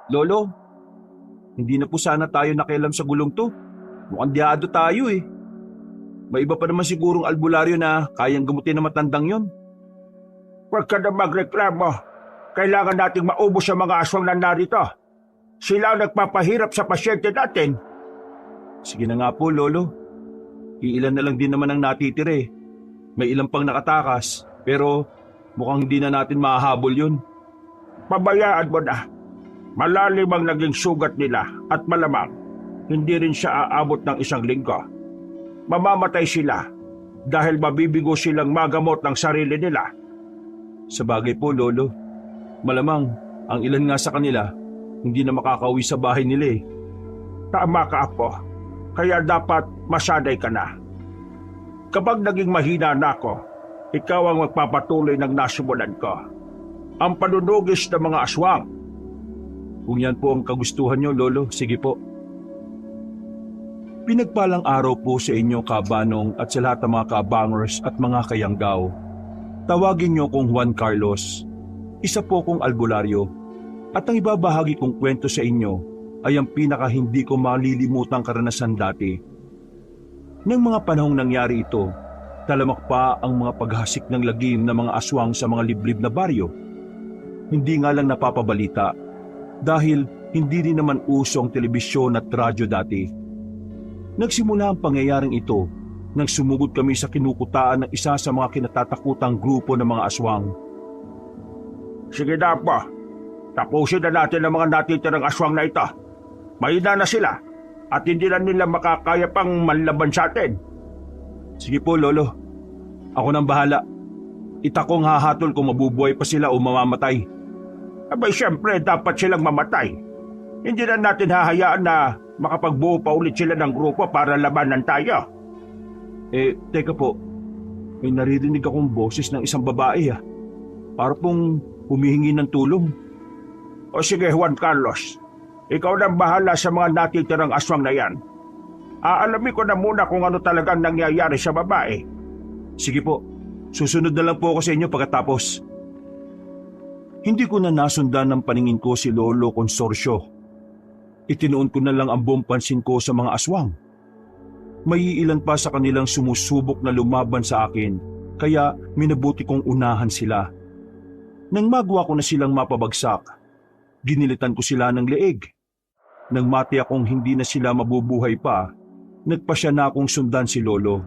Lolo, hindi na po sana tayo nakialam sa gulong to. Mukhang diyado tayo eh. May iba pa naman sigurong albularyo na kayang gamutin na matandang yon. Huwag ka na magreklamo. Kailangan nating maubos ang mga aswang na narito. Sila ang nagpapahirap sa pasyente natin. Sige na nga po, Lolo. Iilan na lang din naman ang natitira eh. May ilang pang nakatakas, pero mukhang hindi na natin mahahabol yun. Pabayaan mo na. Malalim ang naging sugat nila at malamang hindi rin siya aabot ng 1 linggo. Mamamatay sila dahil mabibigo silang magamot ng sarili nila. Sa bagay po, Lolo. Malamang ang ilan nga sa kanila hindi na makakauwi sa bahay nila eh. Tama ka, Apo. Kaya dapat masanay ka na. Kapag naging mahina na ako, ikaw ang magpapatuloy ng nasimulan ko. Ang panunugis ng mga aswang. Kung yan po ang kagustuhan nyo, Lolo, sige po. Pinagpalang araw po sa inyo, Kabanong, at sa lahat ng mga kabangers at mga kayanggaw. Tawagin nyo kong Juan Carlos. Isa po kong albularyo. At ang ibabahagi kong kwento sa inyo ay ang pinaka hindi ko malilimutang karanasan dati. Nang mga panahong nangyari ito, talamak pa ang mga paghasik ng lagim ng mga aswang sa mga liblib na baryo. Hindi nga lang napapabalita dahil hindi rin naman uso ang telebisyon at radyo dati. Nagsimula ang pangyayaring ito nang sumugod kami sa kinukutaan ng isa sa mga kinatatakutang grupo ng mga aswang. Sige na, Apo. Tapusin na natin ang mga natitirang aswang na ito. Mahina na sila at hindi na nila makakaya pang manlaban sa atin. Sige po, Lolo. Ako nang bahala. Itakong hahatol kung mabubuhay pa sila o mamamatay. Abay, siyempre, dapat silang mamatay. Hindi na natin hahayaan na makapagbuo pa ulit sila ng grupo para labanan tayo. Teka po. May naririnig akong boses ng isang babae ah. Para pong humihingi ng tulong. O sige, Juan Carlos. Ikaw nang bahala sa mga natitirang aswang na yan. Aalamin ko na muna kung ano talagang nangyayari sa babae. Sige po. Susunod na lang po ako sa inyo pagkatapos. Hindi ko na nasundan ng paningin ko si Lolo Consorcio. Itinuon ko na lang ang buong pansin ko sa mga aswang. May ilan pa sa kanilang sumusubok na lumaban sa akin, kaya minabuti kong unahan sila. Nang magawa ko na silang mapabagsak, ginilitan ko sila ng leeg. Nang mati akong hindi na sila mabubuhay pa, nagpasya na akong sundan si Lolo.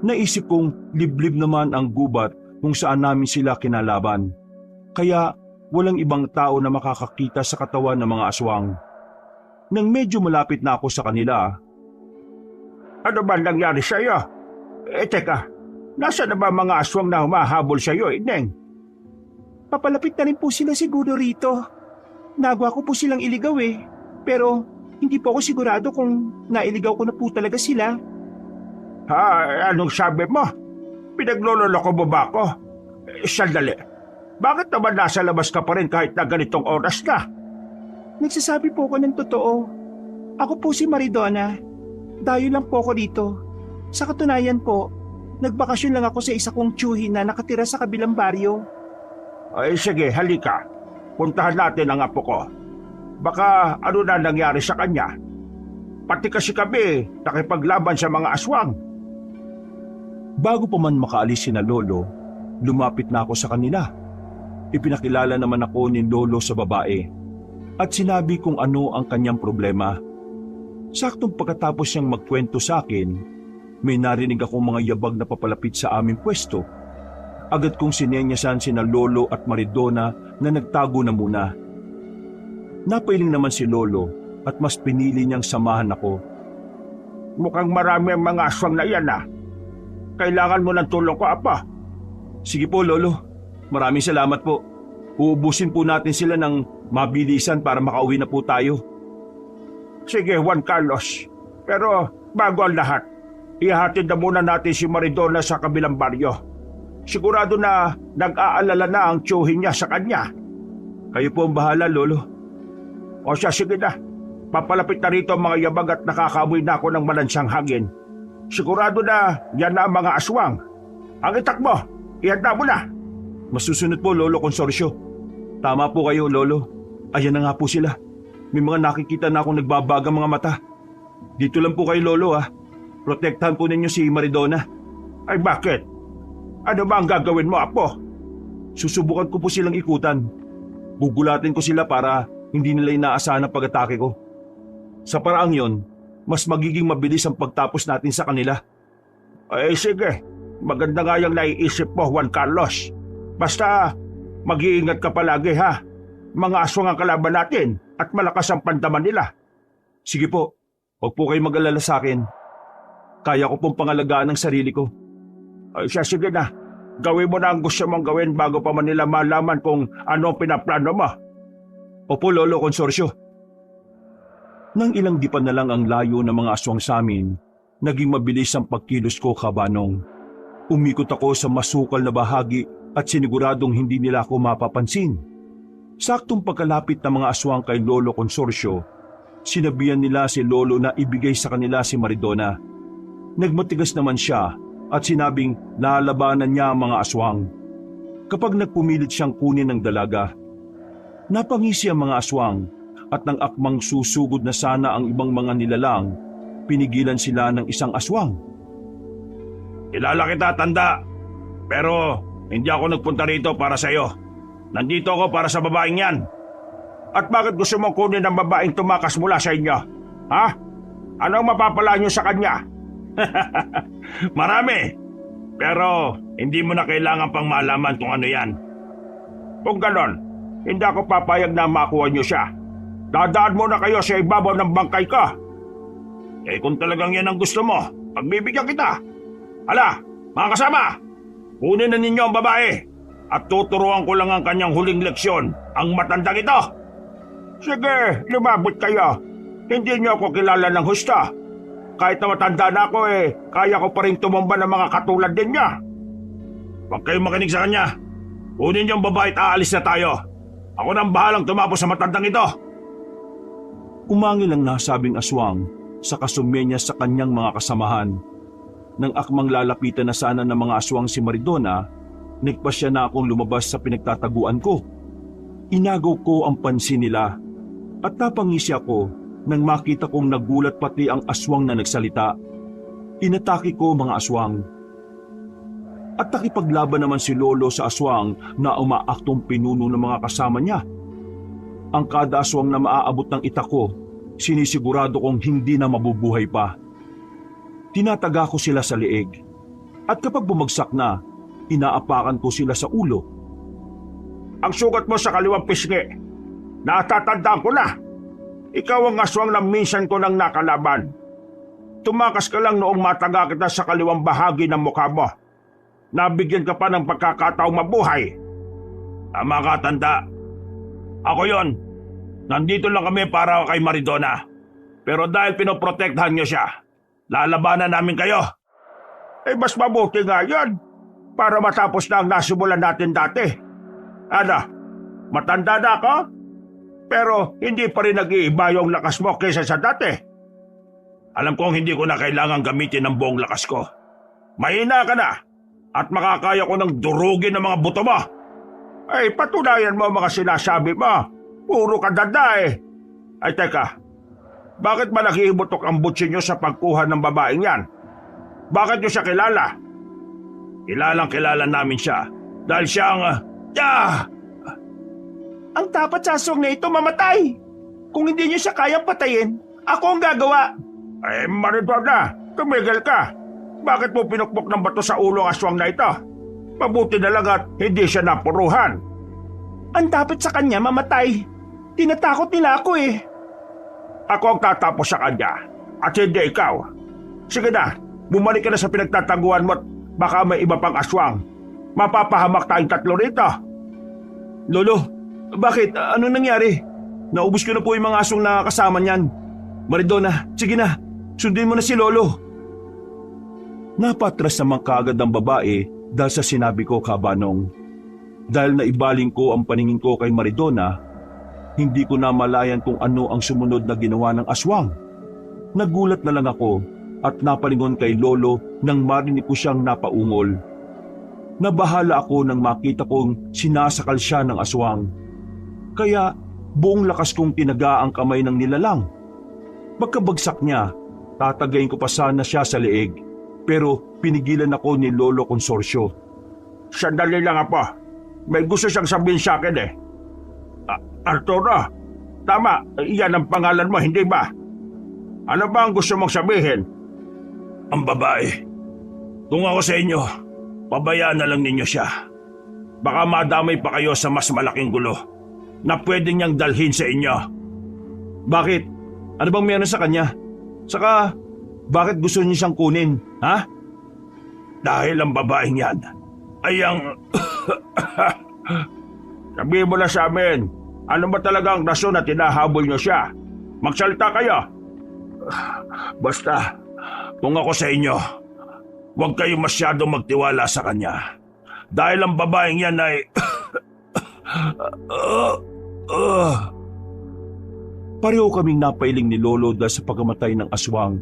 Naisip kong liblib naman ang gubat kung saan namin sila kinalaban. Kaya walang ibang tao na makakakita sa katawan ng mga aswang. Nang medyo malapit na ako sa kanila, Ano ba nangyari sa iyo? Teka, nasa na ba mga aswang na humahabol sa iyo, Ineng? Papalapit na rin po sila siguro rito. Nagawa ko po silang iligaw eh. Pero hindi po ako sigurado kung nailigaw ko na po talaga sila. Ha? Anong sabi mo? Pinaglololoko mo ba ako? Sandali. Bakit naman nasa labas ka pa rin kahit na ganitong oras na? Nagsasabi po ako ng totoo. Ako po si Maridona. Dayo lang po ako dito. Sa katunayan po, nagbakasyon lang ako sa isa kong tiyuhin na nakatira sa kabilang baryo. Ay sige, halika. Puntahan natin ang apo ko. Baka ano na nangyari sa kanya. Pati kasi kami nakipaglaban sa mga aswang. bago pa man makaalis sina Lolo, lumapit na ako sa kanila. Ipinakilala naman ako ni Lolo sa babae at sinabi kung ano ang kanyang problema. Saktong pagkatapos niyang magkwento sa akin, may narinig akong mga yabag na papalapit sa aming pwesto. Agad kong sinenyasan sina Lolo at Maridona na nagtago na muna. Napailing naman si Lolo at mas pinili niyang samahan ako. Mukhang marami ang mga aswang na yan ah. Kailangan mo ng tulong ko, Apa. Sige po, Lolo. Maraming salamat po. Uubusin po natin sila ng mabilisan para makauwi na po tayo. Sige, Juan Carlos. Pero bago ang lahat, ihatid na muna natin si Maridona sa kabilang baryo. Sigurado na nag-aalala na ang tiyuhin niya sa kanya. Kayo po ang bahala, Lolo. O siya, sige na. Papalapit na rito ang mga yabag at nakakamoy na ako ng malansyang hangin. Sigurado na yan na ang mga aswang. Ang itak mo, ihanda mo na. Masusunod po, Lolo Consorcio. Tama po kayo, Lolo. Ayan na nga po sila. May mga nakikita na akong nagbabagang mga mata. Dito lang po kay Lolo ha. Protektahan po ninyo si Maridona. Ay bakit? Ano ba ang gagawin mo, Apo? Susubukan ko po silang ikutan. Gugulatin ko sila para hindi nila inaasahan ang pag-atake ko. Sa paraang yon, mas magiging mabilis ang pagtapos natin sa kanila. Ay sige, maganda nga yung naiisip mo, Juan Carlos. Basta mag-iingat ka palagi ha. Mga aswang ang kalaban natin at malakas ang pandaman nila. Sige po, huwag po kayo mag-alala sa akin. Kaya ko pong pangalagaan ang sarili ko. Ay siya, sige na. Gawin mo na ang gusto mong gawin bago pa man nila malaman kung ano ang pinaplano mo. Opo, Lolo Consorcio. Nang ilang dipan na lang ang layo ng mga aswang sa amin, naging mabilis ang pagkilos ko, Kabanong. Umikot ako sa masukal na bahagi at siniguradong hindi nila ako mapapansin. Saktong pagkalapit ng mga aswang kay Lolo Consorcio, sinabihan nila si Lolo na ibigay sa kanila si Maridona. Nagmatigas naman siya at sinabing lalabanan niya ang mga aswang. Kapag nagpumilit siyang kunin ng dalaga, napangisi ang mga aswang at nang akmang susugod na sana ang ibang mga nilalang, pinigilan sila ng isang aswang. Kilala kita, tanda. Pero hindi ako nagpunta rito para sa iyo. Nandito ako para sa babaeng yan. At bakit gusto mong kunin ang babaeng tumakas mula sa inyo? Ha? Ano ang mapapala niyo sa kanya? Marami. Pero hindi mo na kailangan pang malaman kung ano yan. Kung ganon, hindi ako papayag na makuha niyo siya. Dadaan muna kayo sa ibabaw ng bangkay ko. Eh kung talagang yan ang gusto mo, pagbibigyan kita. Hala, mga kasama, kunin na ninyo ang babae at tuturuan ko lang ang kanyang huling leksyon, ang matandang ito. Sige, lumabot kayo. Hindi niyo ako kilala ng husto. Kahit na matanda na ako kaya ko pa rin tumumba ng mga katulad din niya. Huwag kayong makinig sa kanya. Kunin niyo ang babae at aalis na tayo. Ako nang bahalang tumapos sa matandang ito. Umangil ang nasabing aswang sa kasumenya sa kanyang mga kasamahan. Nang akmang lalapitan na sana ng mga aswang si Maridona, nagpasya na akong lumabas sa pinagtataguan ko. Inagaw ko ang pansin nila at napangisi ako nang makita kong nagulat pati ang aswang na nagsalita. Inatake ko mga aswang. At nakipaglaban naman si Lolo sa aswang na umaaktong pinuno ng mga kasama niya. Ang kada aswang na maaabot ng itak ko, sinisigurado kong hindi na mabubuhay pa. Tinataga ko sila sa liig. At kapag bumagsak na, inaapakan ko sila sa ulo. Ang sugat mo sa kaliwang pisngi, natatandaan ko na. Ikaw ang aswang na minsan ko nang nakalaban. Tumakas ka lang noong mataga kita sa kaliwang bahagi ng mukha mo. Nabigyan ka pa ng pagkakataong mabuhay. Tama ka, tanda. Ako yon. Nandito lang kami para kay Maridona. Pero dahil pinoprotektahan niyo siya, lalabanan namin kayo. Mas mabuti nga yun. Para matapos na ang nasimulan natin dati. Ano? Matanda na ako? Pero hindi pa rin nag-iiba yung lakas mo kaysa sa dati. Alam kong hindi ko na kailangan gamitin ang buong lakas ko. Mahina ka na at makakaya ko ng durugin ng mga buto mo. Patunayan mo mga sinasabi mo. Puro ka dada Ay teka, bakit ba nakihimutok ang butsi nyo sa pagkuha ng babaeng yan? Bakit nyo siya kilala? Kilalang kilala namin siya dahil siya ang... Ang dapat sa aswang na ito mamatay. Kung hindi niyo siya kayang patayin, ako ang gagawa. Maridona, tumigil ka. Bakit mo pinukpok ng bato sa ulo ang aswang na ito? Mabuti na lang at hindi siya napuruhan. Ang dapat sa kanya mamatay. Tinatakot nila ako Ako ang tatapos sa kanya at hindi ikaw. Sige na, bumalik ka na sa pinagtataguan mo at baka may iba pang aswang. Mapapahamak tayong tatlo rito. Lolo, bakit? Ano nangyari? Naubos ko na po yung mga aswang na kasama niyan. Maridona, sige na, sundin mo na si Lolo. Napatras naman kaagad ang babae dahil sa sinabi ko, Kabanong. Dahil naibaling ko ang paningin ko kay Maridona, hindi ko na malayan kung ano ang sumunod na ginawa ng aswang. Nagulat na lang ako at napalingon kay Lolo nang marinig ko siyang napaungol. Nabahala ako nang makita kong sinasakal siya ng aswang. Kaya Buong lakas kong tinaga ang kamay ng nilalang. Pagkabagsak niya, tatagayin ko pa sana siya sa leeg. Pero pinigilan ako ni Lolo Consorcio. Sandali lang, Apo. May gusto siyang sabihin sa akin eh. Arturo, tama, yan ang pangalan mo, hindi ba? Ano ba ang gusto mong sabihin? Ang babae. Kung ako sa inyo, pabayaan na lang ninyo siya. Baka madamay pa kayo sa mas malaking gulo na pwede niyang dalhin sa inyo. Bakit? Ano bang meron sa kanya? Saka, bakit gusto niyo siyang kunin, ha? Dahil ang babaeng yan ay ang... Sabihin mo na sa amin, ano ba talagang rason na tinahabol niyo siya? Magsalita kayo. Basta, kung ako sa inyo, huwag kayo masyadong magtiwala sa kanya. Dahil ang babaeng yan ay... Pareho kaming napailing ni Lolo dahil sa pagkamatay ng aswang.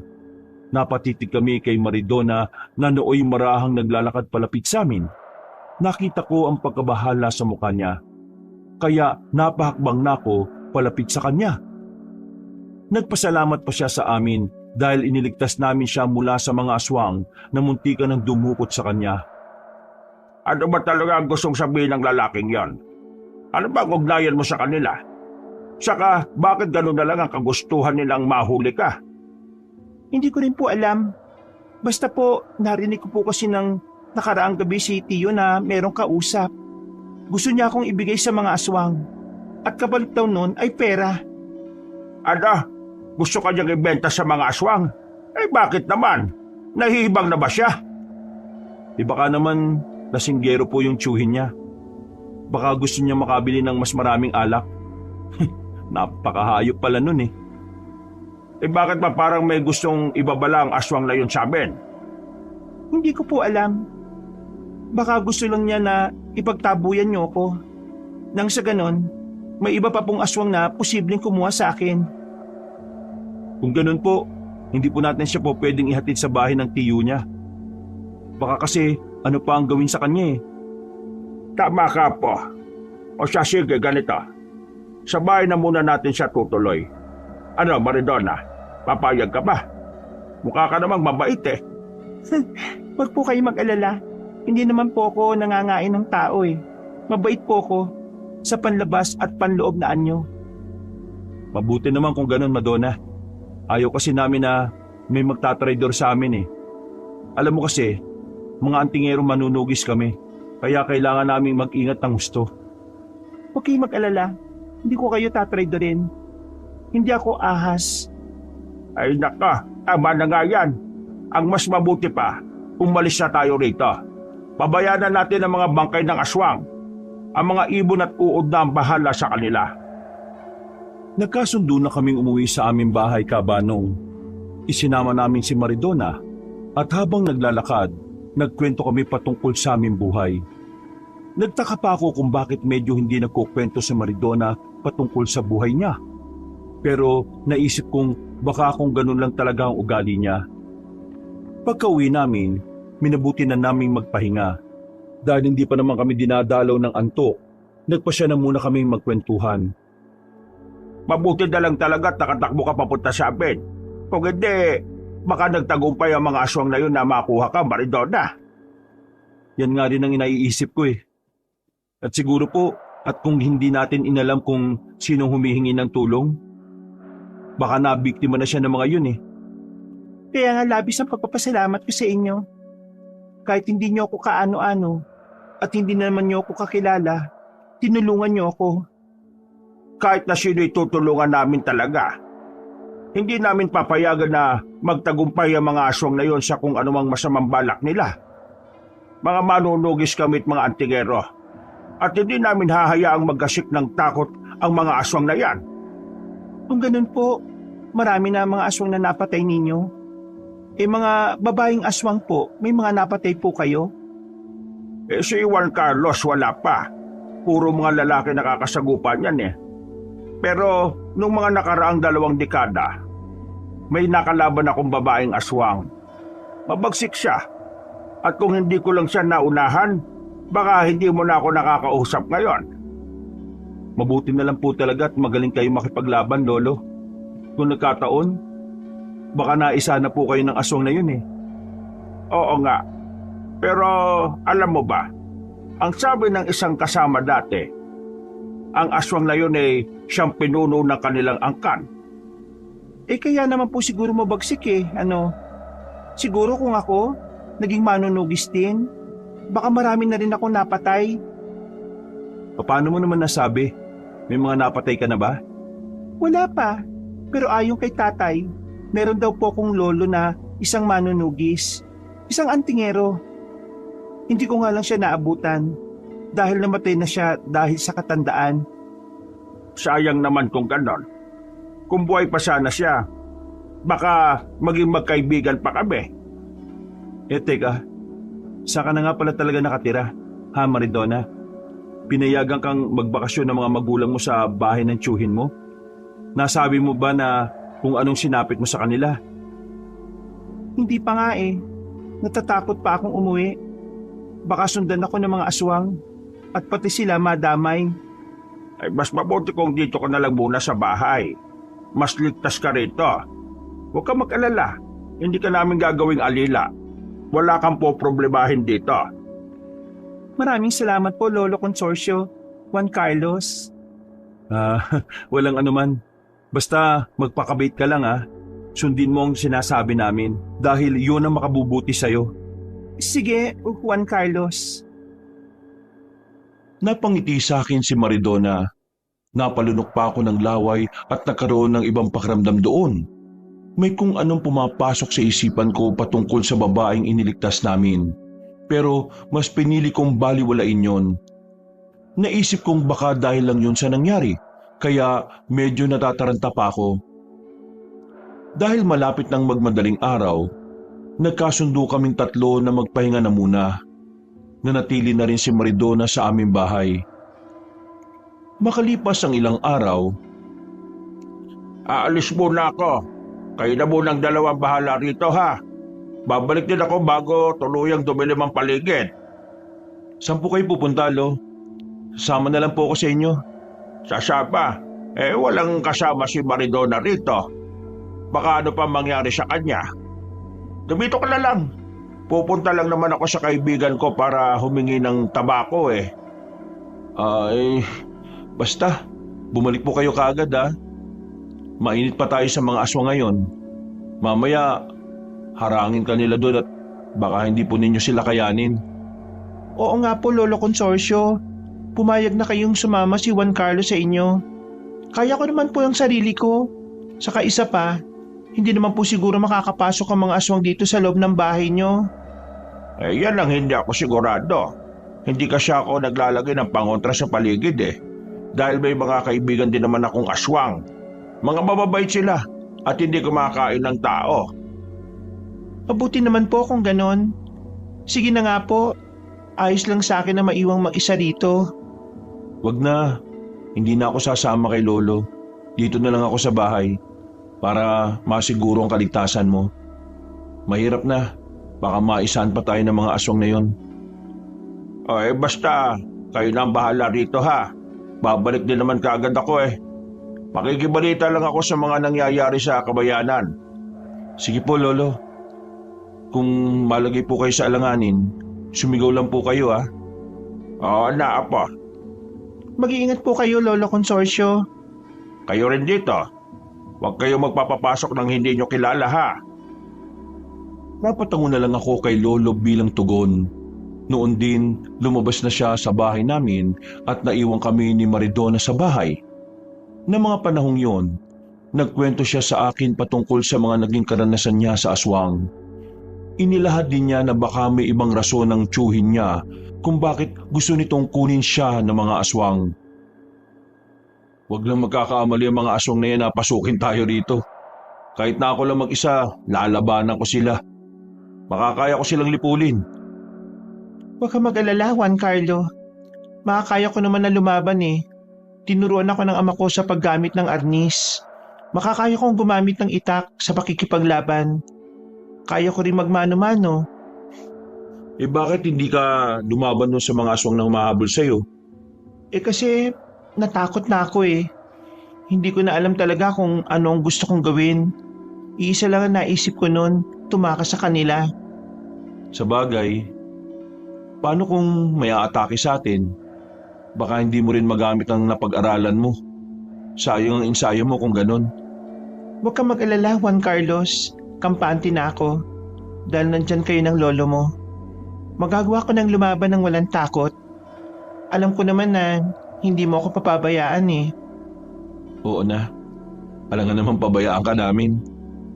Napatitig kami kay Maridona na nooy marahang naglalakad palapit sa amin. Nakita ko ang pagkabahala sa mukha niya. Kaya napahakbang na ako palapit sa kanya. Nagpasalamat pa siya sa amin dahil iniligtas namin siya mula sa mga aswang na muntikan ng dumukot sa kanya. Ano ba talaga ang gustong sabihin ng lalaking yon? Ano ba ang ugnayan mo sa kanila? Saka, bakit gano'n na lang ang kagustuhan nilang mahuli ka? Hindi ko rin po alam. Basta po, narinig ko po kasi ng nakaraang gabi si Tiyo na merong kausap. Gusto niya akong ibigay sa mga aswang. At kapalit daw nun ay pera. Ano? Gusto ka niyang ibenta sa mga aswang? Eh bakit naman? Nahihibang na ba siya? Baka naman lasinggero po yung tiyuhin niya. Baka gusto niya makabili ng mas maraming alak. Napakahayop pala nun eh. Eh bakit ba parang may gustong ibabala ang aswang na yun sa amin? Hindi ko po alam. Baka gusto lang niya na ipagtabuyan niyo ako. Nang sa ganon, may iba pa pong aswang na posibleng kumuha sa akin. Kung ganun po, hindi po natin siya po pwedeng ihatid sa bahay ng tiyo niya. Baka kasi ano pa ang gawin sa kanya eh. Tama ka po. O siya, sige, ganito. Sa bahay na muna natin siya tutuloy. Ano, Maridona? Papayag ka ba? Mukha ka namang mabait eh. Huwag po kayo mag-alala. Hindi naman po ako nangangain ng tao eh. Mabait po ako sa panlabas at panloob na anyo. Mabuti naman kung ganun, Madonna. Ayaw kasi namin na may magtatraidor sa amin eh. Alam mo kasi, mga antingero manunugis kami. Kaya kailangan naming mag-ingat ng gusto. Huwag kayo mag-alala. Hindi ko kayo tatraidorin. Hindi ako ahas. Ay naka, tama na nga yan. Ang mas mabuti pa, umalis na tayo rito. Pabayanan natin ang mga bangkay ng aswang. Ang mga ibon at uod na ang bahala sa kanila. Nagkasundo na kaming umuwi sa aming bahay, Kabanong. Isinama namin si Maridona at habang naglalakad, nagkwento kami patungkol sa aming buhay. Nagtaka pa ako kung bakit medyo hindi nagkukwento si Maridona patungkol sa buhay niya. Pero naisip kong baka kung ganun lang talaga ang ugali niya. Pagka-uwi namin, minabuti na naming magpahinga. Dahil hindi pa naman kami dinadalaw ng antok, nagpasya na muna kaming magkwentuhan. Mabuti na lang talaga at nakatakbo ka papunta sa amin. Kung hindi, baka nagtagumpay ang mga aswang na yun na makuha ka, Maridona. Yan nga rin ang inaiisip ko eh. At siguro po, at kung hindi natin inalam kung sinong humihingi ng tulong, baka nabiktima na siya ng mga yun eh. Kaya nga labis ang pagpapasalamat ko sa inyo. Kahit hindi niyo ako kaano-ano at hindi naman niyo ako kakilala, tinulungan niyo ako. Kahit na sino'y tutulungan namin talaga, hindi namin papayagan na magtagumpay ang mga aswang na yon sa kung anumang masamang balak nila. Mga manunugis kami at mga antingero. At hindi namin hahayaang magkasik ng takot ang mga aswang na yan. Kung ganun po, marami na mga aswang na napatay ninyo. Eh mga babaeng aswang po, may mga napatay po kayo? Eh si Juan Carlos wala pa. Puro mga lalaki nakakasagupan yan eh. Pero nung mga nakaraang 2 dekada, may nakalaban akong babaeng aswang. Mabagsik siya. At kung hindi ko lang siya naunahan, baka hindi mo na ako nakakausap ngayon. Mabuti na lang po talaga at magaling kayo makipaglaban, Lolo. Kung nagkataon, baka naisa na po kayo ng aswang na yun eh. Oo nga. Pero alam mo ba, ang sabi ng isang kasama dati, ang aswang na yun ay siyang pinuno ng kanilang angkan. Kaya naman po siguro mabagsik eh. Siguro kung ako, naging manunugis din, baka marami na rin akong napatay. Paano mo naman nasabi? May mga napatay ka na ba? Wala pa. Pero ayon kay tatay, meron daw po kong lolo na isang manunugis, isang antingero. Hindi ko nga lang siya naabutan dahil namatay na siya dahil sa katandaan. Sayang naman kung ganon. Kung buhay pa sana siya, baka maging magkaibigan pa kami. Teka, saan ka na nga pala talaga nakatira, ha Maridona? Pinayagan kang magbakasyon ng mga magulang mo sa bahay ng tiyuhin mo? Nasabi mo ba na kung anong sinapit mo sa kanila? Hindi pa nga eh. Natatakot pa akong umuwi. Baka sundan ako ng mga aswang at pati sila madamay. Ay mas mabuti kung dito ka na lang muna sa bahay. Mas ligtas ka rito. Huwag ka mag-alala. Hindi ka namin gagawing alila. Wala kang po problemahin dito. Maraming salamat po, Lolo Consorcio, Juan Carlos. Walang anuman. Basta magpakabait ka lang Sundin mo ang sinasabi namin dahil yun ang makabubuti sa'yo. Sige, Juan Carlos. Napangiti sa akin si Maridona. Napalunok pa ako ng laway at nagkaroon ng ibang pakiramdam doon. May kung anong pumapasok sa isipan ko patungkol sa babaeng iniligtas namin. Pero mas pinili kong baliwalain yon. Naisip kong baka dahil lang yun sa nangyari, kaya medyo natataranta pa ako. Dahil malapit ng magmadaling araw, nagkasundo kaming tatlo na magpahinga na muna. Nanatili na rin si Maridona sa aming bahay. Makalipas ang ilang araw, Aalis muna ako. Kayo na munang dalawang bahala rito ha. Babalik din ako bago tuluyang dumilim ang paligid. saan po kayo pupunta, Lo? Sama na lang po ako sa inyo. Sa Sapa, walang kasama si Maridona rito. Baka ano pa mangyari sa kanya. Dumito ka na lang. Pupunta lang naman ako sa kaibigan ko para humingi ng tabako Basta, bumalik po kayo kaagad Mainit pa tayo sa mga aswang ngayon. Mamaya, harangin ka nila doon at baka hindi po ninyo sila kayanin. Oo nga po, Lolo Consorcio. Pumayag na kayong sumama si Juan Carlos sa inyo. Kaya ko naman po yung sarili ko. Saka isa pa, hindi naman po siguro makakapasok ang mga aswang dito sa loob ng bahay nyo. Yan ang hindi ako sigurado. Hindi kasi ako naglalagay ng pangontra sa paligid Dahil may mga kaibigan din naman akong aswang. Mga mababait sila at hindi kumakain ng tao. Mabuti naman po kung ganon. Sige na nga po, ayos lang sa akin na maiwang mag-isa dito. Wag na, hindi na ako sasama kay Lolo. Dito na lang ako sa bahay para masiguro ang kaligtasan mo. Mahirap na, baka maisahan pa tayo ng mga aswang na yon. Basta, kayo na ang bahala rito ha. Babalik din naman kaagad ako Makikibalita lang ako sa mga nangyayari sa kabayanan. Sige po, Lolo. Kung malagay po kayo sa alanganin, sumigaw lang po kayo Oo na, Apo. Mag-iingat po kayo, Lolo Consorcio. Kayo rin dito. Huwag kayo magpapapasok ng hindi nyo kilala ha. Napatango na lang ako kay Lolo bilang tugon. Noon din, lumabas na siya sa bahay namin at naiwan kami ni Maridona sa bahay. Na mga panahong yon, nagkwento siya sa akin patungkol sa mga naging karanasan niya sa aswang. Inilahad din niya na baka may ibang rason ng tiyuhin niya kung bakit gusto nitong kunin siya ng mga aswang. Huwag lang magkakamali ang mga aswang na yan na pasukin tayo rito. Kahit na ako lang mag-isa, lalabanan ko sila. Makakaya ko silang lipulin. Huwag ka mag-alala, Juan Carlo. Makakaya ko naman na lumaban Tinuruan ako ng ama ko sa paggamit ng arnis. Makakaya kong gumamit ng itak sa pakikipaglaban. Kaya ko rin magmano-mano. Bakit hindi ka lumaban sa mga aswang na humahabol sa'yo? Kasi natakot na ako eh. Hindi ko na alam talaga kung ano ang gusto kong gawin. Iisa lang ang naisip ko noon, tumakas sa kanila. Sa bagay, paano kung may aatake sa atin? Baka hindi mo rin magamit ang napag-aralan mo. Sayang ang ensayo mo kung ganun. Huwag kang mag-alala, Juan Carlos. Kampante na ako. Dahil nandyan kayo ng lolo mo. Magagawa ko ng lumaban ng walang takot. Alam ko naman na hindi mo ako papabayaan eh. Oo na. Alam nga naman pabayaan ka namin.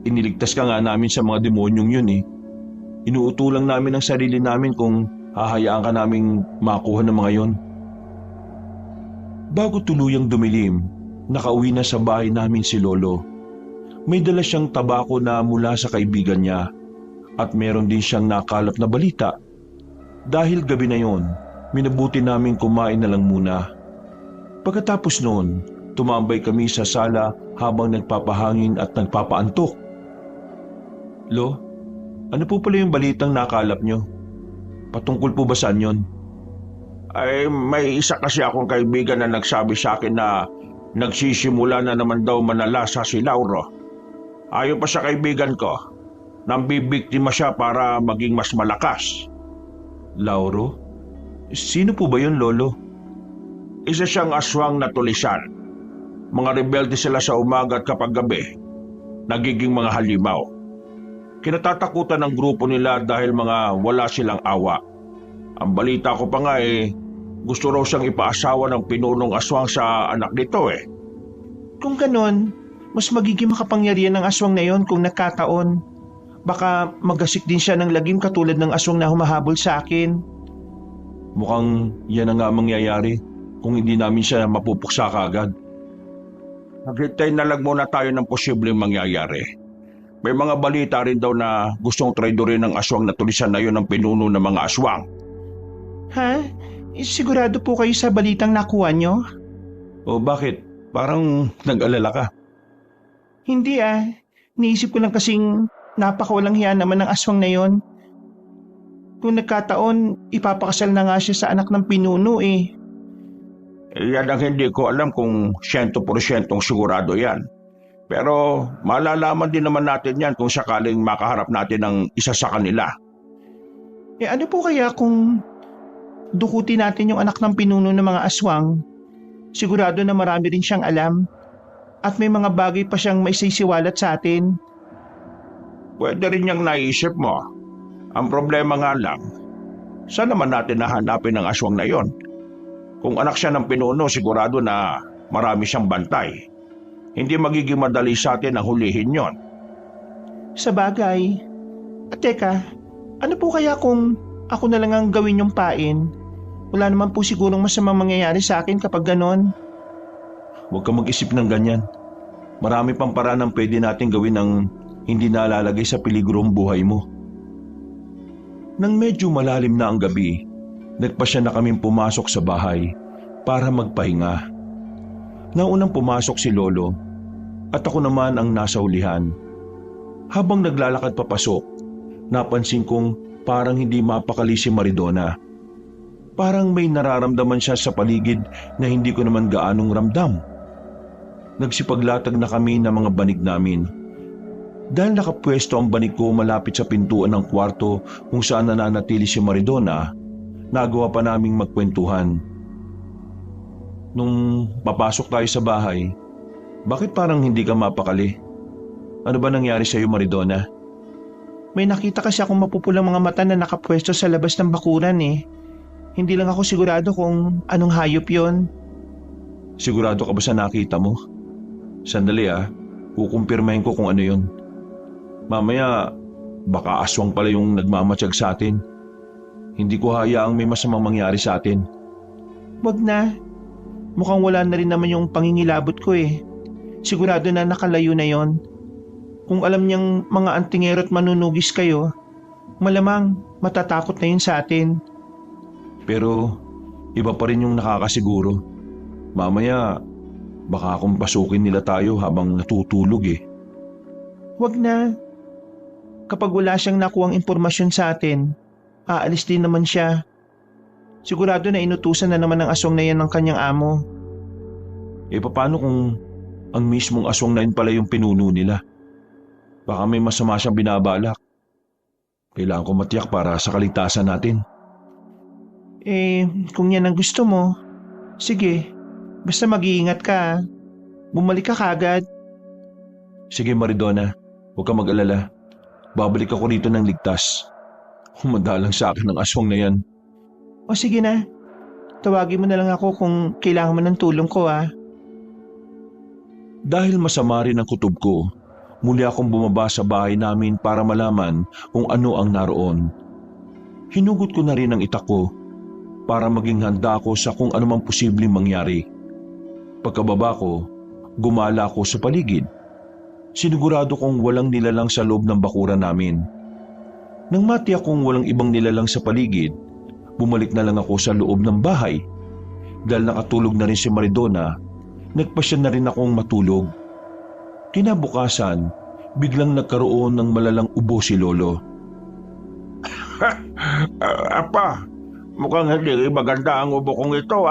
Iniligtas ka nga namin sa mga demonyong yun eh. Inuutulang namin ang sarili namin kung hahayaan ka naming makuha ng mga yon. Bago tuluyang dumilim, nakauwi na sa bahay namin si Lolo. May dala siyang tabako na mula sa kaibigan niya at meron din siyang nakalap na balita. Dahil gabi na yon, minabuti namin kumain na lang muna. Pagkatapos noon, tumambay kami sa sala habang nagpapahangin at nagpapaantok. Lo, ano po pala yung balitang nakalap nyo? Patungkol po ba saan yun? Ay, may isa kasi akong kaibigan na nagsabi sa akin na nagsisimula na naman daw manalasa si Lauro. Ayon pa sa kaibigan ko, nambibiktima siya para maging mas malakas. Lauro? Sino po ba yun, Lolo? Isa siyang aswang na tulisan. Mga rebelde sila sa umaga at kapag gabi, nagiging mga halimaw. Kinatatakutan ng grupo nila dahil mga wala silang awa. Ang balita ko pa nga gusto raw siyang ipaasawa ng pinunong aswang sa anak nito eh. Kung ganon, mas magiging makapangyarihan ng aswang na yon kung nagkataon. Baka magasik din siya ng lagim katulad ng aswang na humahabol sa akin. Mukhang yan ang nga mangyayari kung hindi namin siya mapupuksa kaagad. Naghintay na lang muna tayo ng posibleng mangyayari. May mga balita rin daw na gustong traidorin ng aswang na tulisan na yun ang pinuno ng mga aswang. Ha? Sigurado po kayo sa balitang nakuha nyo? O bakit? Parang nag-alala ka. Hindi ah. Niisip ko lang kasing napakawalang hiya naman ng aswang na yon. Kung nagkataon, ipapakasal na nga siya sa anak ng pinuno eh. Yan ang hindi ko alam kung 100% sigurado yan. Pero malalaman din naman natin yan kung sakaling makaharap natin ng isa sa kanila. Ano po kaya kung dukutin natin yung anak ng pinuno ng mga aswang? Sigurado na marami rin siyang alam. At may mga bagay pa siyang maisisiwalat sa atin. Pwede rin niyang naisip mo. Ang problema nga lang, saan naman natin nahanapin ang aswang na yon? Kung anak siya ng pinuno, sigurado na marami siyang bantay. Hindi magiging madali sa atin ang hulihin yon. Sa bagay. At teka, ano po kaya kung ako na lang ang gawin yung pain? Wala naman po sigurong masamang mangyayari sa akin kapag ganon. Huwag kang mag-isip ng ganyan. Marami pang paraan ang pwede natin gawin ng hindi nalalagay sa peligro ang buhay mo. Nang medyo malalim na ang gabi, nagpasya na kaming pumasok sa bahay para magpahinga. Naunang pumasok si Lolo at ako naman ang nasa ulihan. Habang naglalakad papasok, napansin kong parang hindi mapakali si Maridona. Parang may nararamdaman siya sa paligid na hindi ko naman gaanong ramdam. Nagsipaglatag na kami ng mga banig namin. Dahil nakapwesto ang banig ko malapit sa pintuan ng kwarto kung saan nananatili si Maridona, nagawa pa naming magkwentuhan. Nung papasok tayo sa bahay, bakit parang hindi ka mapakali? Ano ba nangyari sa iyo, Maridona? May nakita kasi akong mapupulang mga mata na nakapwesto sa labas ng bakuran eh. Hindi lang ako sigurado kung anong hayop yon. Sigurado ka ba sa nakita mo? Sandali kukumpirmahin ko kung ano yon. Mamaya, baka aswang pala yung nagmamatsyag sa atin. Hindi ko hayaang may masamang mangyari sa atin. Wag na. Mukhang wala na rin naman yung pangingilabot ko eh. Sigurado na nakalayo na yon. Kung alam niyang mga antingero at manunugis kayo, malamang matatakot na yun sa atin. Pero iba pa rin yung nakakasiguro. Mamaya, baka akong pasukin nila tayo habang natutulog eh. Wag na. Kapag wala siyang nakuhang impormasyon sa atin, aalis din naman siya. Sigurado na inutusan na naman ng aswang na yan ng kanyang amo. Paano kung ang mismong aswang na yun pala yung pinuno nila? Baka may masama siyang binabalak. Kailangan ko matiyak para sa kaligtasan natin. Kung yan ang gusto mo, sige, basta mag-iingat ka. Bumalik ka kagad. Sige Maridona, huwag ka mag-alala. Babalik ako rito ng ligtas. Humadalang sa akin ng aswang na yan. O sige na, tawagin mo na lang ako kung kailangan mo ng tulong ko Dahil masama rin ang kutob ko, muli akong bumaba sa bahay namin para malaman kung ano ang naroon. Hinugot ko na rin ang itak ko para maging handa ako sa kung anumang posibleng mangyari. Pagkababa ko, gumala ako sa paligid. Sinigurado kong walang nilalang sa loob ng bakuran namin. Nang matiyak kong walang ibang nilalang sa paligid, bumalik na lang ako sa loob ng bahay. Dahil nakatulog na rin si Maridona, nagpasya na rin akong matulog. Kinabukasan, biglang nagkaroon ng malalang ubo si Lolo. Apa, mukhang hindi maganda ang ubo kong ito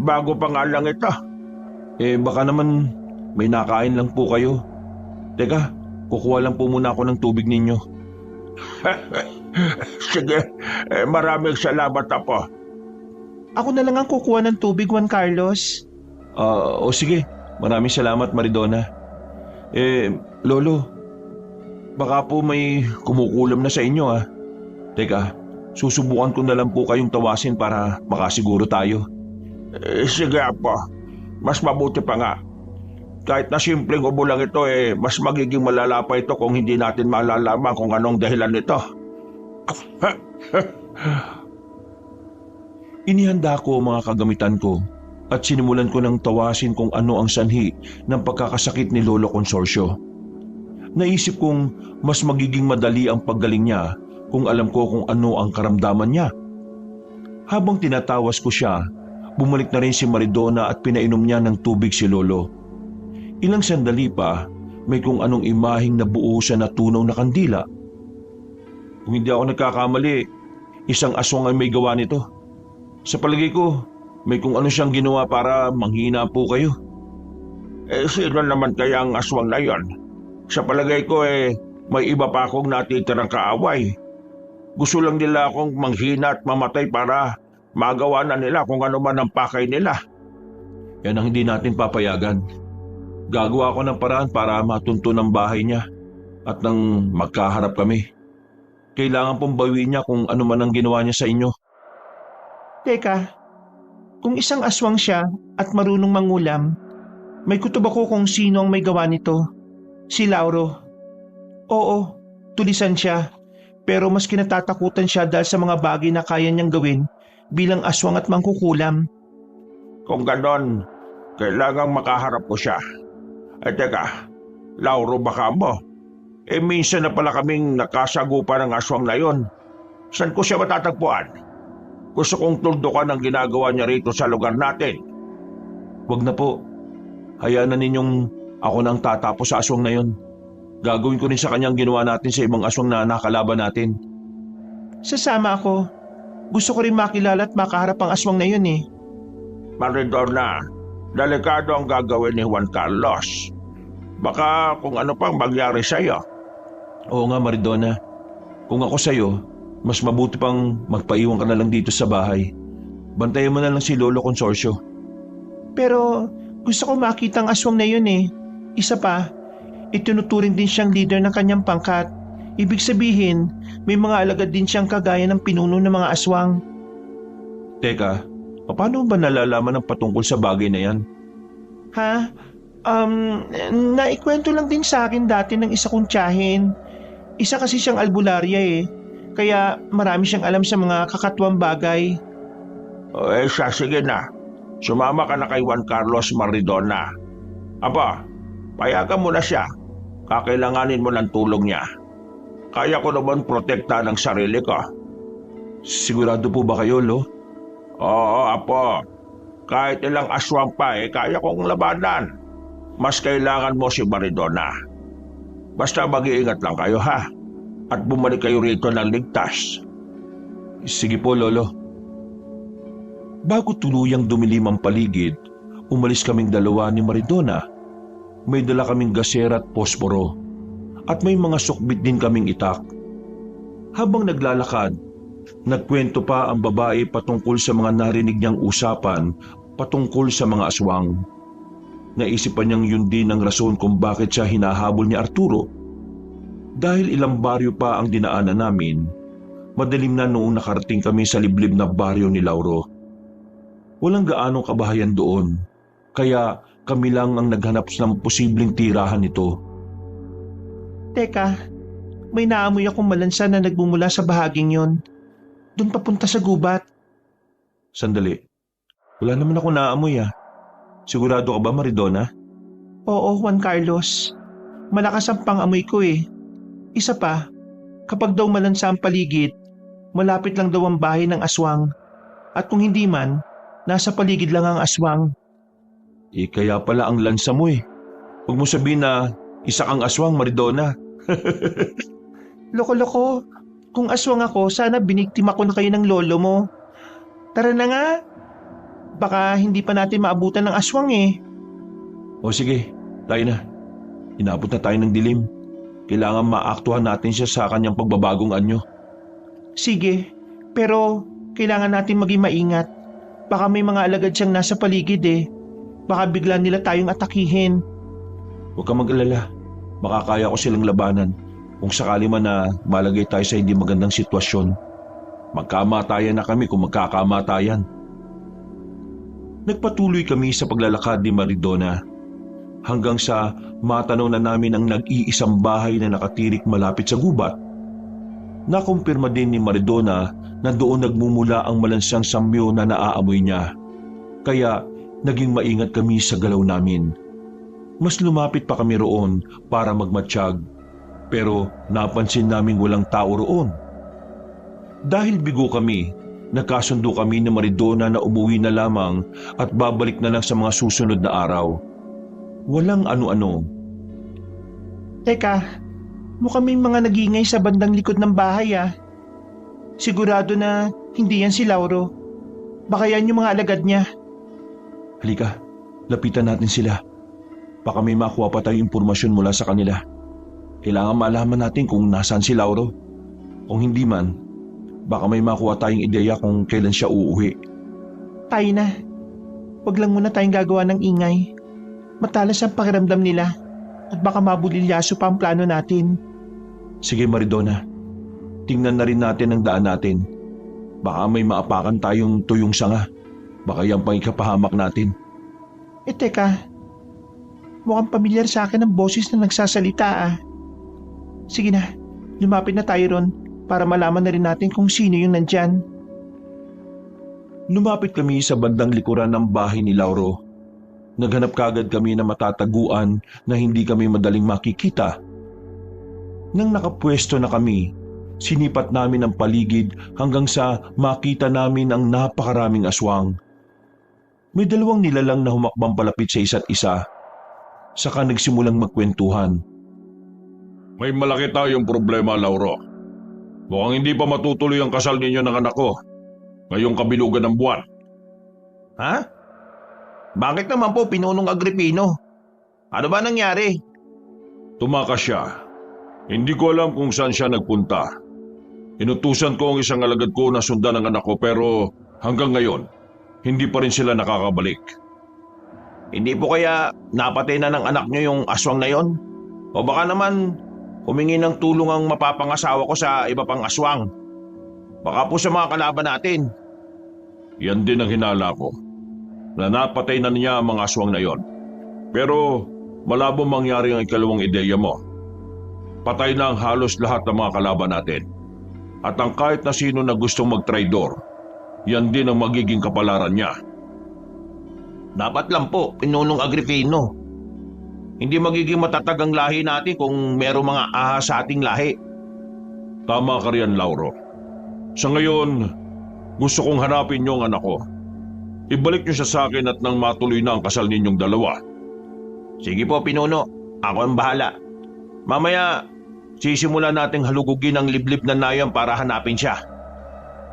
Bago pa nga lang ito. Baka naman may nakain lang po kayo. Teka, kukuha lang po muna ako ng tubig ninyo. Sige, maraming salamat Apo. Ako na lang ang kukuha ng tubig, Juan Carlos. O sige, maraming salamat Maridona. Lolo, baka po may kumukulam na sa inyo Teka, susubukan ko na lang po kayong tawasin para makasiguro tayo. Sige Apo, mas mabuti pa nga. Kahit na simpleng ubo lang ito mas magiging malala pa ito kung hindi natin malalaman kung anong dahilan nito. Inihanda ko ang mga kagamitan ko at sinimulan ko ng tawasin kung ano ang sanhi ng pagkakasakit ni Lolo Consorcio. Naisip kong mas magiging madali ang paggaling niya kung alam ko kung ano ang karamdaman niya. Habang tinatawas ko siya, bumalik na rin si Maridona at pinainom niya ng tubig si Lolo. Ilang sandali pa, may kung anong imaheng nabuo sa natunaw na kandila. Kung hindi ako nagkakamali, isang aswang ay may gawa nito. Sa palagay ko, may kung ano siyang ginawa para manghina po kayo. Sino naman kaya ang aswang na yon? Sa palagay ko may iba pa akong natitirang kaaway. Gusto lang nila akong manghina at mamatay para magawa na nila kung ano man ang pakay nila. Yan ang hindi natin papayagan. Gagawa ko ng paraan para matunto ng bahay niya at nang magkaharap kami. Kailangan pong bawiin niya kung ano man ang ginawa niya sa inyo. Teka, kung isang aswang siya at marunong mangulam, may kutob ako kung sino ang may gawa nito. Si Lauro. Oo, tulisan siya. Pero mas kinatatakutan siya dahil sa mga bagay na kaya niyang gawin bilang aswang at mangkukulam. Kung ganon, kailangang makaharap ko siya. Teka, Lauro baka mo? Minsan na pala kaming nakasagupan ng aswang na yon. Saan ko siya matatagpuan? Gusto kong tuldukan ang ginagawa niya rito sa lugar natin. Wag na po. Hayaan na ninyong ako nang tatapos sa aswang na yon. Gagawin ko rin sa kanyang ginawa natin sa ibang aswang na nakalaban natin. Sasama ako. Gusto ko rin makilala at makaharap ang aswang na yun Maridona, delikado ang gagawin ni Juan Carlos. Baka kung ano pang mangyari sa'yo. Oo nga Maridona. Kung ako sa'yo, mas mabuti pang magpaiwan ka na lang dito sa bahay. Bantayan mo na lang si Lolo Consorcio. Pero gusto ko makita ang aswang na yun Isa pa, itinuturing din siyang leader ng kanyang pangkat. Ibig sabihin, may mga alagad din siyang kagaya ng pinuno ng mga aswang. Teka, paano ba nalalaman ang patungkol sa bagay na yan? Naikwento lang din sa akin dati ng isa kong tiyahin. Isa kasi siyang albularya kaya marami siyang alam sa mga kakatwang bagay. Siya, sige na. Sumama ka na kay Juan Carlos Maridona. Aba, payagan mo na siya. Kakailanganin mo ng tulong niya. Kaya ko naman protektahan ang sarili ko. Sigurado po ba kayo, Lo? Oo, Apo. Kahit ilang aswang pa kaya kong labanan. Mas kailangan mo si Maridona. Basta mag-iingat lang kayo at bumalik kayo rito ng ligtas. Sige po, Lolo. Bago tuluyang dumilim ang paligid, umalis kaming dalawa ni Maridona. May dala kaming gasera at posporo at may mga sukbit din kaming itak. Habang naglalakad, nagkwento pa ang babae patungkol sa mga narinig niyang usapan patungkol sa mga aswang. Naisipan niyang yun din ang rason kung bakit siya hinahabol ni Arturo. Dahil ilang baryo pa ang dinaanan namin, madilim na noong nakarating kami sa liblib na baryo ni Lauro. Walang gaanong kabahayan doon, kaya kami lang ang naghanap ng posibleng tirahan nito. Teka, may naamoy akong malansa na nagmumula sa bahaging yon. Doon papunta sa gubat. Sandali, wala naman ako naamoy ah. Sigurado ka ba, Maridona? Oo, Juan Carlos. Malakas ang pang-amoy ko eh. Isa pa, kapag daw malansa ang paligid, malapit lang daw ang bahay ng aswang. At kung hindi man, nasa paligid lang ang aswang. Kaya pala ang lansa mo eh. Huwag mo sabihin na isa kang aswang, Maridona. Loko-loko, kung aswang ako, sana biniktima ko na kayo ng lolo mo. Tara na nga. Baka hindi pa natin maabutan ng aswang eh. O sige, tayo na. Inabot na tayo ng dilim. Kailangan maaktuhan natin siya sa kanyang pagbabagong anyo. Sige, pero kailangan natin maging maingat. Baka may mga alagad siyang nasa paligid eh. Baka bigla nila tayong atakihin. Huwag kang mag-alala. Makakaya ko silang labanan kung sakali man na malagay tayo sa hindi magandang sitwasyon. Magkamatayan na kami kung magkakamatayan. Nagpatuloy kami sa paglalakad ni Maridona hanggang sa matanaw na namin ang nag-iisang bahay na nakatirik malapit sa gubat. Nakumpirma din ni Maridona na doon nagmumula ang malansang samyo na naaamoy niya. Kaya naging maingat kami sa galaw namin. Mas lumapit pa kami roon para magmatsyag, pero napansin naming walang tao roon. Dahil bigo kami, nagkasundo kami ni Maridona na umuwi na lamang at babalik na lang sa mga susunod na araw. Walang ano-ano. Teka, mukhang may mga nagingay sa bandang likod ng bahay ah. Sigurado na hindi yan si Lauro. Baka yan yung mga alagad niya. Halika, lapitan natin sila. Baka may makuha pa tayong impormasyon mula sa kanila. Kailangan malaman natin kung nasaan si Lauro. Kung hindi man, baka may makuha tayong ideya kung kailan siya uuwi. Tayo na. Huwag lang muna tayong gagawa ng ingay. Matalas ang pakiramdam nila at baka mabulilyaso pa ang plano natin. Sige Maridona, tingnan na rin natin ang daan natin. Baka may maapakan tayong tuyong sanga. Baka yan pang ikapahamak natin. Teka, mukhang pamilyar sa akin ang boses na nagsasalita ah. Sige na, lumapit na tayo ron para malaman na rin natin kung sino yung nandyan. Lumapit kami sa bandang likuran ng bahay ni Lauro. Naghanap kagad kami na matataguan na hindi kami madaling makikita. Nang nakapwesto na kami, sinipat namin ang paligid hanggang sa makita namin ang napakaraming aswang. May dalawang nilalang na humakbang palapit sa isa't isa. Saka nagsimulang magkwentuhan. May malaki tayong problema, Lauro. Mukhang hindi pa matutuloy ang kasal ninyo ng anak ko ngayong kabilugan ng buwan. Ha? Bakit naman po, Pinunong Agripino? Ano ba nangyari? Tumakas siya. Hindi ko alam kung saan siya nagpunta. Inutusan ko ang isang alagad ko na sundan ang anak ko pero hanggang ngayon, hindi pa rin sila nakakabalik. Hindi po kaya napatay na ng anak niyo yung aswang na yon? O baka naman humingi ng tulong ang mapapangasawa ko sa iba pang aswang. Baka po sa mga kalaban natin. Yan din ang hinala ko. Na napatay na niya ang mga aswang na yon. Pero malabo mangyari ang ikalawang ideya mo. Patay na ang halos lahat ng mga kalaban natin. At ang kahit na sino na gustong magtraidor, yan din ang magiging kapalaran niya. Dapat lang po, Pinunong Agripino. Hindi magiging matatag ang lahi natin kung merong mga ahas sa ating lahi. Tama ka riyan, Lauro. Sa ngayon, gusto kong hanapin niyo ang anak ko. Ibalik niyo siya sa akin at nang matuloy na ang kasal ninyong dalawa. Sige po, Pinuno. Ako ang bahala. Mamaya, sisimulan nating halugugin ang liblib na nayon para hanapin siya.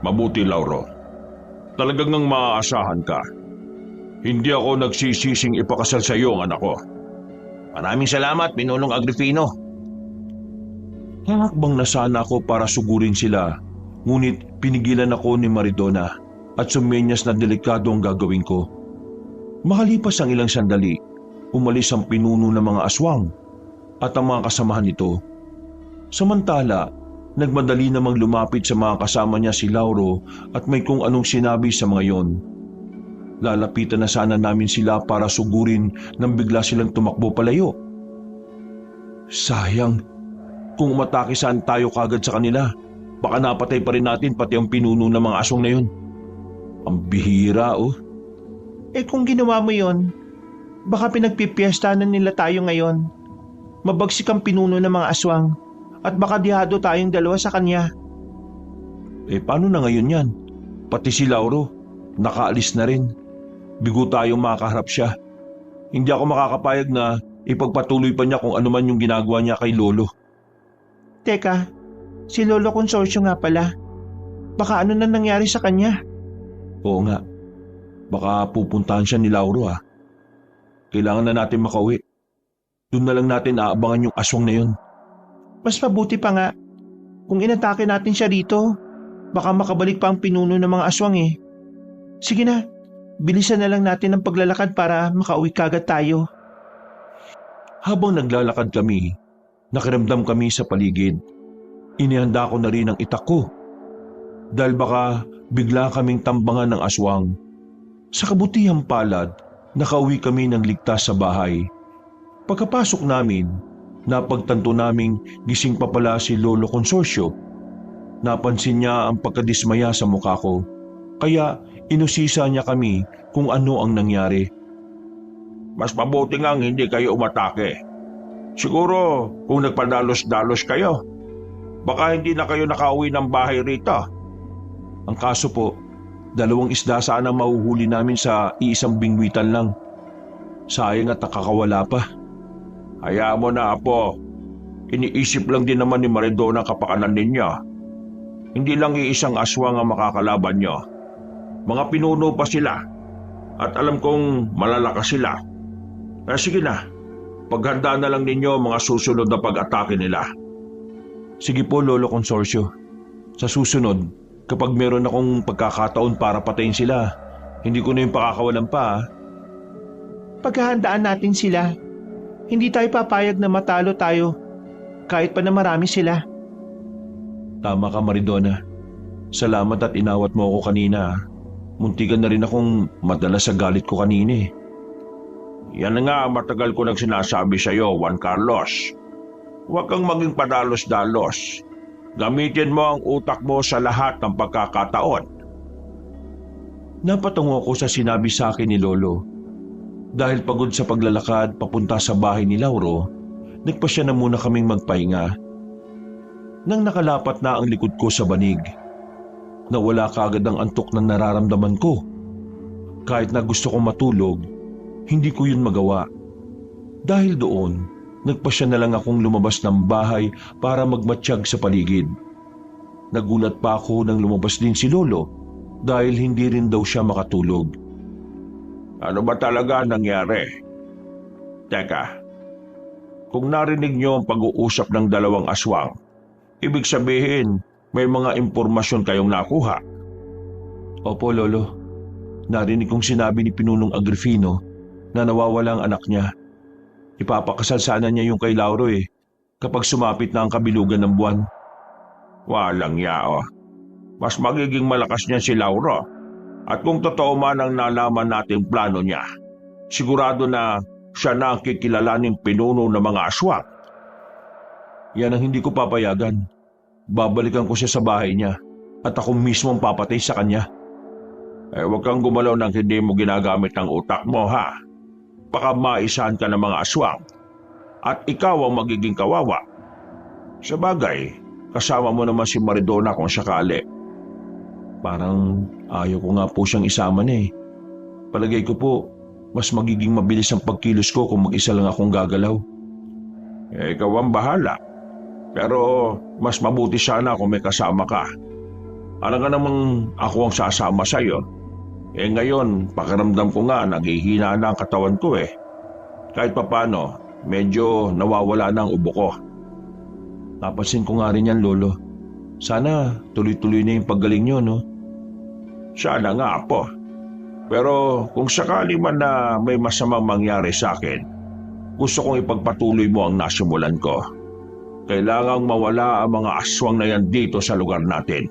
Mabuti, Lauro. Talagang nang maaasahan ka. Hindi ako nagsisising ipakasal sa iyo ang anak ko. Maraming salamat, Pinunong Agripino. Hakbang na sana ako para sugurin sila, ngunit pinigilan ako ni Maridona at sumenyas na delikado ang gagawin ko. Makalipas ang ilang sandali, umalis ang pinuno ng mga aswang at ang mga kasamahan nito. Samantala, nagmadali namang lumapit sa mga kasama niya si Lauro at may kung anong sinabi sa mga yon. Lalapitan na sana namin sila para sugurin nang bigla silang tumakbo palayo. Sayang, kung umatake saan tayo kagad sa kanila, baka napatay pa rin natin pati ang pinuno ng mga aswang na yon. Ang bihira oh. Kung ginawa mo yon, baka pinagpipiestanan nila tayo ngayon. Mabagsik ang pinuno ng mga aswang at baka dihado tayong dalawa sa kanya. Paano na ngayon yan? Pati si Lauro, nakaalis na rin. Bigo tayong makaharap siya. Hindi ako makakapayag na ipagpatuloy pa niya kung ano man yung ginagawa niya kay Lolo. Teka, si Lolo Consorcio nga pala. Baka ano na nangyari sa kanya? Oo nga, baka pupuntahan siya ni Lauro ah. Kailangan na natin makauwi. Doon na lang natin aabangan yung aswang na yun. Mas mabuti pa nga, kung inatake natin siya rito, baka makabalik pa ang pinuno ng mga aswang eh. Sige na, bilisan na lang natin ang paglalakad para makauwi kagad tayo. Habang naglalakad kami, nakiramdam kami sa paligid. Inihanda ko na rin ang itak ko. Dahil baka bigla kaming tambangan ng aswang. Sa kabutihang palad, nakauwi kami ng ligtas sa bahay. Pagkapasok namin, napagtanto naming gising pa pala si Lolo Consorcio. Napansin niya ang pagkadismaya sa mukha ko, kaya inusisa niya kami kung ano ang nangyari. Mas mabuti ngang hindi kayo umatake. Siguro kung nagpadalos-dalos kayo, baka hindi na kayo nakauwi ng bahay rito. Ang kaso po, 2 isda sana mahuhuli namin sa iisang bingwitan lang. Sayang at nakakawala pa. Hayaan mo na, Apo. Iniisip lang din naman ni Maridona ang kapakanan ninyo. Hindi lang iisang aswang ang makakalaban nyo. Mga pinuno pa sila. At alam kong malalakas sila. Sige na, paghanda na lang ninyo mga susunod na pag-atake nila. Sige po, Lolo Consorcio. Sa susunod, kapag meron akong pagkakataon para patayin sila, hindi ko na yung pakakawalan pa. Paghahandaan natin sila. Hindi tayo papayag na matalo tayo kahit pa na marami sila. Tama ka, Maridona. Salamat at inawat mo ako kanina. Muntikan na rin akong madala sa galit ko kanina eh. Yan nga matagal ko nang sinasabi sa iyo, Juan Carlos. Huwag kang maging padalos-dalos. Gamitin mo ang utak mo sa lahat ng pagkakataon. Napatungo ako sa sinabi sa akin ni Lolo. Dahil pagod sa paglalakad papunta sa bahay ni Lauro, nagpasya na muna kaming magpahinga. Nang nakalapat na ang likod ko sa banig, nawala kaagad ang antok na nararamdaman ko. Kahit na gusto kong matulog, hindi ko yun magawa. Dahil doon, nagpasya na lang akong lumabas ng bahay para magmatsyag sa paligid. Nagulat pa ako nang lumabas din si Lolo dahil hindi rin daw siya makatulog. Ano ba talaga nangyari? Teka, kung narinig niyo ang pag-uusap ng 2 aswang, ibig sabihin may mga impormasyon kayong nakuha. Opo, Lolo. Narinig kong sinabi ni Pinunong Agripino na nawawala ang anak niya. Ipapakasal sana niya yung kay Lauro kapag sumapit na ang kabilugan ng buwan. Walang yao. Mas magiging malakas niya si Lauro. At kung totoo man ang nalaman nating plano niya, sigurado na siya na ang kikilalaning pinuno ng mga aswang. Yan ang hindi ko papayagan. Babalikan ko siya sa bahay niya at ako mismo ang papatay sa kanya. Huwag kang gumalaw nang hindi mo ginagamit ang utak mo, ha? Baka maisahan ka ng mga aswang at ikaw ang magiging kawawa. Sa bagay, kasama mo naman si Maridona kung sakali. Parang ayaw ko nga po siyang isama na Palagay ko po, mas magiging mabilis ang pagkilos ko kung mag-isa lang akong gagalaw. Ikaw ang bahala. Pero mas mabuti sana kung may kasama ka. Alam nga namang ako ang sasama sa'yo. Ngayon, pakiramdam ko nga naghihina na ang katawan ko eh. Kahit papano, medyo nawawala na ang ubo ko. Napansin ko nga rin yan, Lolo. Sana tuloy-tuloy na yung paggaling nyo, no? Sana nga po. Pero kung sakali man na may masamang mangyari sa akin, gusto kong ipagpatuloy mo ang nasimulan ko. Kailangang mawala ang mga aswang na yan dito sa lugar natin.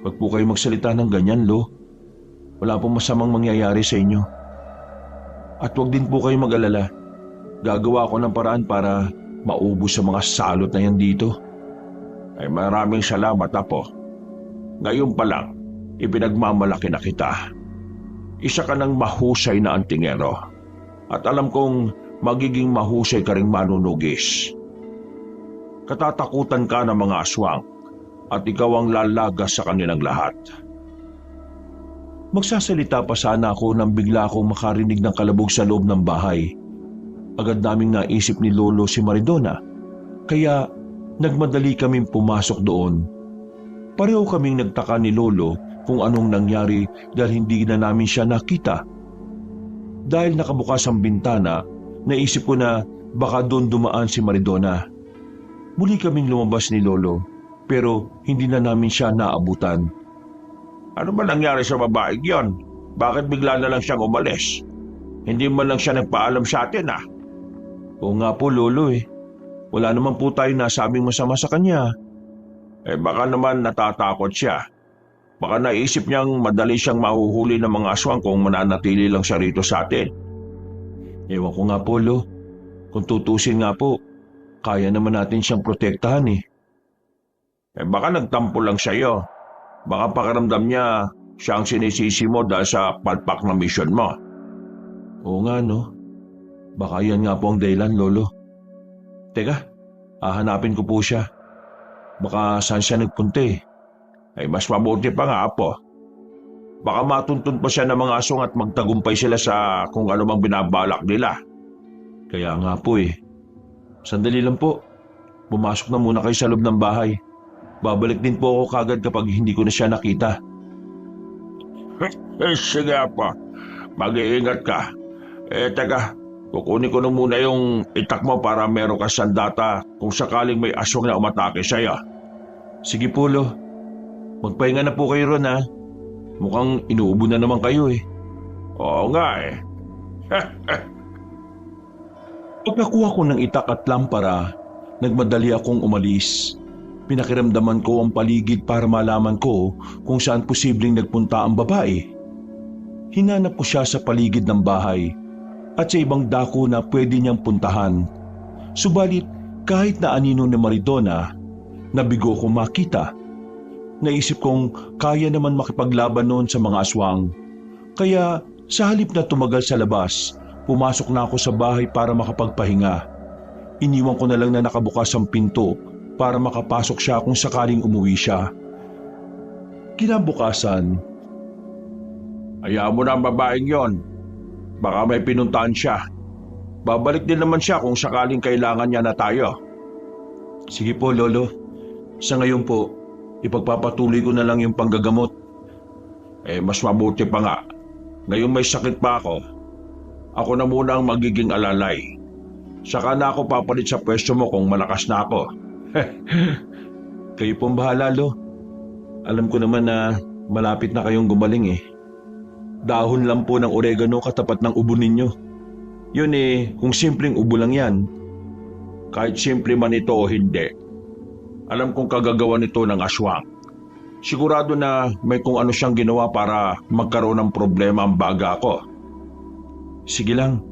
Huwag po kayo magsalita ng ganyan, Lo. Wala pong masamang mangyayari sa inyo. At huwag din po kayo mag-alala. Gagawa ko ng paraan para maubos sa mga salot na yan dito. Ay maraming salamat, Apo. Ngayon pa lang, ipinagmamalaki na kita. Isa ka ng mahusay na antingero. At alam kong magiging mahusay ka ring manunugis. Katatakutan ka ng mga aswang at ikaw ang lalagas sa kanilang lahat. Magsasalita pa sana ako nang bigla akong makarinig ng kalabog sa loob ng bahay. Agad naming naisip ni Lolo si Maridona, kaya nagmadali kaming pumasok doon. Pareho kaming nagtaka ni Lolo kung anong nangyari dahil hindi na namin siya nakita. Dahil nakabukas ang bintana, naisip ko na baka doon dumaan si Maridona. Muli kaming lumabas ni Lolo, pero hindi na namin siya naabutan. Ano ba nangyari sa babaeng yon? Bakit bigla na lang siyang umalis? Hindi man lang siya nagpaalam sa atin ah. Oo nga po, Lolo eh. Wala naman po tayo nasabing masama sa kanya. Baka naman natatakot siya. Baka naisip niyang madali siyang mahuhuli ng mga aswang kung mananatili lang siya rito sa atin. Ewan ko nga po, Lo. Kung tutusin nga po, kaya naman natin siyang protektahan eh. Baka nagtampo lang siya iyo. Baka pakiramdam niya siya ang sinisisi mo dahil sa palpak na mission mo. Oo nga, no? Baka yan nga po ang dahilan, Lolo. Teka, hahanapin ko po siya. Baka saan siya nagpunta eh. Mas mabuti pa nga, Apo. Baka matuntun pa siya ng mga aswang at magtagumpay sila sa kung ano mang binabalak nila. Kaya nga po eh. Sandali lang po. Pumasok na muna kayo sa loob ng bahay. Babalik din po ako kagad kapag hindi ko na siya nakita. Sige, Apo. Mag-iingat ka. Teka, kukunin ko na muna yung itak mo para meron ka sandata kung sakaling may aswang na umatake sa'yo. Sige po, Lo. Magpahinga na po kayo ron, ha? Mukhang inuubo na naman kayo, eh. Oo nga, eh. Pagkakuha ko ng itak at lampara, nagmadali akong umalis. Pinakiramdaman ko ang paligid para malaman ko kung saan posibleng nagpunta ang babae. Hinanap ko siya sa paligid ng bahay at sa ibang dako na pwede niyang puntahan. Subalit kahit na anino ni Maridona, nabigo ko makita. Naisip kong kaya naman makipaglaban noon sa mga aswang. Kaya sa halip na tumagal sa labas, pumasok na ako sa bahay para makapagpahinga. Iniwan ko na lang na nakabukas ang pinto para makapasok siya kung sakaling umuwi siya. Kinabukasan, hayaan mo na ang babaeng yon. Baka may pinuntahan siya. Babalik din naman siya kung sakaling kailangan niya na tayo. Sige po, Lolo. Sa ngayon po, ipagpapatuloy ko na lang yung panggagamot. Mas mabuti pa nga. Ngayon may sakit pa ako. Ako na muna ang magiging alalay. Saka na ako papalit sa pwesto mo kung malakas na ako. Kayo pong bahala, Lo. Alam ko naman na malapit na kayong gumaling eh. Dahon lang po ng oregano katapat ng ubo ninyo. Yun eh, kung simpleng ubo lang yan. Kahit simple man ito o hindi, alam kong kagagawa nito ng aswang. Sigurado na may kung ano siyang ginawa para magkaroon ng problema ang baga ko. Sige lang,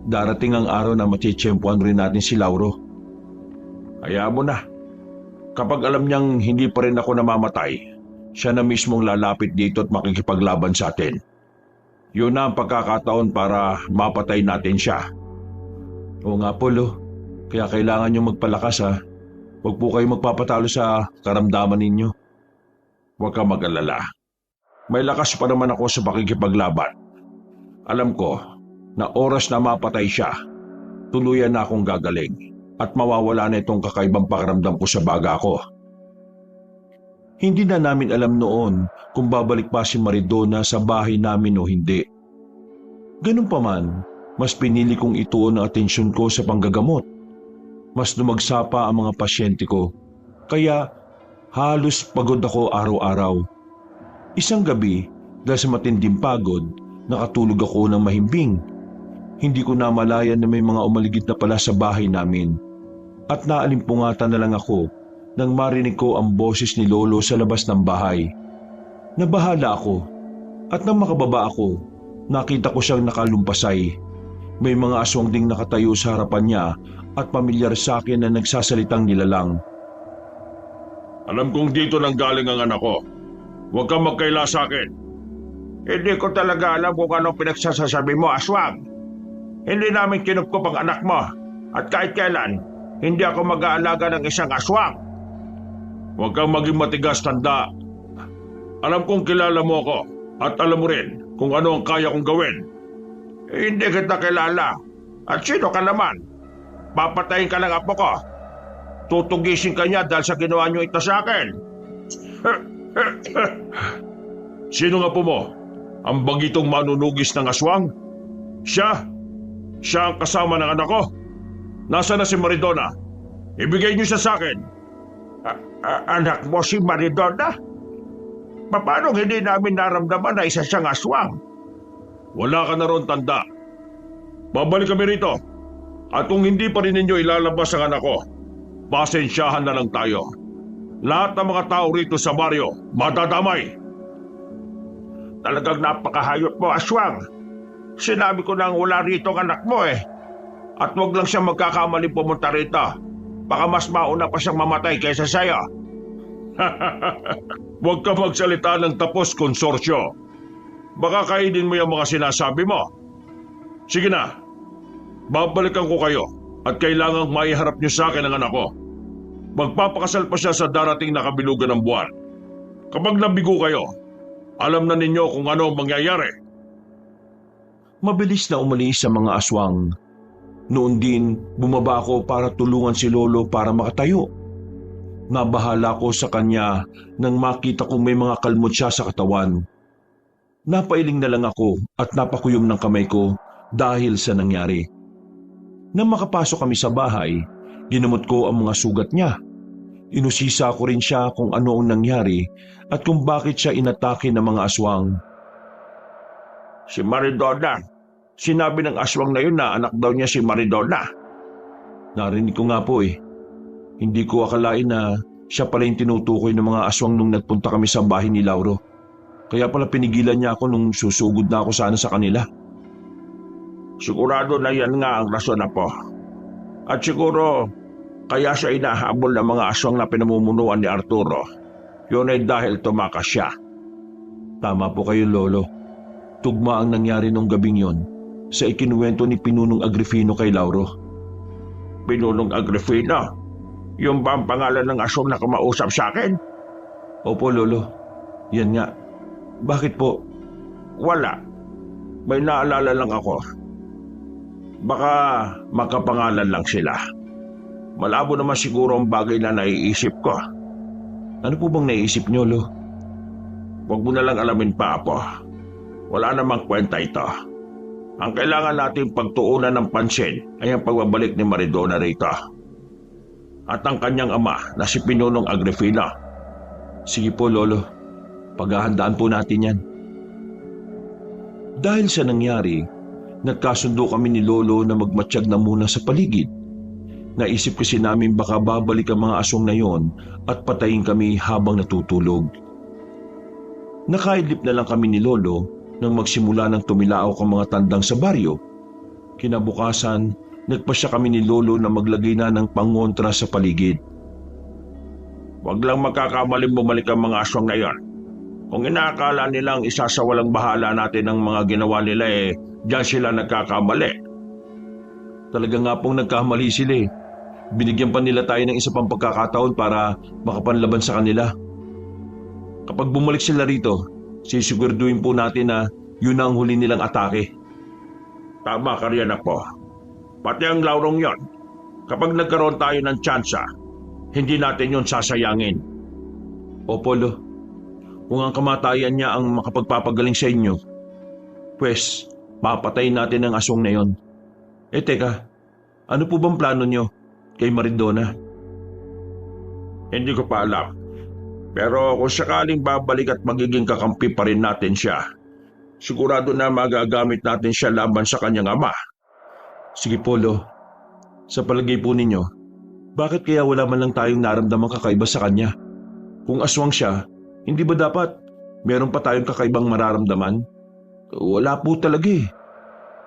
darating ang araw na matitsyempuan rin natin si Lauro. Hayaan mo na. Kapag alam niyang hindi pa rin ako namamatay, siya na mismong lalapit dito at makikipaglaban sa atin. Yun na ang pagkakataon para mapatay natin siya. Oo nga po, Lo. Kaya kailangan niyong magpalakas ha. Huwag po kayo magpapatalo sa karamdaman ninyo. Huwag ka mag-alala. May lakas pa naman ako sa pakikipaglaban. Alam ko na oras na mapatay siya, tuluyan na akong gagaling at mawawala na itong kakaibang pakiramdam ko sa baga ko. Hindi na namin alam noon kung babalik pa si Maridona sa bahay namin o hindi. Ganun pa man, mas pinili kong ituon ang atensyon ko sa panggagamot. Mas lumagsa pa ang mga pasyente ko, kaya halos pagod ako araw-araw. Isang gabi, dahil sa matinding pagod, nakatulog ako ng mahimbing. Hindi ko namalayan na may mga umaligid na pala sa bahay namin. At naalimpungatan na lang ako nang marinig ko ang boses ni Lolo sa labas ng bahay. Nabahala ako at nang makababa ako, nakita ko siyang nakalumpasay. May mga aswang ding nakatayo sa harapan niya at pamilyar sa akin na nagsasalitang nilalang. Alam kong dito nang galing ang anak ko. Huwag kang magkaila sa akin. Hindi ko talaga alam kung anong pinagsasasabi mo, aswang. Hindi namin kinupkup ang anak mo. At kahit kailan, hindi ako mag-aalaga ng isang aswang. Huwag kang maging matigas, tanda. Alam kong kilala mo ako at alam mo rin kung ano ang kaya kong gawin. Hindi kita kilala. At sino ka naman? Papatayin ka ng apo ko. Tutugisin ka niya dahil sa ginawa niyo ito sa akin. Sino nga po mo? Ang bagitong manunugis ng aswang? Siya? Siya ang kasama ng anak ko? Nasaan na si Maridona? Ibigay niyo siya sa akin. Anak mo si Maridona? Paano hindi namin naramdaman na isa siyang aswang? Wala ka na ron, tanda. Babalik kami rito. At kung hindi pa rin ninyo ilalabas ang anak ko, pasensyahan na lang tayo. Lahat ng mga tao rito sa baryo, madadamay. Talagang napakahayop mo, aswang. Sinabi ko nang wala rito ang anak mo eh. At wag lang siya magkakamali pumunta rito. Baka mas mauna pa siyang mamatay kaysa sa'yo. Huwag ka magsalita ng tapos, konsorsyo. Baka kainin mo yung mga sinasabi mo. Sige na, babalikan ko kayo at kailangang maiharap niyo sa akin ang anak ko. Magpapakasal pa siya sa darating na kabilugan ng buwan. Kapag nabigo kayo, alam na ninyo kung ano ang mangyayari. Mabilis na umalis sa mga aswang. Noon din, bumaba ako para tulungan si Lolo para makatayo. Nabahala ko sa kanya nang makita kong may mga kalmot siya sa katawan. Napailing na lang ako at napakuyom ng kamay ko dahil sa nangyari. Nang makapasok kami sa bahay, ginamot ko ang mga sugat niya. Inusisa ko rin siya kung ano ang nangyari at kung bakit siya inatake ng mga aswang. Si Maridona. Sinabi ng aswang na yun na anak daw niya si Maridona. Narinig ko nga po eh. Hindi ko akalain na siya pala yung tinutukoy ng mga aswang nung nagpunta kami sa bahay ni Lauro. Kaya pala pinigilan niya ako nung susugod na ako sana sa kanila. Sigurado na yan nga ang rason na po. At siguro, kaya siya inahabol ng mga aswang na pinamumunuan ni Arturo. Yun ay dahil tumakas siya. Tama po kayo, Lolo. Tugma ang nangyari nung gabing yon sa ikinuwento ni Pinunong Agrifino kay Lauro. Pinunong Agrifino? Yung ba ang pangalan ng aswang na kumausap sa akin? Opo, Lolo. Yan nga. Bakit po? Wala. May naalala lang ako. Baka makapangalan lang sila. Malabo naman siguro ang bagay na naiisip ko. Ano po bang naiisip niyo, Lo? Huwag mo na lang alamin pa, Apo. Wala namang kwenta ito. Ang kailangan natin pagtuunan ng pansin ay ang pagbabalik ni Maridona rito. At ang kanyang ama na si Pinunong Agrifino. Sige po, Lolo. Paghahandaan po natin yan. Dahil sa nangyari, nagkasundo kami ni Lolo na magmatsyag na muna sa paligid. Naisip kasi namin baka babalik ang mga aswang na yon at patayin kami habang natutulog. Nakaidlip na lang kami ni Lolo nang magsimula ng tumilao ang mga tandang sa baryo. Kinabukasan, nagpasya kami ni Lolo na maglagay na ng pangontra sa paligid. Huwag lang magkakamaling bumalik ang mga aswang na yon. Kung inaakala nilang isasawalang bahala natin ang mga ginawa nila diyan sila nagkakamali. Talaga nga pong nagkamali sila eh. Binigyan pa nila tayo ng isa pang pagkakataon para makapanlaban sa kanila. Kapag bumalik sila rito, sisiguraduhin po natin na yun ang huli nilang atake. Tama ka riyan, Apo. Pati ang Laurong yon. Kapag nagkaroon tayo ng tsansa, hindi natin yon sasayangin. O Polo, kung ang kamatayan niya ang makapagpapagaling sa inyo, pwes, papatayin natin ang aswang na yon. Teka, ano po bang plano niyo kay Maridona? Hindi ko pa alam. Pero kung sakaling babalik at magiging kakampi pa rin natin siya, sigurado na magagamit natin siya laban sa kanyang ama. Sige Polo, sa palagay po ninyo, bakit kaya wala man lang tayong naramdamang kakaiba sa kanya? Kung aswang siya, hindi ba dapat meron pa tayong kakaibang mararamdaman? Wala po talaga eh.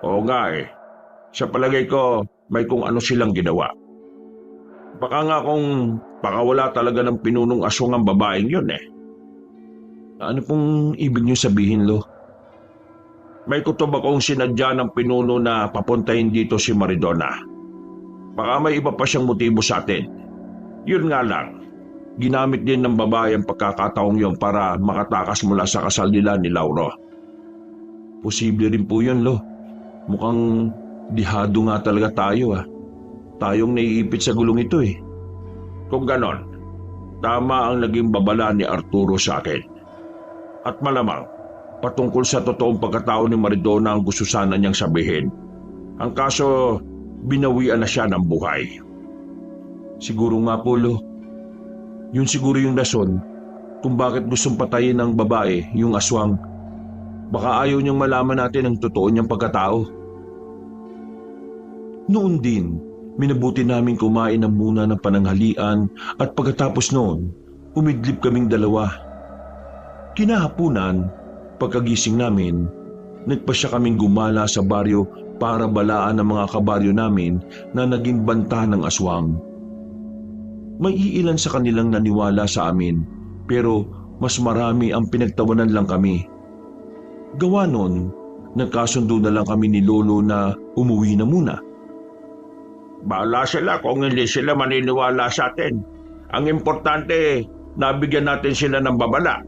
Oo nga eh. Sa palagay ko, may kung ano silang ginawa. Baka nga kung wala talaga ng pinunong aswang ang babaeng yun eh. Ano pong ibig niyo sabihin, Lo? May kutob akong sinadya ng pinuno na papuntahin dito si Maridona. Baka may iba pa siyang motibo sa atin. Yun nga lang, ginamit din ng babae ang pagkakataong yun para makatakas mula sa kasal nila ni Lauro. Posible rin po yun, Lo. Mukhang dihado nga talaga tayo. Tayong naiipit sa gulong ito eh. Kung ganon, tama ang naging babala ni Arturo sa akin. At malamang, patungkol sa totoong pagkatao ni Maridona ang gusto sana niyang sabihin. Ang kaso, binawian na siya ng buhay. Siguro nga po, Lo. Yun siguro yung rason kung bakit gustong patayin ng babae yung aswang. Baka ayaw niyang malaman natin ang totoo niyang pagkatao. Noon din, minabuti namin kumain ng muna ng pananghalian at pagkatapos noon, umidlip kaming dalawa. Kinahapunan, pagkagising namin, nagpasya kaming gumala sa baryo para balaan ng mga kabaryo namin na naging banta ng aswang. May iilan sa kanilang naniwala sa amin, pero mas marami ang pinagtawanan lang kami. Gawa nun, nagkasundo na lang kami ni Lolo na umuwi na muna. Bahala sila kung hindi sila maniniwala sa atin. Ang importante, nabigyan natin sila ng babala.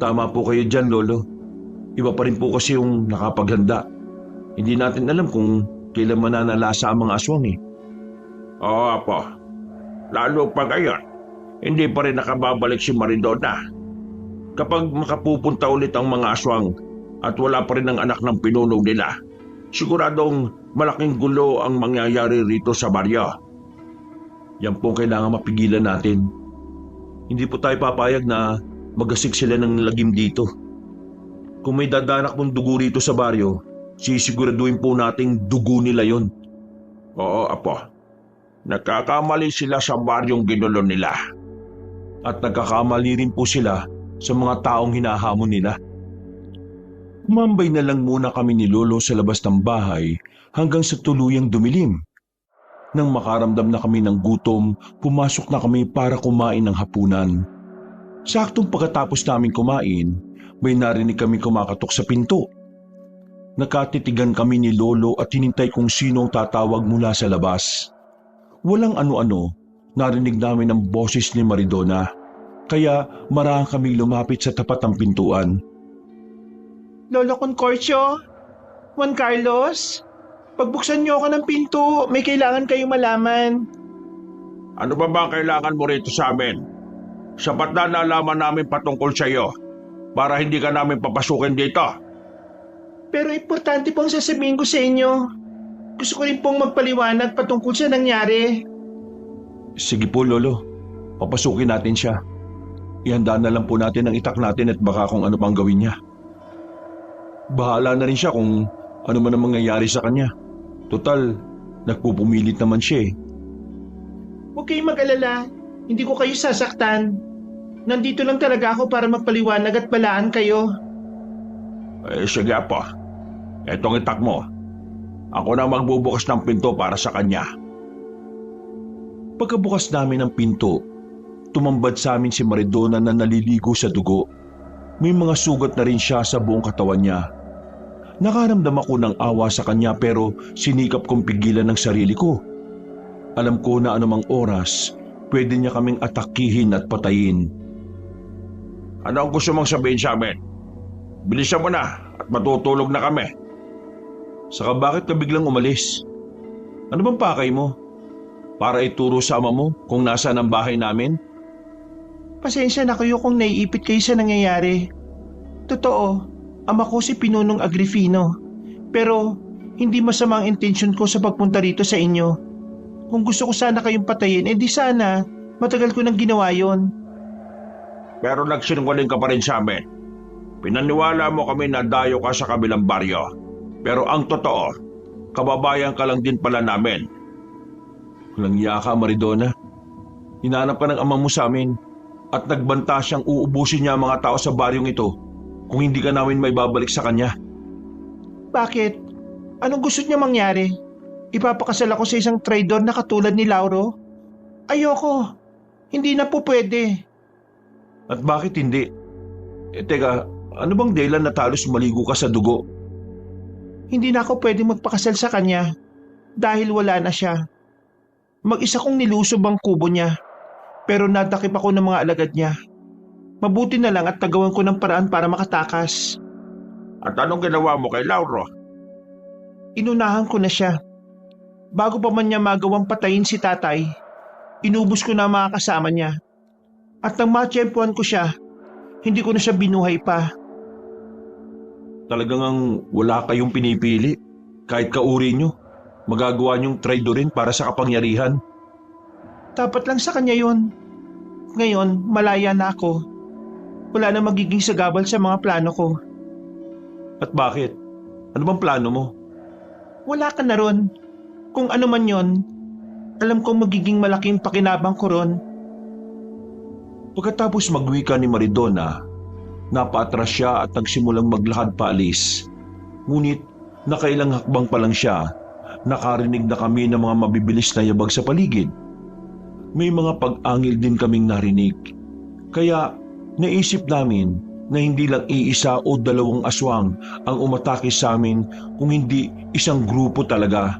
Tama po kayo dyan, Lolo. Iba pa rin po kasi yung nakapaghanda. Hindi natin alam kung kailan mananalasa ang mga aswang eh. Oo, Apo. Lalo pa ngayon, hindi pa rin nakababalik si Maridona. Kapag makapupunta ulit ang mga aswang at wala pa rin ang anak ng pinuno nila, siguradong malaking gulo ang mangyayari rito sa baryo. Yan po kailangan mapigilan natin. Hindi po tayo papayag na magasik sila ng lagim dito. Kung may dadanak mong dugo rito sa baryo, sisiguraduhin po nating dugo nila yon. Oo, Apo. Nagkakamali sila sa baryong ginulo nila. At nagkakamali rin po sila sa mga taong hinahamon nila. Umambay na lang muna kami ni Lolo sa labas ng bahay hanggang sa tuluyang dumilim. Nang makaramdam na kami ng gutom, pumasok na kami para kumain ng hapunan. Saktong pagkatapos namin kumain, may narinig kami kumakatok sa pinto. Nakatitigan kami ni Lolo at hinintay kung sino ang tatawag mula sa labas. Walang ano-ano, narinig namin ang boses ni Maridona, kaya marahang kami lumapit sa tapat ng pintuan. Lolo Concorcio? Juan Carlos? Pagbuksan niyo ako ng pinto, may kailangan kayong malaman. Ano ba ang kailangan mo rito sa amin? Sapat na nalaman namin patungkol sa iyo para hindi ka namin papasukin dito. Pero importante pong sasabihin ko sa inyo. Gusto ko rin pong magpaliwanag patungkol sa nangyari. Sige po, Lolo. Papasukin natin siya. Ihanda na lang po natin ang itak natin at baka kung ano pang gawin niya. Bahala na rin siya kung ano man ang mangyayari sa kanya. Total, nagpupumilit naman siya eh. Huwag kayong mag-alala. Hindi ko kayo sasaktan. Nandito lang talaga ako para magpaliwanag at balaan kayo. Sige po. Etong itak mo. Ako na magbubukas ng pinto para sa kanya. Pagkabukas namin ng pinto, tumambad sa amin si Maridona na naliligo sa dugo. May mga sugat na rin siya sa buong katawan niya. Nakaramdam ako ng awa sa kanya pero sinikap kong pigilan ng sarili ko. Alam ko na anumang oras, pwede niya kaming atakihin at patayin. Ano ang gusto mong sabihin sa amin? Bilisan mo na at matutulog na kami. Saka bakit ka biglang umalis? Ano bang pakay mo? Para ituro sa ama mo kung nasaan ang bahay namin? Pasensya na kayo kung naiipit kayo sa nangyayari. Totoo, ama ko si Pinunong Agrifino. Pero hindi masama ang intensyon ko sa pagpunta rito sa inyo. Kung gusto ko sana kayong patayin, di sana matagal ko nang ginawa yon. Pero nagsinungaling ka pa rin sa amin. Pinaniwala mo kami na dayo ka sa kabilang baryo. Pero ang totoo, kababayan ka lang din pala namin. Walang iya ka, Maridona. Hinanap ka ng ama mo sa amin at nagbanta siyang uubusin niya ang mga tao sa baryong ito kung hindi ka namin may babalik sa kanya. Bakit? Anong gusto niya mangyari? Ipapakasal ako sa isang traidor na katulad ni Lauro? Ayoko. Hindi na po pwede. At bakit hindi? Teka, ano bang dahilan na talos maligo ka sa dugo? Hindi na ako pwede magpakasal sa kanya dahil wala na siya. Mag-isa kong nilusob ang kubo niya pero nadakip ako ng mga alagad niya. Mabuti na lang at nagawan ko ng paraan para makatakas. At anong ginawa mo kay Lauro? Inunahan ko na siya. Bago pa man niya magawang patayin si tatay, inubos ko na ang mga kasama niya. At nang matsyempuan ko siya, hindi ko na siya binuhay pa. Talagang wala kayong pinipili. Kahit kauri nyo, magagawa nyong traidorin para sa kapangyarihan. Dapat lang sa kanya yon. Ngayon, malaya na ako. Wala na magiging sagabal sa mga plano ko. At bakit? Ano bang plano mo? Wala ka na ron. Kung ano man yon, alam kong magiging malaking pakinabang ko ron. Pagkatapos magwika ni Maridona, napaatras siya at nagsimulang maglakad paalis. Ngunit nakailang hakbang pa lang siya, nakarinig na kami ng mga mabibilis na yabag sa paligid. May mga pag-angil din kaming narinig. Kaya naisip namin na hindi lang iisa o dalawang aswang ang umatake sa amin kung hindi isang grupo talaga.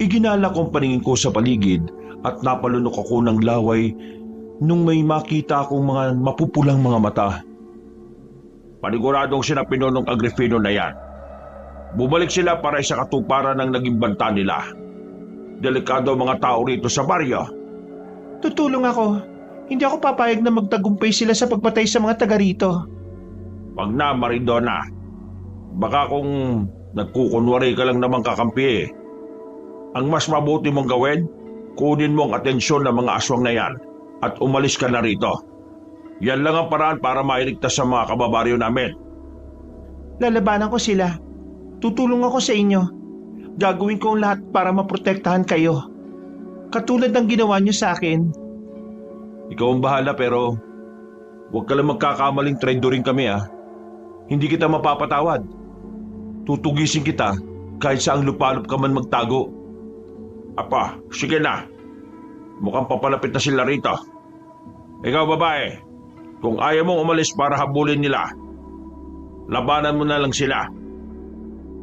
Iginala kong paningin ko sa paligid at napalunok ako ng laway nung may makita akong mga mapupulang mga mata. Paniguradong sina Pinunong Agrifino na yan. Bumalik sila para sa katuparan ng naging banta nila. Delikado ang mga tao rito sa baryo. Tutulong ako. Hindi ako papayag na magtagumpay sila sa pagpatay sa mga taga rito. Wag na, Maridona. Baka kung nagkukunwari ka lang naman kakampi eh. Ang mas mabuti mong gawin, kunin mo ang atensyon ng mga aswang na yan at umalis ka na rito. Yan lang ang paraan para mailigtas sa mga kababaryo namin. Lalabanan ko sila. Tutulong ako sa inyo. Gagawin ko ang lahat para maprotektahan kayo. Katulad ng ginawa niyo sa akin. Ikaw ang bahala pero huwag ka lang magkakamaling traidorin kami ah. Hindi kita mapapatawad. Tutugisin kita kahit saang lupalop ka man magtago. Apa, sige na. Mukhang papalapit na sila rito. Ikaw babae, kung ayaw mong umalis para habulin nila, labanan mo na lang sila.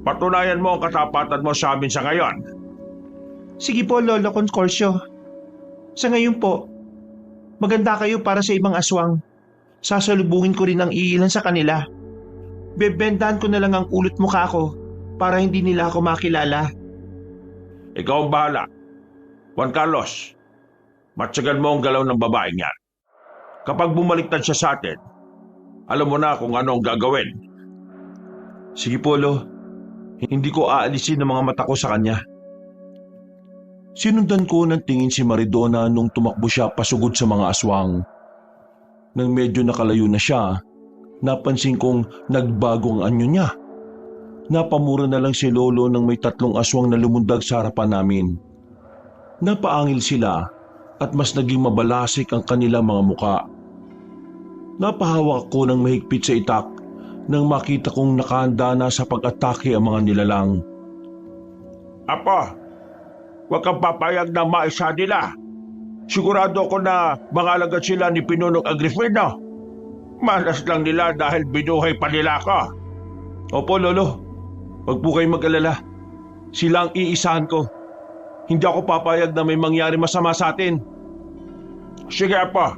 Patunayan mo ang katapatan mo sa amin sa ngayon. Sige po, Lolo Concorcio. Sa ngayon po, maganda kayo para sa ibang aswang. Sasalubungin ko rin ang iilan sa kanila. Bebendahan ko na lang ang ulot mukha ko para hindi nila ako makilala. Ikaw ang bahala. Juan Carlos, matsagan mo ang galaw ng babaeng yan. Kapag bumaliktad siya sa atin, alam mo na kung ano ang gagawin. Sige po, Lo. Hindi ko aalisin ang mga mata ko sa kanya. Sinundan ko ng tingin si Maridona nung tumakbo siya pasugod sa mga aswang. Nang medyo nakalayo na siya, napansin kong nagbago ang anyo niya. Napamura na lang si Lolo nang may 3 aswang na lumundag sa harapan namin. Napaangil sila at mas naging mabalasik ang kanilang mga muka. Napahawak ko ng mahigpit sa itak nang makita kong nakahanda na sa pag-atake ang mga nilalang. Apo, huwag kang papayag na maisa nila. Sigurado ako na mga alagad sila ni Pinunong Agrifino. Malas lang nila dahil binuhay pa nila ako. Opo, Lolo. Huwag po kayong mag-alala. Sila ang iisahan ko. Hindi ako papayag na may mangyari masama sa atin. Sige Apo.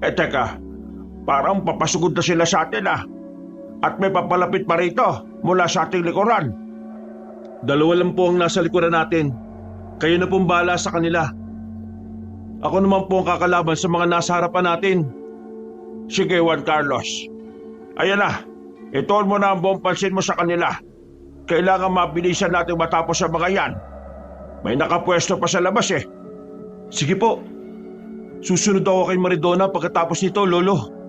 Teka, parang papasugod na sila sa atin ah. At may papalapit pa rito mula sa ating likuran. 2 lang po ang nasa likuran natin. Kayo na pong bahala sa kanila. Ako naman po ang kakalaban sa mga nasa harapan natin. Sige, Juan Carlos. Ayan na, ituon mo na ang buong pansin mo sa kanila. Kailangan mabilisan natin matapos sa mga yan. May nakapwesto pa sa labas eh. Sige po. Susunod ako kay Maridona pagkatapos nito, Lolo.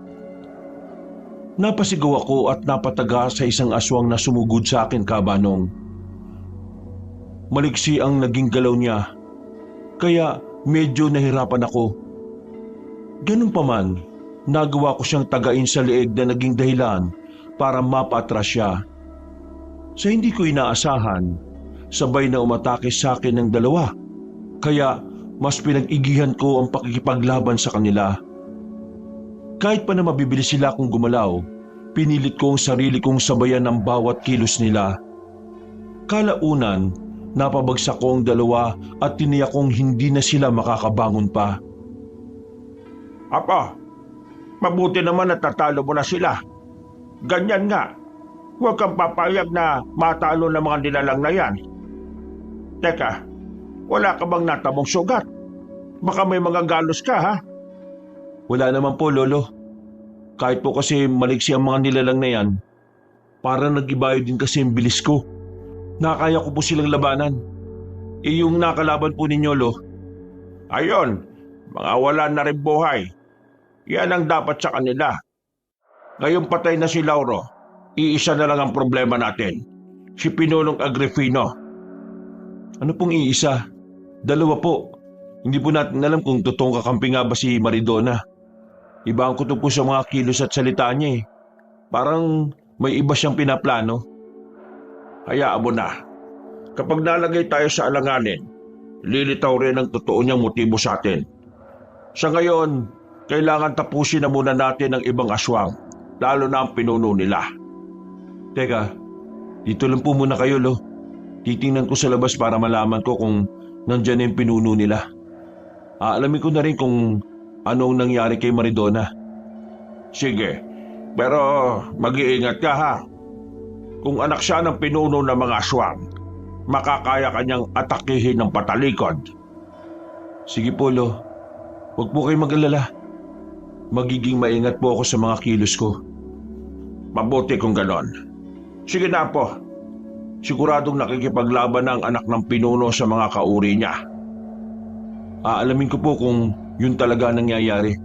Napasigaw ako at napataga sa isang aswang na sumugod sa akin, Kabanong. Maliksi ang naging galaw niya, kaya medyo nahirapan ako. Ganun pa man, nagawa ko siyang tagain sa leeg na naging dahilan para mapatras siya. Sa hindi ko inaasahan, sabay na umatake sa akin ng dalawa, kaya mas pinag-igihan ko ang pakikipaglaban sa kanila. Kahit pa na mabibilis sila kung gumalaw, pinilit ko ang sarili kong sabayan ng bawat kilos nila. Kalaunan, napabagsak ko ang dalawa at tiniyak kong hindi na sila makakabangon pa. Apo, mabuti naman at tatalo mo na sila. Ganyan nga, huwag kang papayag na matalo ng mga nilalang na yan. Teka, wala ka bang natabong sugat? Baka may mga galos ka, ha? Wala naman po, Lolo. Kahit po kasi maliksi ang mga nilalang na yan, parang nag-ibayo din kasi ang bilis ko. Nakaya ko po silang labanan. Yung nakalaban po ninyo, Lo. Ayon, mga wala na rin buhay. Yan ang dapat sa kanila. Ngayong patay na si Lauro, iisa na lang ang problema natin. Si Pinunong Agrifino. Ano pong iisa? Dalawa po. Hindi po natin alam kung totoong kakampi nga ba si Maridona. Iba ang kuto po sa mga kilos at salita niya eh. Parang may iba siyang pinaplano. Hayaan mo na. Kapag nalagay tayo sa alanganin, lilitaw rin ang totoo niyang motibo sa atin. Sa ngayon, kailangan tapusin na muna natin ang ibang aswang, lalo na ang pinuno nila. Teka, dito lang po muna kayo, Lo. Titingnan ko sa labas para malaman ko kung nandyan yung pinuno nila. Aalamin ko na rin kung anong nangyari kay Maridona. Sige, pero mag-iingat ka ha. Kung anak siya ng pinuno ng mga aswang, makakaya kanyang atakihin ng patalikod. Sige po, Lo. Huwag po kayo mag-alala. Magiging maingat po ako sa mga kilos ko. Mabuti kung ganon. Sige na po. Siguradong nakikipaglaban ang anak ng pinuno sa mga kauri niya. Aalamin ko po kung yun talaga nangyayari.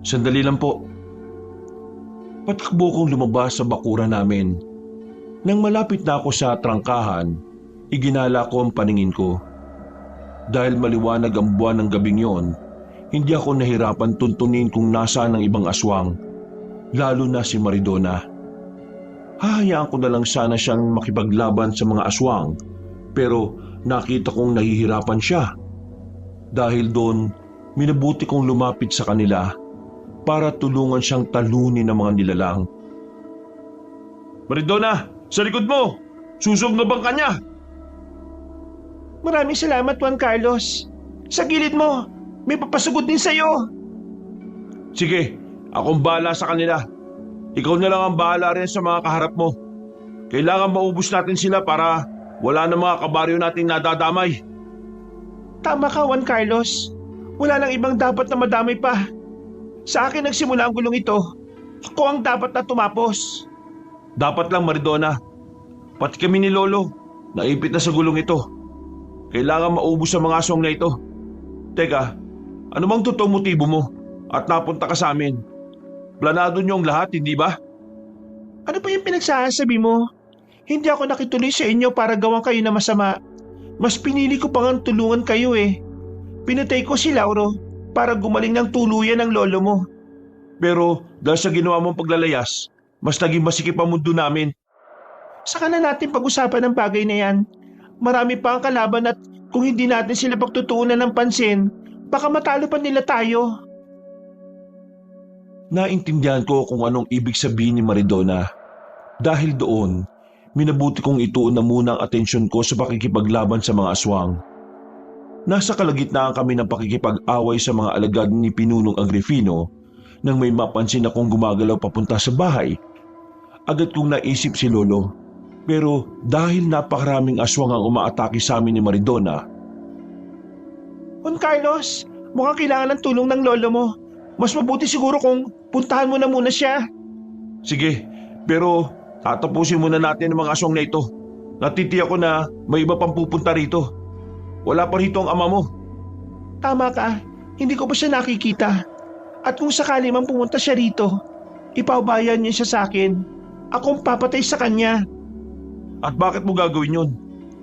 Sandali lang po. Patakbo kong lumabas sa bakura namin. Nang malapit na ako sa trangkahan, iginala ko ang paningin ko. Dahil maliwanag ang buwan ng gabing yon, hindi ako nahirapan tuntunin kung nasaan ang ibang aswang, lalo na si Maridona. Hahayaan ko na lang sana siyang makipaglaban sa mga aswang, pero nakita kong nahihirapan siya. Dahil doon, minabuti kong lumapit sa kanila para tulungan siyang talunin ng mga nilalang. Maridona, sa likod mo! Susog na bang kanya? Maraming salamat, Juan Carlos. Sa gilid mo, may papasugod din sa'yo. Sige, akong bahala sa kanila. Ikaw na lang ang bahala rin sa mga kaharap mo. Kailangan maubos natin sila para wala na mga kabaryo nating nadadamay. Tama ka, Juan Carlos. Wala nang ibang dapat na madamay pa. Sa akin nagsimula ang gulong ito. Ako ang dapat na tumapos. Dapat lang, Maridona. Pati kami ni Lolo, naipit na sa gulong ito. Kailangan maubos ang mga aswang na ito. Teka, ano bang totoong motibo mo at napunta ka sa amin? Planado niyo ang lahat, hindi ba? Ano pa yung pinagsasabi mo? Hindi ako nakituloy sa inyo para gawan kayo na masama. Mas pinili ko pang tulungan kayo eh. Pinatay ko si Lauro para gumaling ng tuluyan ng lolo mo. Pero dahil sa ginawa mong paglalayas, mas naging masikip ang mundo namin. Saka na natin pag-usapan ng bagay na yan. Marami pa ang kalaban at kung hindi natin sila pagtutuunan ng pansin, baka matalo pa nila tayo. Naintindihan ko kung anong ibig sabihin ni Maridona. Dahil doon, minabuti kong ituon na muna ang atensyon ko sa pakikipaglaban sa mga aswang. Nasa kalagitnaan kami ng pakikipag-away sa mga alagad ni Pinunong Agrifino nang may mapansin akong gumagalaw papunta sa bahay. Agad kong naisip si Lolo. Pero dahil napakaraming aswang ang umaatake sa amin ni Maridona. Juan Carlos, Mukhang kailangan ng tulong ng lolo mo. Mas mabuti siguro kung puntahan mo na muna siya. Sige, pero tatapusin muna natin ang mga aswang na ito. Natitiyak ko na may iba pang pupunta rito. Wala pa rito ang ama mo. Tama ka, hindi ko pa siya nakikita. At kung sakali man pumunta siya rito, ipaubayan niya siya sa akin. Akong papatay sa kanya. At bakit mo gagawin yun?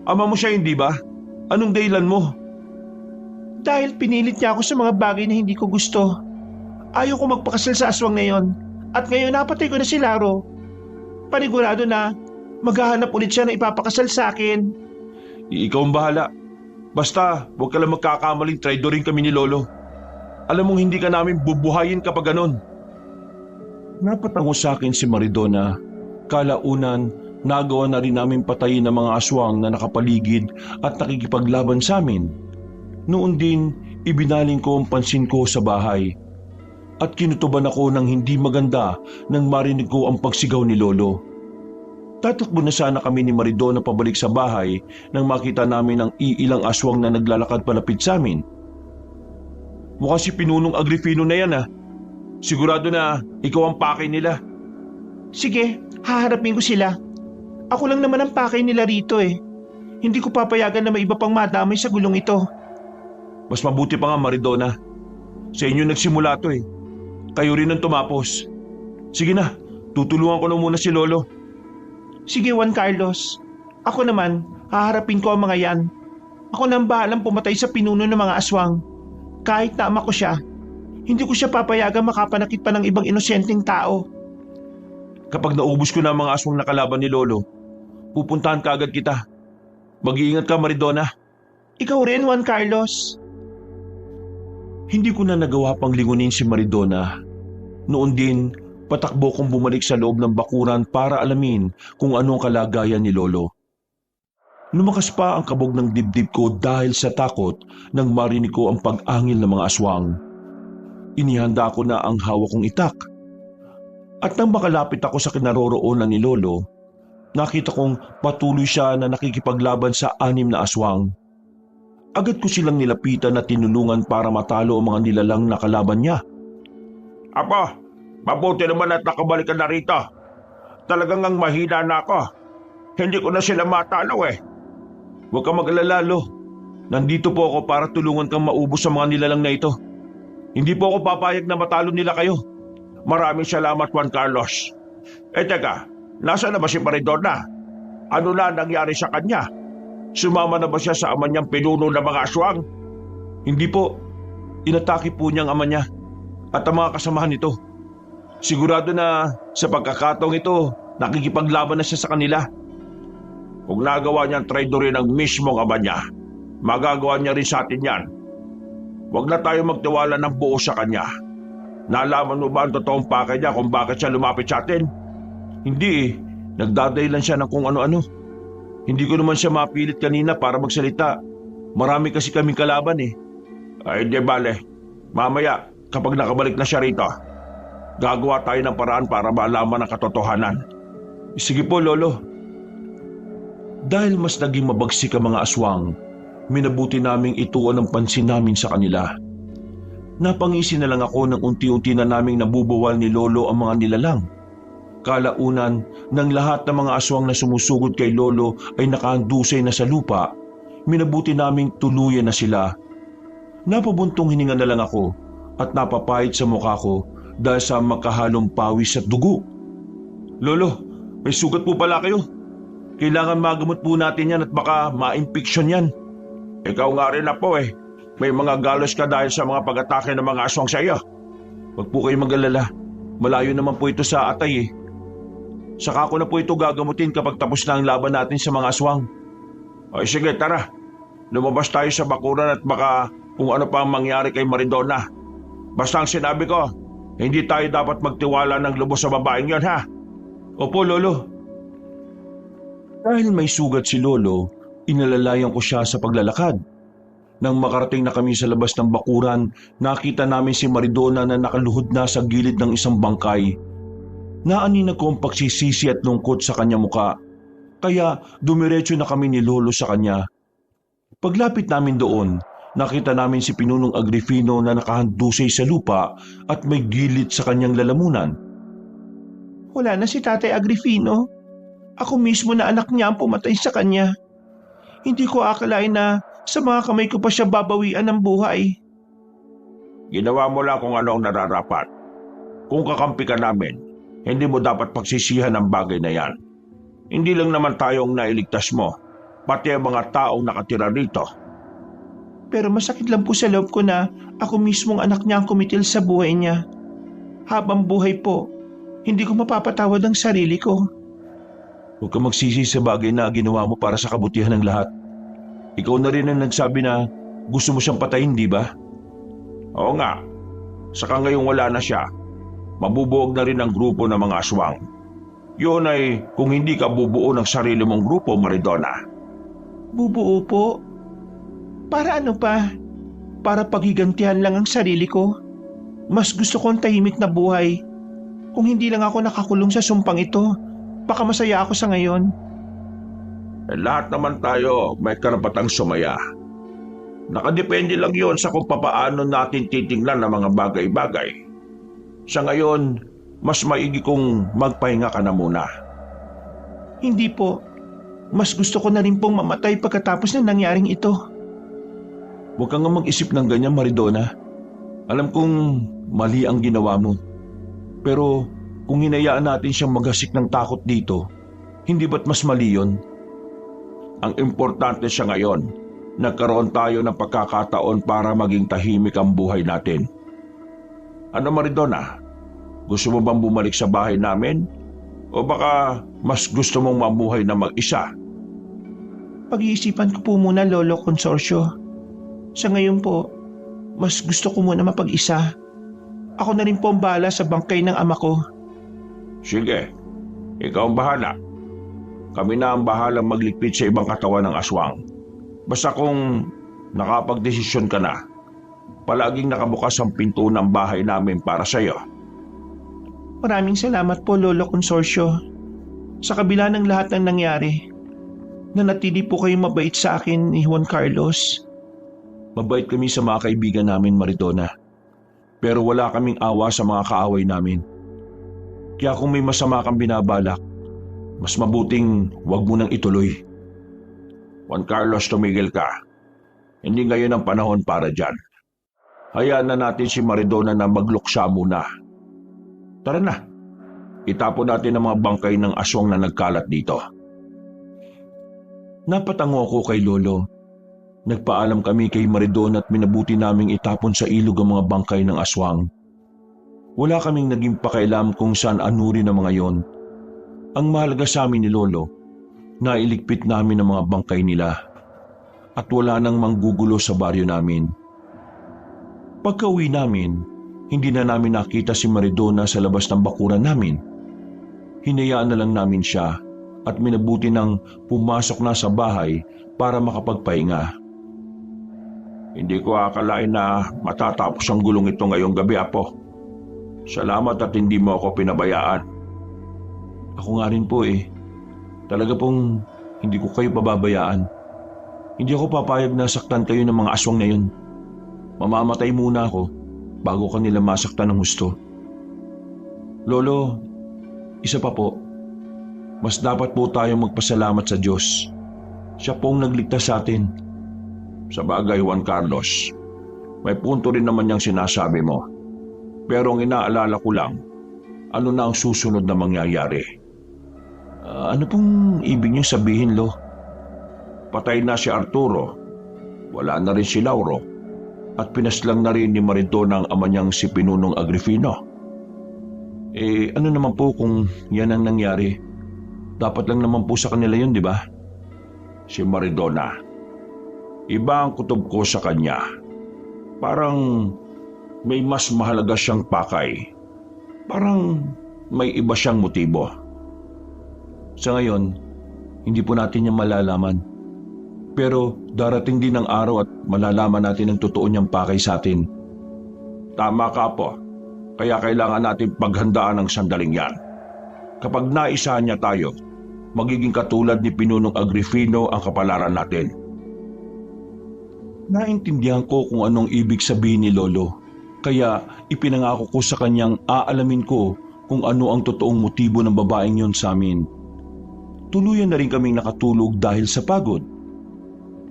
Ama mo siya, hindi ba? Anong dahilan mo? Dahil pinilit niya ako sa mga bagay na hindi ko gusto. Ayaw ko magpakasal sa aswang na yon. At ngayon napatay ko na si Laro. Panigurado na maghahanap ulit siya na ipapakasal sa akin. Ikaw ang bahala. Basta, huwag ka lang magkakamaling traidorin kami ni Lolo. Alam mong hindi ka namin bubuhayin kapag ganon. Napatango sa akin si Maridona. Kalaunan, nagawa na rin namin patayin ang mga aswang na nakapaligid at nakikipaglaban sa amin. Noon din, ibinaling ko ang pansin ko sa bahay. At kinutuban ako ng hindi maganda nang marinig ko ang pagsigaw ni Lolo. Tatakbo na sana kami ni Maridona pabalik sa bahay nang makita namin ang iilang aswang na naglalakad palapit sa amin. Mukha si Pinunong Agrifino na yan Sigurado na ikaw ang pakay nila. Sige, haharapin ko sila. Ako lang naman ang pakay nila rito eh. Hindi ko papayagan na may iba pang madamay sa gulong ito. Mas mabuti pa nga Maridona. Sa inyo nagsimula to Kayo rin ang tumapos. Sige na, tutulungan ko na muna si Lolo. Sige Juan Carlos. Ako naman, haharapin ko ang mga yan. Ako nang bahalang pumatay sa pinuno ng mga aswang. Kahit na ama ko siya, hindi ko siya papayagan makapanakit pa ng ibang inosenteng tao. Kapag naubos ko na ang mga aswang na kalaban ni Lolo, pupuntahan ka agad kita. Mag-iingat ka Maridona. Ikaw rin Juan Carlos. Hindi ko na nagawa pang lingunin si Maridona. Noon din, patakbo kong bumalik sa loob ng bakuran para alamin kung anong kalagayan ni Lolo. Lumakas pa ang kabog ng dibdib ko dahil sa takot nang marinig ko ang pag-angil ng mga aswang. Inihanda ko na ang hawak kong itak. At nang makalapit ako sa kinaroroonan ni Lolo, nakita kong patuloy siya na nakikipaglaban sa 6 na aswang. Agad ko silang nilapitan at tinulungan para matalo ang mga nilalang na kalaban niya. Apo, mabuti naman at nakabalik ka na rito. Talagang ang mahina na ako. Hindi ko na sila matalo Huwag kang mag-alala, Lo. Nandito po ako para tulungan kang maubos sa mga nilalang na ito. Hindi po ako papayag na matalo nila kayo. Maraming salamat Juan Carlos. Teka, nasa na ba si Maridona? Ano na nangyari sa kanya? Sumama na ba siya sa ama niyang pinuno ng mga aswang? Hindi po. Inatake po niyang ama niya at ang mga kasamahan nito. Sigurado na sa pagkakataong ito, nakikipaglaban na siya sa kanila. Kung nagawa niyang traidorin ang mismong ama niya, magagawa niya rin sa atin yan. Huwag na tayo magtiwala ng buo sa kanya. Nalaman mo ba ang totoong pakay niya kung bakit siya lumapit sa atin? Hindi Nagdadahilan siya ng kung ano-ano. Hindi ko naman siya mapilit kanina para magsalita. Marami kasi kaming kalaban Ay di bale. Mamaya, kapag nakabalik na siya rito, gagawa tayo ng paraan para malaman ang katotohanan. Sige po, Lolo. Dahil mas naging mabagsik ang mga aswang, minabuti naming ituon ang pansin namin sa kanila. Napangisi na lang ako nang unti-unti na naming nabubawal ni Lolo ang mga nilalang. Kalaunan ng lahat ng mga aswang na sumusugod kay Lolo ay nakahandusay na sa lupa, minabuti naming tuluyan na sila. Napabuntong hininga na lang ako at napapahid sa mukha ko dahil sa makahalong pawis at dugo. Lolo, may sugat po pala kayo. Kailangan magamot po natin yan at baka ma-infection yan. Ikaw nga rin na po May mga galos ka dahil sa mga pag-atake ng mga aswang sa iyo. Huwag po kayong mag-alala. Malayo naman po ito sa atay Saka ko na po ito gagamutin kapag tapos na ang laban natin sa mga aswang. Ay sige, tara. Lumabas tayo sa bakuran at baka kung ano pa ang mangyari kay Maridona. Basta ang sinabi ko, hindi tayo dapat magtiwala ng lubos sa babaeng yon Opo, Lolo. Dahil may sugat si Lolo, inalalayan ko siya sa paglalakad. Nang makarating na kami sa labas ng bakuran, nakita namin si Maridona na nakaluhod na sa gilid ng isang bangkay. Naaninag ko ang pagsisisi at lungkot sa kanya muka, kaya dumiretso na kami ni Lolo sa kanya. Paglapit namin doon, nakita namin si Pinunong Agrifino na nakahandusay sa lupa at may gilid sa kanyang lalamunan. Wala na si Tatay Agrifino. Ako mismo na anak niya ang pumatay sa kanya. Hindi ko akalain na sa mga kamay ko pa siya babawian ng buhay. Ginawa mo lang kung ano ang nararapat. Kung kakampi ka namin, hindi mo dapat pagsisihan ang bagay na yan. Hindi lang naman tayo ang nailigtas mo, pati ang mga taong nakatira rito. Pero masakit lang po sa loob ko na ako mismong anak niya ang kumitil sa buhay niya. Habang buhay po, hindi ko mapapatawad ang sarili ko. Huwag kang magsisi sa bagay na ginawa mo para sa kabutihan ng lahat. Ikaw na rin ang nagsabi na gusto mo siyang patayin, di ba? Oo nga, saka ngayong wala na siya, mabubuog na rin ang grupo ng mga aswang. Yun ay kung hindi ka bubuo ng sarili mong grupo, Maridona. Bubuo po? Para ano pa? Para paghigantihan lang ang sarili ko? Mas gusto ko ang tahimik na buhay. Kung hindi lang ako nakakulong sa sumpang ito, baka masaya ako sa ngayon. Lahat naman tayo may karapatang sumaya. Nakadepende lang yon sa kung papaano natin titingnan ang mga bagay-bagay. Sa ngayon, mas maigi kong magpahinga ka na muna. Hindi po. Mas gusto ko na rin pong mamatay pagkatapos ng nangyaring ito. Huwag kang nga mag-isip ng ganyan, Maridona. Alam kong mali ang ginawa mo. Pero kung hinayaan natin siyang maghasik ng takot dito, hindi ba't mas mali yun? Ang importante siya ngayon, nagkaroon tayo ng pagkakataon para maging tahimik ang buhay natin. Ano, Maridona? Gusto mo bang bumalik sa bahay namin? O baka mas gusto mong mamuhay na mag-isa? Pag-iisipan ko po muna, Lolo Consorcio. Sa ngayon po, mas gusto ko muna mapag-isa. Ako na rin po ang bahala sa bangkay ng ama ko. Sige, ikaw ang bahala. Kami na ang bahalang magligpit sa ibang katawan ng aswang. Basta kung nakapagdesisyon ka na, palaging nakabukas ang pinto ng bahay namin para sa iyo. Maraming salamat po, Lolo Consorcio. Sa kabila ng lahat ng nangyari, nanatili po kayong mabait sa akin ni Juan Carlos. Mabait kami sa mga kaibigan namin, Maridona. Pero wala kaming awa sa mga kaaway namin. Kaya kung may masama kang binabalak, mas mabuting wag mo nang ituloy. Juan Carlos, tumigil ka. Hindi ngayon ang panahon para dyan. Hayaan na natin si Maridona na magluksa muna. Tara na, itapon natin ang mga bangkay ng aswang na nagkalat dito. Napatango ako kay Lolo. Nagpaalam kami kay Maridona at minabuti naming itapon sa ilog ang mga bangkay ng aswang. Wala kaming naging pakialam kung saan anuri ng mga yon. Ang mahalaga sa amin ni Lolo, nailigpit namin ang mga bangkay nila at wala nang manggugulo sa baryo namin. Pagka-uwi namin, hindi na namin nakita si Maridona sa labas ng bakuran namin. Hinayaan na lang namin siya at minabuti nang pumasok na sa bahay para makapagpahinga. Hindi ko akalain na matatapos ang gulong ito ngayong gabi, Apo. Salamat at hindi mo ako pinabayaan. Ako nga rin po eh. Talaga pong hindi ko kayo pababayaan. Hindi ako papayag na saktan kayo ng mga aswang na yun. Mamamatay muna ako bago kanila masaktan ng husto. Lolo, isa pa po. Mas dapat po tayong magpasalamat sa Diyos. Siya pong nagligtas sa atin. Sa bagay, Juan Carlos, may punto rin naman niyang sinasabi mo. Pero ang inaalala ko lang, ano na ang susunod na mangyayari? Ano pong ibig niyong sabihin, Lo? Patay na si Arturo, wala na rin si Lauro, at pinaslang na rin ni Maridona ang ama niyang si Pinunong Agrifino. Ano naman po kung yan ang nangyari? Dapat lang naman po sa kanila yun, di ba? Si Maridona, iba ang kutob ko sa kanya. Parang may mas mahalaga siyang pakay. Parang may iba siyang motibo. Sa ngayon, hindi po natin yan malalaman. Pero darating din ang araw at malalaman natin ang totoo niyang pakay sa atin. Tama ka po. Kaya kailangan natin paghandaan ang sandaling yan. Kapag naisahan niya tayo, magiging katulad ni Pinunong Agrifino ang kapalaran natin. Naintindihan ko kung anong ibig sabihin ni Lolo. Kaya ipinangako ko sa kanyang aalamin ko kung ano ang totoong motibo ng babaeng yon sa amin. Tuluyan na rin kaming nakatulog dahil sa pagod.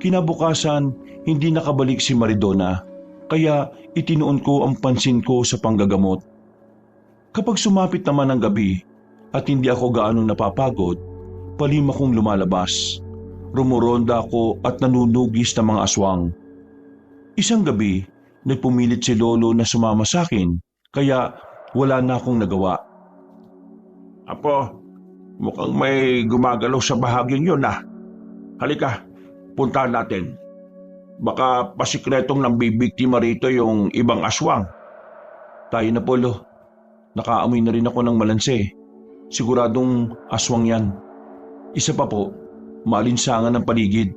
Kinabukasan, hindi nakabalik si Maridona, kaya itinuon ko ang pansin ko sa panggagamot. Kapag sumapit naman ang gabi at hindi ako gaanong napapagod, palima kong lumalabas. Rumuronda ako at nanunugis ng mga aswang. Isang gabi, nagpumilit si Lolo na sumama sa akin, kaya wala na akong nagawa. Apo, mukhang may gumagalaw sa bahagyang yun ah. Halika, puntahan natin. Baka pasikretong nambibiktima rito yung ibang aswang. Tayo na po, Lo. Nakaamoy na rin ako ng malanse. Siguradong aswang yan. Isa pa po, maalinsangan ng paligid.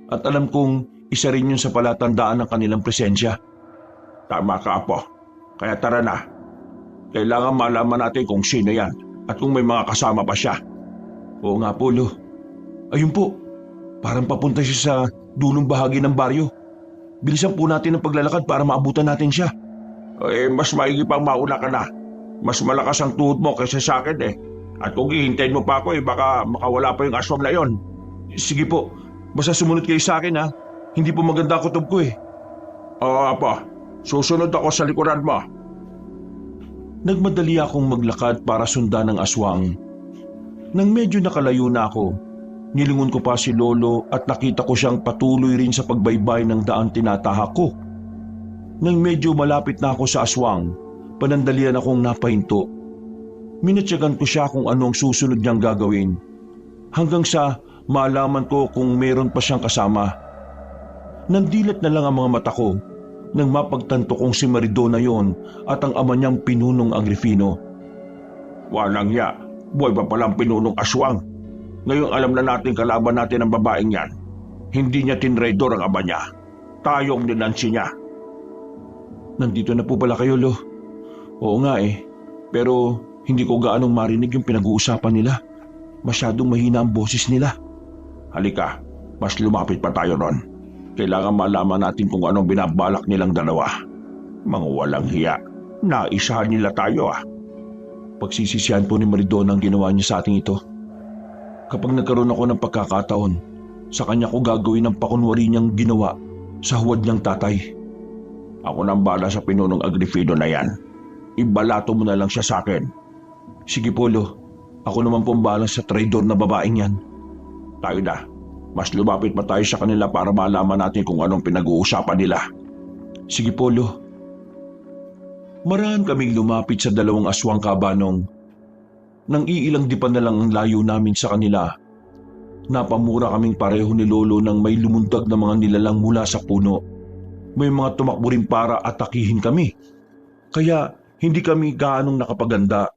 At alam kong isa rin yun sa palatandaan ng kanilang presensya. Tama ka, Apo. Kaya tara na. Kailangan malaman natin kung sino yan at kung may mga kasama pa siya. Oo nga po, Lo. Ayun po, parang papunta siya sa dulong bahagi ng baryo. Bilisan po natin ang paglalakad para maabutan natin siya. Mas maigi pang mauna ka na. Mas malakas ang tuhod mo kaysa sa akin eh. At kung hihintayin mo pa ako baka makawala pa yung aswang na yon. Sige po, basta sumunod kayo sa akin ha. Hindi po maganda ang kutob ko eh. Oo, Apo. Susunod ako sa likuran mo. Nagmadali akong maglakad para sundan ng aswang. Nang medyo nakalayo na ako, nilingon ko pa si Lolo at nakita ko siyang patuloy rin sa pagbaybay ng daan tinatahak ko. Nang medyo malapit na ako sa aswang, panandalian akong napahinto. Minatyagan ko siya kung ano ang susunod niyang gagawin. Hanggang sa malaman ko kung meron pa siyang kasama. Nandilat na lang ang mga mata ko nang mapagtanto kong si Maridona yon at ang ama niyang pinunong Agrifino. Walang ya, buhay pa palang pinunong aswang. Ngayon alam na natin kalaban natin ang babaeng yan. Hindi niya tinraidor ang ama niya. Tayong dinansi niya. Nandito na po pala kayo, Lo. Oo nga eh, pero hindi ko gaanong marinig yung pinag-uusapan nila. Masyadong mahina ang boses nila. Halika, mas lumapit pa tayo ron. Kailangan malaman natin kung anong binabalak nilang dalawa. Mga walang hiya. Naisahan nila tayo ah. Pagsisisihan po ni Maridona ang ginawa niya sa ating ito. Kapag nagkaroon ako ng pagkakataon, sa kanya ko gagawin ang pakunwari niyang ginawa sa huwad niyang tatay. Ako nang bala sa pinunong Agrifino na yan. Ibalato mo na lang siya sa akin. Sige po, Lo. Ako naman po ang bahala sa traidor na babaeng yan. Tayo na. Mas lumapit pa tayo sa kanila para malaman natin kung anong pinag-uusapan nila. Sige po, Lo. Marahan kaming lumapit sa dalawang aswang kabanong. Nang iilang dipan na lang ang layo namin sa kanila, napamura kaming pareho ni Lolo nang may lumundag na mga nilalang mula sa puno. May mga tumakbo rin para atakihin kami. Kaya hindi kami gaanong nakapaganda.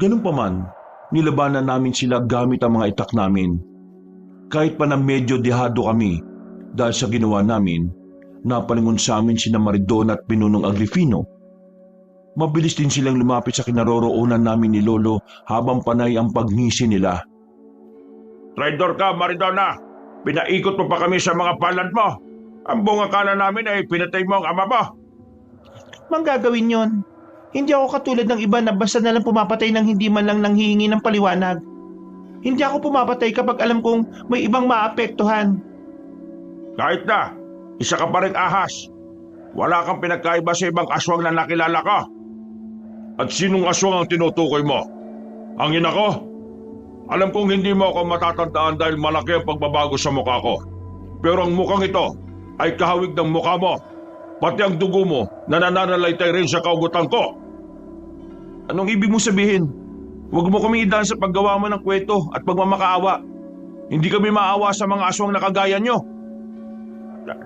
Ganun pa man, nilabanan namin sila gamit ang mga itak namin. Kahit pa na medyo dehado kami dahil sa ginawa namin, napalingon sa amin sina Maridona at pinunong Agrifino. Mabilis din silang lumapit sa kinaroroonan namin ni Lolo habang panay ang pagngisi nila. Traidor ka, Maridona! Pinaikot mo pa kami sa mga palad mo! Ang buong akala namin ay pinatay mo ang ama mo! Mang gagawin yon. Hindi ako katulad ng iba na basta nalang pumapatay ng hindi man lang nanghihingi ng paliwanag. Hindi ako pumapatay kapag alam kong may ibang maapektuhan. Kahit na, isa ka pa rin ahas. Wala kang pinagkaiba sa ibang aswang na nakilala ka. At sinong aswang ang tinutukoy mo? Ang ina ko? Alam kong hindi mo ako matatandaan dahil malaki ang pagbabago sa mukha ko. Pero ang mukhang ito ay kahawig ng mukha mo. Pati ang dugo mo nananalaytay rin sa kaugutan ko. Anong ibig mo sabihin? Huwag mo kaming idaan sa paggawa mo ng kwento at pagmamakaawa. Hindi kami maawa sa mga aswang na kagaya nyo.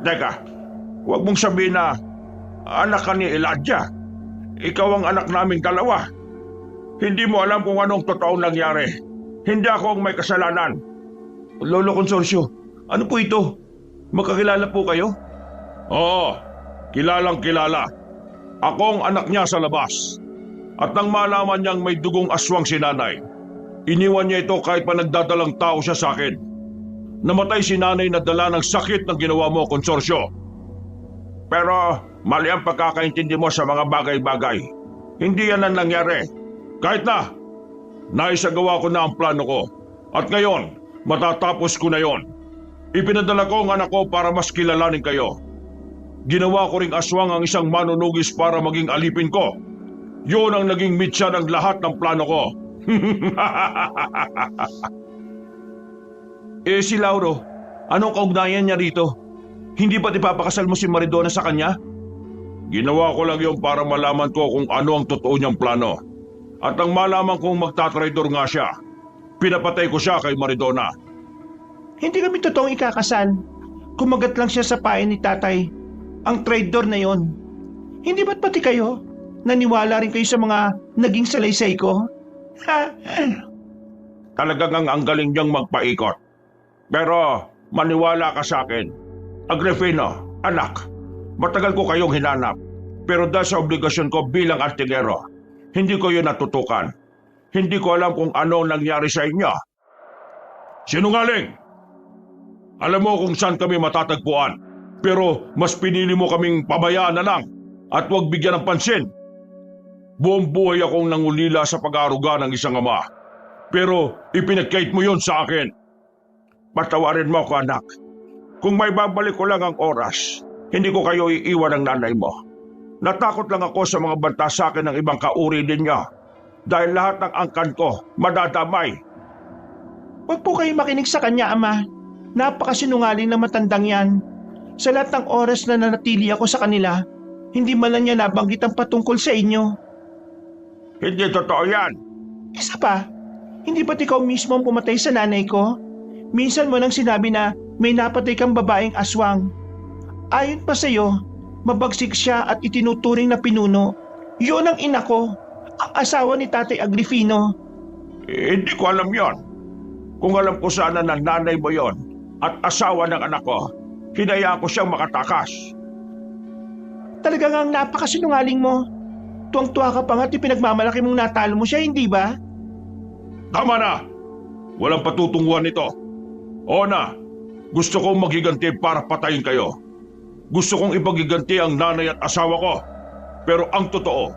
Teka, huwag mong sabihin na anak ka ni Elijah. Ikaw ang anak naming dalawa. Hindi mo alam kung anong totoong nangyari. Hindi ako ang may kasalanan. Lolo Consorcio, ano po ito? Magkakilala po kayo? Oo, kilalang kilala. Ako ang anak niya sa labas. At nang malaman niyang may dugong aswang si nanay, iniwan niya ito kahit pa nagdadalang tao siya sa akin. Namatay si nanay na dala ng sakit ng ginawa mo, Consorcio. Pero mali ang pagkakaintindi mo sa mga bagay-bagay. Hindi yan ang nangyari. Kahit na, naisagawa ko na ang plano ko. At ngayon, matatapos ko na yon. Ipinadala ko ang anak ko para mas kilalanin kayo. Ginawa ko ring aswang ang isang manunugis para maging alipin ko. Yun ang naging mitya ng lahat ng plano ko. Si Lauro, anong kaugnayan niya rito? Hindi ba't ipapakasal mo si Maridona sa kanya? Ginawa ko lang yun para malaman ko kung ano ang totoo niyang plano. At nang malaman kong magtatraidor nga siya, pinapatay ko siya kay Maridona. Hindi kami totoong ikakasal. Kumagat lang siya sa pain ni tatay. Ang traitor na yon. Hindi ba't pati kayo? Naniwala rin kayo sa mga naging salaysay ko? Talagang ang galing niyang magpaikot. Pero maniwala ka sa akin. Agripino, anak, matagal ko kayong hinanap. Pero dahil sa obligasyon ko bilang artilero, hindi ko yun natutukan. Hindi ko alam kung ano nangyari sa inyo. Sinungaling! Alam mo kung saan kami matatagpuan. Pero mas pinili mo kaming pabayaan na lang at huwag bigyan ng pansin. Buong buhay akong nangulila sa pag-aaruga ng isang ama. Pero ipinagkait mo yon sa akin. Patawarin mo ako, anak. Kung may babalik ko lang ang oras, hindi ko kayo iiwan ng nanay mo. Natakot lang ako sa mga banta sa akin ng ibang kauri din niya. Dahil lahat ng angkan ko madadamay. Huwag po kayo makinig sa kanya, ama. Napakasinungaling na matandang yan. Sa lahat ng oras na nanatili ako sa kanila, hindi man lang niya nabanggit ang patungkol sa inyo. Hindi totoo yan. Isa pa, hindi ba't ikaw mismo ang pumatay sa nanay ko? Minsan mo nang sinabi na may napatay kang babaeng aswang. Ayon pa sa'yo, mabagsik siya at itinuturing na pinuno. Yun ang ina ko, ang asawa ni Tatay Agripino. Hindi ko alam yon. Kung alam ko sana ng nanay mo yon at asawa ng anak ko, hinaya ko siyang makatakas. Talagang ang napakasinungaling mo. Tuwang-tuwa ka pa nga't ipinagmamalaki mong natalo mo siya, hindi ba? Tama na! Walang patutunguhan ito. Oo na, gusto kong maghiganti para patayin kayo. Gusto kong ipaghiganti ang nanay at asawa ko. Pero ang totoo,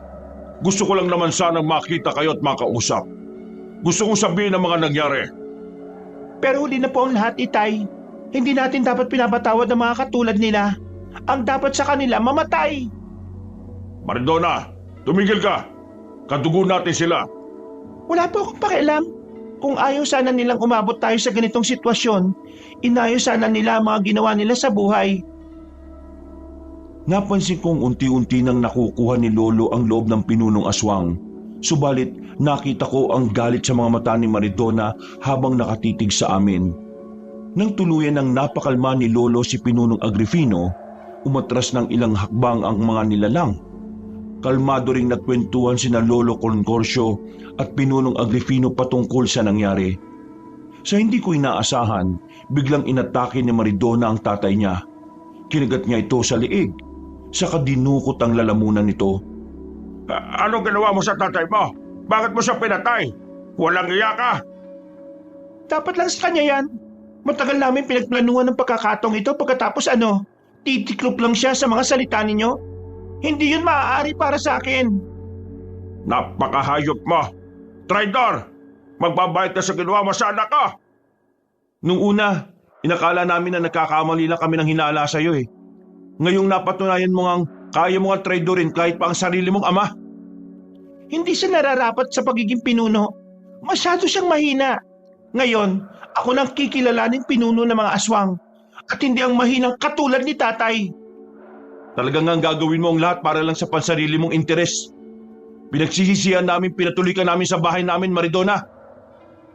gusto ko lang naman sanang makita kayo at makausap. Gusto kong sabihin ang mga nangyari. Pero huli na po ang lahat, Itay. Hindi natin dapat pinapatawad ang mga katulad nila. Ang dapat sa kanila, mamatay. Maridona, tumigil ka. Kadugo natin sila. Wala po akong pakialam. Kung ayaw sana nilang umabot tayo sa ganitong sitwasyon, inayo sana nila ang mga ginawa nila sa buhay. Napansin kong unti-unti nang nakukuha ni Lolo ang loob ng pinunong aswang. Subalit nakita ko ang galit sa mga mata ni Maridona habang nakatitig sa amin. Nang tuluyan ng napakalma ni Lolo si Pinunong Agripino, umatras ng ilang hakbang ang mga nilalang. Kalmado ring nagkwentuhan sina Lolo Concorcio at Pinunong Agripino patungkol sa nangyari. Sa hindi ko inaasahan, biglang inatake ni Maridona ang tatay niya. Kinagat niya ito sa liig, saka dinukot ang lalamunan nito. Ano ginawa mo sa tatay mo? Bakit mo siya pinatay? Walang iya ka! Dapat lang sa kanya yan. Matagal namin pinagplanuhan ng pagkakataong ito pagkatapos titiklop lang siya sa mga salita ninyo. Hindi yun maaari para sa akin. Napakahayop mo! Traidor! Magbabayad ka sa ginawa mo sa anak ko! Nung una, inakala namin na nagkakamali lang kami ng hinala sa iyo eh. Ngayong napatunayan mo ngang kaya mo nga traidorin kahit pa ang sarili mong ama. Hindi siya nararapat sa pagiging pinuno. Masyado siyang mahina. Ngayon, ako nang kikilalaning pinuno ng mga aswang at hindi ang mahinang katulad ni tatay. Talagang nga gagawin mo ang lahat para lang sa pansarili mong interes. Pinagsisisihan namin, pinatuloy ka namin sa bahay namin, Maridona.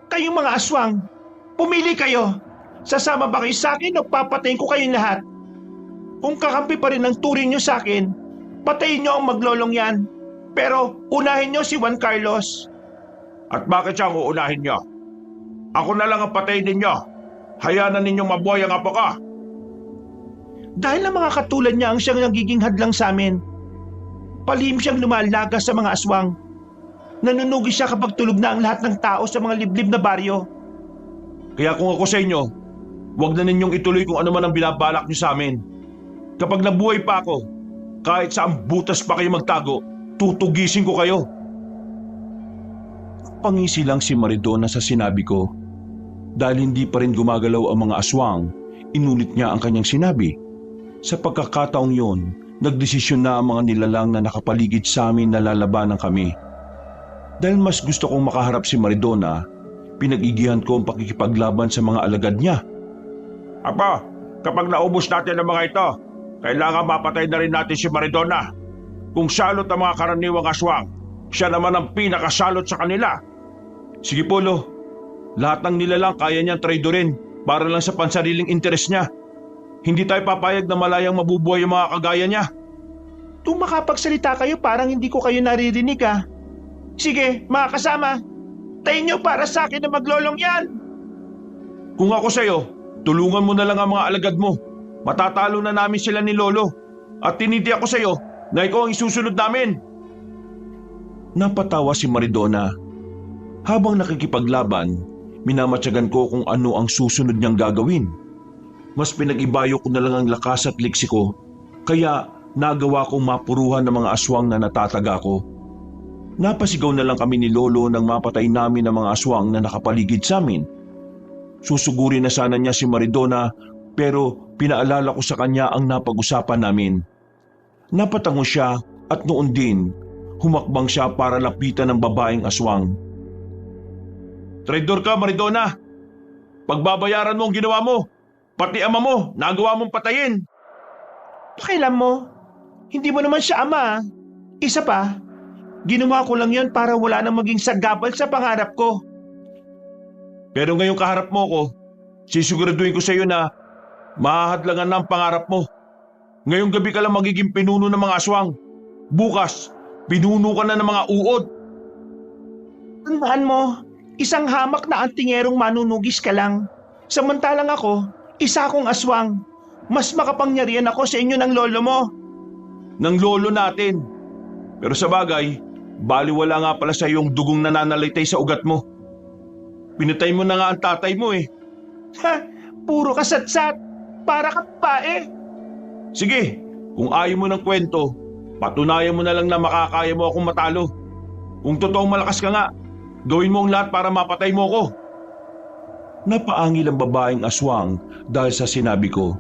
Kayong mga aswang, pumili kayo. Sasama ba kayo sa akin o papatayin ko kayong lahat? Kung kakampi pa rin ang turing nyo sa akin, patayin nyo ang maglolong yan. Pero unahin nyo si Juan Carlos. At bakit siya ang uunahin nyo? Ako na lang ang patayin ninyo. Hayaan na ninyong mabuhay ang apo ka. Dahil ang mga katulad niya ang siyang nagiging hadlang sa amin. Palihim siyang lumalaga sa mga aswang. Nanunugi siya kapag tulog na ang lahat ng tao sa mga liblib na baryo. Kaya kung ako sa inyo, huwag na ninyong ituloy kung ano man ang binabalak niyo sa amin. Kapag nabuhay pa ako, kahit saan butas pa kayo magtago, tutugisin ko kayo. Pangisi lang si Maridona sa sinabi ko. Dahil hindi pa rin gumagalaw ang mga aswang, inulit niya ang kanyang sinabi. Sa pagkakataong yon, nagdesisyon na ang mga nilalang na nakapaligid sa amin na lalabanan kami. Dahil mas gusto kong makaharap si Maridona, pinag-igihan ko ang pakikipaglaban sa mga alagad niya. Apo, kapag naubos natin ang mga ito, kailangan mapatay na rin natin si Maridona. Kung salot ang mga karaniwang aswang, siya naman ang pinakasalot sa kanila. Sige po, Lo. Lahat ng nilalang kaya niyang traidorin para lang sa pansariling interes niya. Hindi tayo papayag na malayang mabubuhay yung mga kagaya niya. Kung makapagsalita kayo, parang hindi ko kayo naririnig ah. Sige, mga kasama, tayo nyo para sa akin na maglolong yan. Kung ako sa'yo, tulungan mo na lang ang mga alagad mo. Matatalo na namin sila ni Lolo. At tiniti ako sa'yo na ikaw ang isusunod namin. Napatawa si Maridona. Habang nakikipaglaban, minamatyagan ko kung ano ang susunod niyang gagawin. Mas pinag-ibayo ko na lang ang lakas at liksi ko, kaya nagawa kong mapuruhan ng mga aswang na natataga ko. Napasigaw na lang kami ni Lolo nang mapatay namin ang mga aswang na nakapaligid sa amin. Susugurin na sana niya si Maridona, pero pinaalala ko sa kanya ang napag-usapan namin. Napatango siya at noon din, humakbang siya para lapitan ng babaeng aswang. Traidor ka, Maridona! Pagbabayaran mo ang ginawa mo! Pati ama mo, nagawa mong patayin! Pakialam mo, hindi mo naman siya ama. Isa pa, ginawa ko lang yon para wala nang maging sagabal sa pangarap ko. Pero ngayong kaharap mo ko, sisiguraduhin ko sa iyo na mahahadlangan na ang pangarap mo. Ngayong gabi ka lang magiging pinuno ng mga aswang. Bukas, pinuno ka na ng mga uod. Tandaan mo, isang hamak na antingerong manunugis ka lang. Samantalang ako, isa akong aswang. Mas makapangyarihan ako sa inyo ng lolo mo. Ng lolo natin. Pero sa bagay, baliwala nga pala sa iyong dugong nananalitay sa ugat mo. Pinatay mo na nga ang tatay mo eh. Ha, puro kasatsat. Para ka pae. Sige, kung ayaw mo ng kwento, patunayan mo na lang na makakaya mo akong matalo. Kung totoong malakas ka nga, gawin mo ang lahat para mapatay mo ko. Napaangil ang babaeng aswang dahil sa sinabi ko.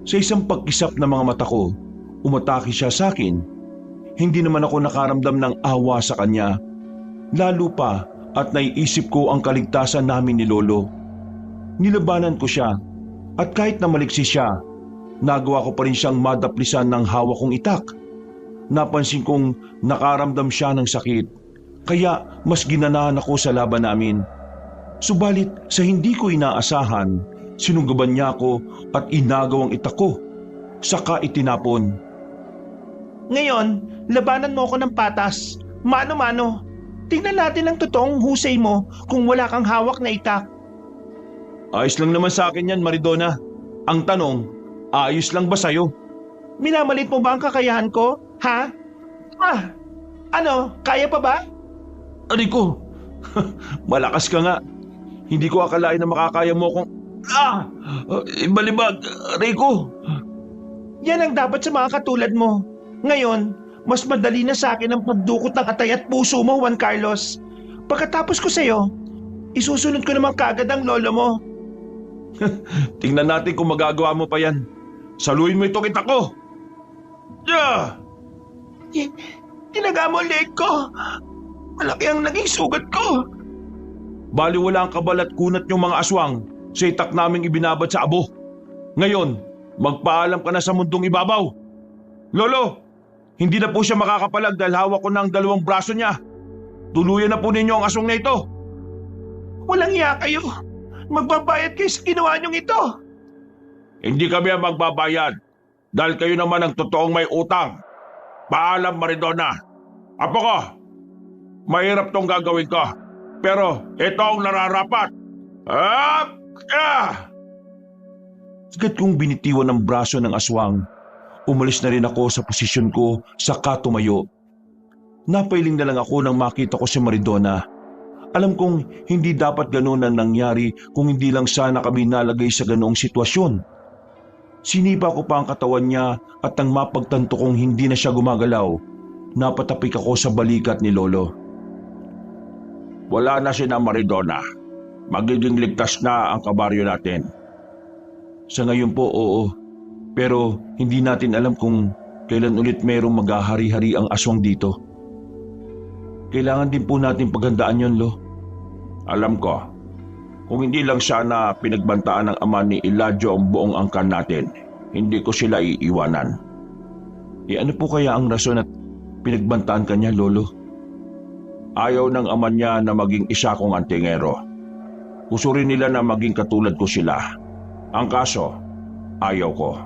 Sa isang pagkisap ng mga mata ko, umatake siya sa akin. Hindi naman ako nakaramdam ng awa sa kanya. Lalo pa at naiisip ko ang kaligtasan namin ni Lolo. Nilabanan ko siya at kahit na maliksi siya, nagawa ko pa rin siyang madaplisan ng hawak kong itak. Napansin kong nakaramdam siya ng sakit, kaya mas ginanahan ako sa laban namin. Subalit sa hindi ko inaasahan, sinunggaban niya ako at inagaw ang itak ko. Saka itinapon. Ngayon, labanan mo ako ng patas. Mano-mano. Tingnan natin ang totoong husay mo kung wala kang hawak na itak. Ayos lang naman sa akin yan, Maridona. Ang tanong, ayos lang ba sa'yo? Minamalit mo ba ang kakayahan ko? Ha? Ano? Kaya pa ba? Rico, malakas ka nga. Hindi ko akalain na makakaya mo kung... Balibag, Rico. Yan ang dapat sa mga katulad mo. Ngayon, mas madali na sa akin ang pagdukot ng atay at puso mo, Juan Carlos. Pagkatapos ko sa'yo, isusunod ko naman kaagad ang lolo mo. Tingnan natin kung magagawa mo pa yan. Saluhin mo itong itak ko. Yeah! Tinaga mo ang leg ko. Malaki ang naging sugat ko. Baliwala ang kabal at kunat yung mga aswang sa itak naming ibinabad sa abo. Ngayon, magpaalam ka na sa mundong ibabaw. Lolo, hindi na po siya makakapalag dahil hawak ko na ang dalawang braso niya. Tuluyan na po ninyo ang aswang na ito. Walang iya kayo. Magbabayad kayo sa ginawa niyong ito. Hindi kami ang magbabayad dahil kayo naman ang totoong may utang. Paalam, Maridona. Apo ko, mahirap tong gagawin ko. Pero ito ang nararapat. Agad kong binitiwan ng braso ng aswang. Umalis na rin ako sa posisyon ko sa katumayo. Napailing na lang ako nang makita ko si Maridona. Alam kong hindi dapat ganoon ang nangyari kung hindi lang sana kami nalagay sa ganoong sitwasyon. Sinipa ko pa ang katawan niya at nang mapagtanto kong hindi na siya gumagalaw, napatapik ako sa balikat ni Lolo. Wala na si Maridona. Magiging ligtas na ang kabaryo natin. Sa ngayon po, oo. Pero hindi natin alam kung kailan ulit mayroong maghahari-hari ang aswang dito. Kailangan din po natin paghandaan yon, Lo. Alam ko, kung hindi lang sana pinagbantaan ng ama ni Eladio ang buong angkan natin, hindi ko sila iiwanan. Ano po kaya ang rason at pinagbantaan ka niya, Lolo? Ayaw ng ama niya na maging isa kong antingero. Gusto rin nila na maging katulad ko sila. Ang kaso, ayaw ko.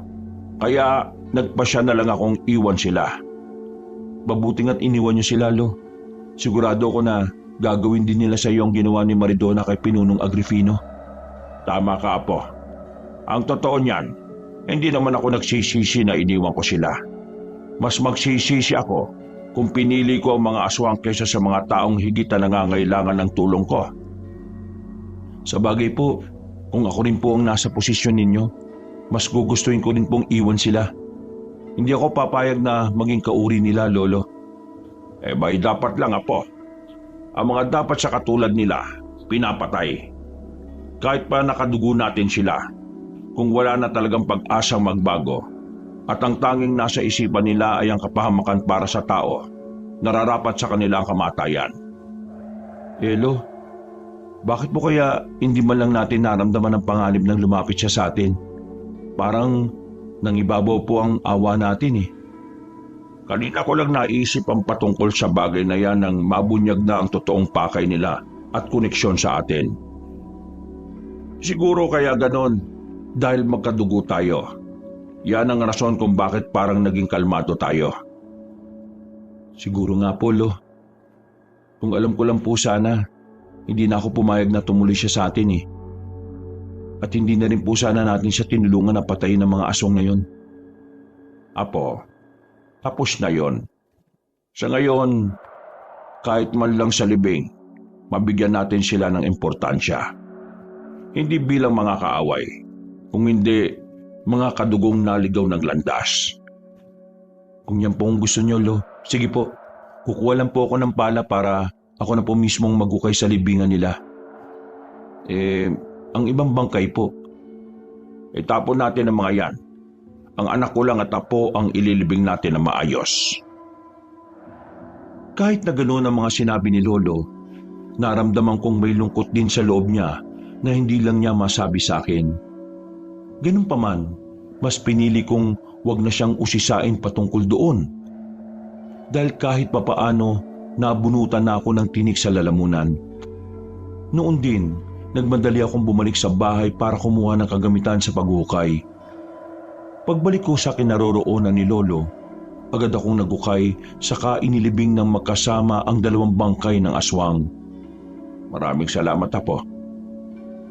Kaya nagpasya na lang akong iwan sila. Mabuting at iniwan niyo sila, Lo. Sigurado ko na gagawin din nila sa iyo ang ginawa ni Maridona kay Pinunong Agrifino. Tama ka, Apo. Ang totoo niyan, hindi naman ako nagsisisi na iniwan ko sila. Mas magsisisi ako kung pinili ko ang mga aswang kaysa sa mga taong higit na nangangailangan ng tulong ko. Sa bagay po, kung ako rin po ang nasa posisyon ninyo, mas gugustuhin ko rin pong iwan sila. Hindi ako papayag na maging kauri nila, Lolo. Bay dapat lang, Apo. Ang mga dapat sa katulad nila, pinapatay. Kahit pa nakadugo natin sila, kung wala na talagang pag-asang magbago, at ang tanging nasa isipan nila ay ang kapahamakan para sa tao, nararapat sa kanila ang kamatayan. Lo, bakit po kaya hindi man lang natin naramdaman ang panganib nang lumapit siya sa atin? Parang nangibabaw po ang awa natin eh. Kanina ko lang naisip ang patungkol sa bagay na yan nang mabunyag na ang totoong pakay nila at koneksyon sa atin. Siguro kaya ganon dahil magkadugo tayo. Yan ang rason kung bakit parang naging kalmado tayo. Siguro nga po, Lo. Kung alam ko lang po sana, hindi na ako pumayag na tumuloy siya sa atin eh. At hindi na rin po sana natin siya tinulungan na patayin ng mga aswang na yon. Apo, tapos na yon. Sa ngayon, kahit man lang sa libing, mabigyan natin sila ng importansya. Hindi bilang mga kaaway, kung hindi mga kadugong naligaw ng landas. Kung yan po ang gusto niyo, Lo, sige po, kukuha lang po ako ng pala para ako na po mismong magukay sa libingan nila. Ang ibang bangkay po. Itapon natin ang mga yan. Ang anak ko lang at apo ang ililibing natin na maayos. Kahit na gano'n ang mga sinabi ni Lolo, naramdaman kong may lungkot din sa loob niya na hindi lang niya masabi sa akin. Ganun pa man, mas pinili kong wag na siyang usisain patungkol doon. Dahil kahit papaano, nabunutan na ako ng tinik sa lalamunan. Noon din, nagmadali akong bumalik sa bahay para kumuha ng kagamitan sa paghukay. Pagbalik ko sa kinaroroonan ni Lolo, agad akong nagukay saka inilibing ng magkasama ang dalawang bangkay ng aswang. Maraming salamat, Apo.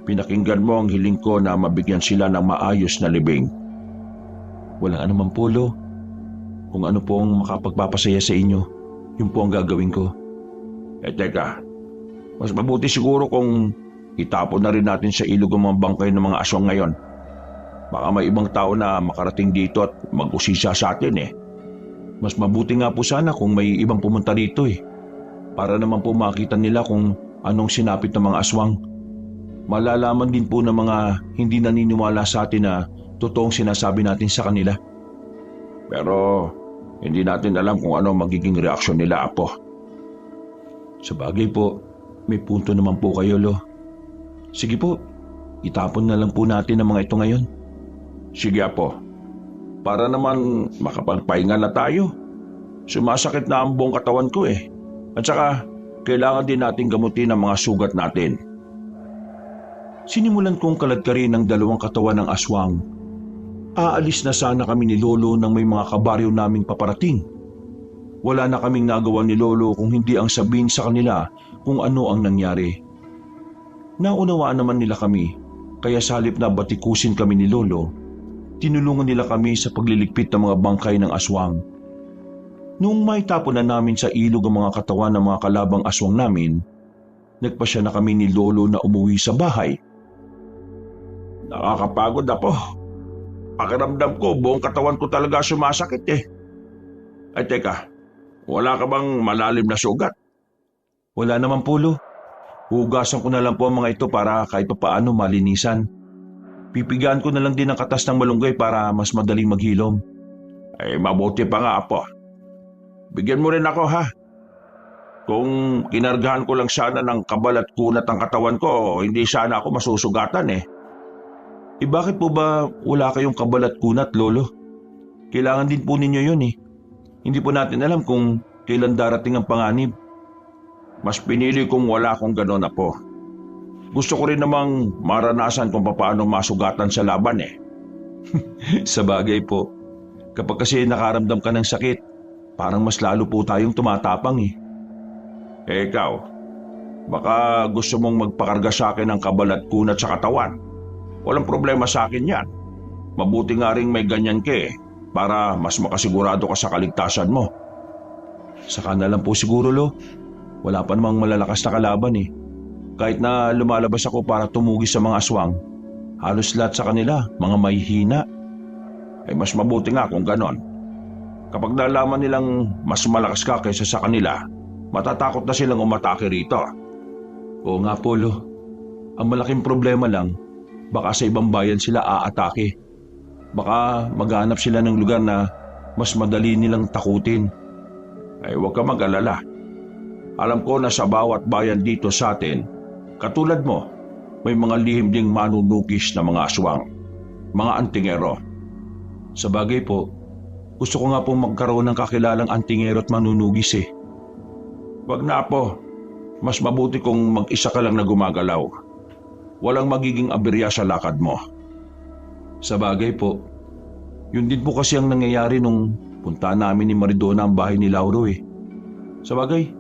Pinakinggan mo ang hiling ko na mabigyan sila ng maayos na libing. Walang anuman po, Lo. Kung ano po ang makapagpapasaya sa inyo, yun po ang gagawin ko. Teka, mas mabuti siguro kung itapon na rin natin sa ilog ang mga bangkay ng mga aswang ngayon. Baka may ibang tao na makarating dito at mag-usisa sa atin eh. Mas mabuti nga po sana kung may ibang pumunta dito eh. Para naman po makita nila kung anong sinapit ng mga aswang. Malalaman din po ng mga hindi naniniwala sa atin na totoong sinasabi natin sa kanila. Pero hindi natin alam kung ano magiging reaksyon nila, Apo. Sa bagay po, may punto naman po kayo, Lo. Sige po, itapon na lang po natin ang mga ito ngayon. Sige, Apo. Para naman makapagpahinga na tayo. Sumasakit na ang buong katawan ko eh. At saka, kailangan din natin gamutin ang mga sugat natin. Sinimulan kong kaladkarin ang dalawang katawan ng aswang. Aalis na sana kami ni Lolo nang may mga kabaryo naming paparating. Wala na kaming nagawa ni Lolo kung hindi ang sabihin sa kanila kung ano ang nangyari. Naunawaan naman nila kami, kaya sa halip na batikusin kami ni Lolo, tinulungan nila kami sa pagliligpit ng mga bangkay ng aswang. Noong maitapon na namin sa ilog ang mga katawan ng mga kalabang aswang namin, nagpasya na kami ni Lolo na umuwi sa bahay. Nakakapagod, Apo. Pakiramdam ko, buong katawan ko talaga sumasakit eh. Ay teka, wala ka bang malalim na sugat? Wala naman po, Lo. Hugasan ko na lang po ang mga ito para kahit papaano malinisan. Pipigaan ko na lang din ang katas ng malunggay para mas madaling maghilom. Ay mabuti pa nga, Apo. Bigyan mo rin ako ha. Kung kinargahan ko lang sana ng kabal at kunat ang katawan ko, hindi sana ako masusugatan eh. Bakit po ba wala kayong kabal at kunat, Lolo? Kailangan din po ninyo yun eh. Hindi po natin alam kung kailan darating ang panganib. Mas pinili kong wala akong ganon, Apo. Gusto ko rin namang maranasan kung paano masugatan sa laban eh. Sa bagay po, kapag kasi nakaramdam ka ng sakit, parang mas lalo po tayong tumatapang eh. Eh ikaw, baka gusto mong magpakarga sa akin ng kabal at kunat sa katawan. Walang problema sa akin yan. Mabuti nga rin may ganyan ka eh, para mas makasigurado ka sa kaligtasan mo. Saka na lang po siguro, Lo. Wala pa namang malalakas na kalaban eh. Kahit na lumalabas ako para tumugis sa mga aswang, halos lahat sa kanila, mga mahihina. Ay mas mabuti nga kung ganon. Kapag nalaman nilang mas malakas ka kaysa sa kanila, matatakot na silang umatake rito. Oo nga po, Lo. Ang malaking problema lang, baka sa ibang bayan sila aatake. Baka maghanap sila ng lugar na mas madali nilang takutin. Ay huwag ka mag-alala. Alam ko na sa bawat bayan dito sa atin, katulad mo, may mga lihim ding manunukis na mga aswang, mga antingero. Sa bagay po, gusto ko nga pong magkaroon ng kakilalang antingero at manunugis eh. Wag na po, mas mabuti kung mag-isa ka lang na gumagalaw. Walang magiging aberya sa lakad mo. Sa bagay po, yun din po kasi ang nangyayari nung punta namin ni Maridona ang bahay ni Lauro eh. Sa bagay,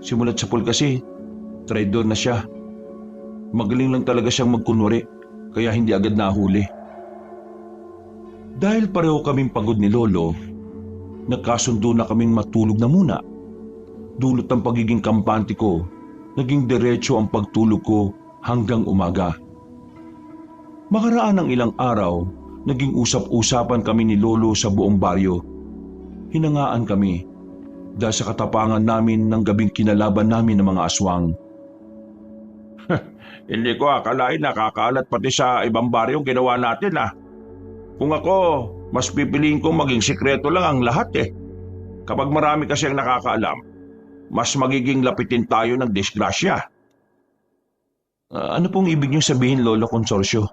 simulat sa pool kasi, traidor na siya. Magaling lang talaga siyang magkunwari, kaya hindi agad nahuli. Dahil pareho kaming pagod ni Lolo, nagkasundo na kaming matulog na muna. Dulot ng pagiging kampante ko, naging diretso ang pagtulog ko hanggang umaga. Makaraan ng ilang araw, naging usap-usapan kami ni Lolo sa buong baryo. Hinangaan kami dahil sa katapangan namin ng gabing kinalaban namin ng mga aswang. Hindi ko akalain nakakalat pati sa ibang baryong ginawa natin ah. Kung ako, mas pipiliin kong maging sikreto lang ang lahat eh. Kapag marami kasi ang nakakaalam, mas magiging lapitin tayo ng disgrasya. Ano pong ibig niyong sabihin, Lolo Consorcio?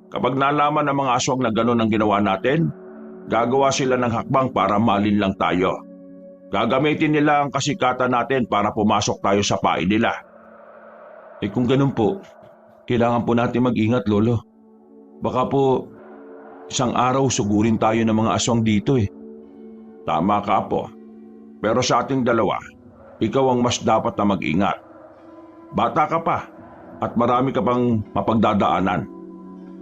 Kapag nalaman ng mga aswang na gano'n ang ginawa natin, gagawa sila ng hakbang para malinlang tayo. Gagamitin nila ang kasikatan natin para pumasok tayo sa pain nila. Kung ganun po, kailangan po natin mag-ingat, Lolo. Baka po, isang araw sugurin tayo ng mga aswang dito eh. Tama ka po. Pero sa ating dalawa, ikaw ang mas dapat na mag-ingat. Bata ka pa at marami ka pang mapagdadaanan.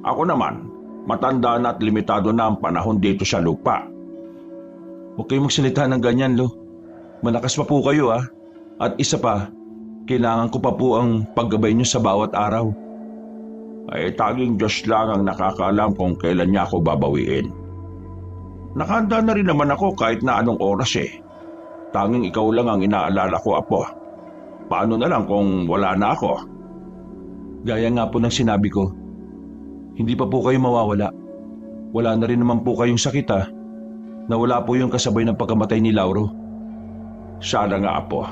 Ako naman, matanda na at limitado na ang panahon dito sa lupa. Huwag kayong magsalita ng ganyan, Lo. Malakas pa po kayo ah. At isa pa, kailangan ko pa po ang paggabay niyo sa bawat araw. Ay tanging Diyos lang ang nakakaalam kung kailan niya ako babawiin. Nakahanda na rin naman ako kahit na anong oras eh. Tanging ikaw lang ang inaalala ko, Apo. Paano na lang kung wala na ako? Gaya nga po ng sinabi ko, hindi pa po kayo mawawala. Wala na rin naman po kayong sakit ah. Nawala po yung kasabay ng pagkamatay ni Lauro. Sana nga, Apo.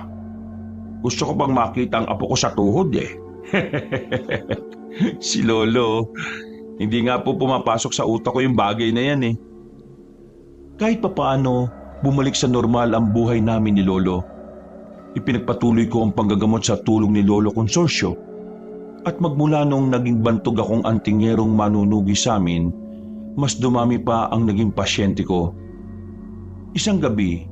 Gusto ko pang makita ang apo ko sa tuhod eh. Si Lolo, hindi nga po pumapasok sa utak ko yung bagay na yan eh. Kahit papaano, bumalik sa normal ang buhay namin ni Lolo. Ipinagpatuloy ko ang panggagamot sa tulong ni Lolo Consorcio. At magmula nung naging bantog akong antingerong manunugi sa amin, mas dumami pa ang naging pasyente ko. Isang gabi,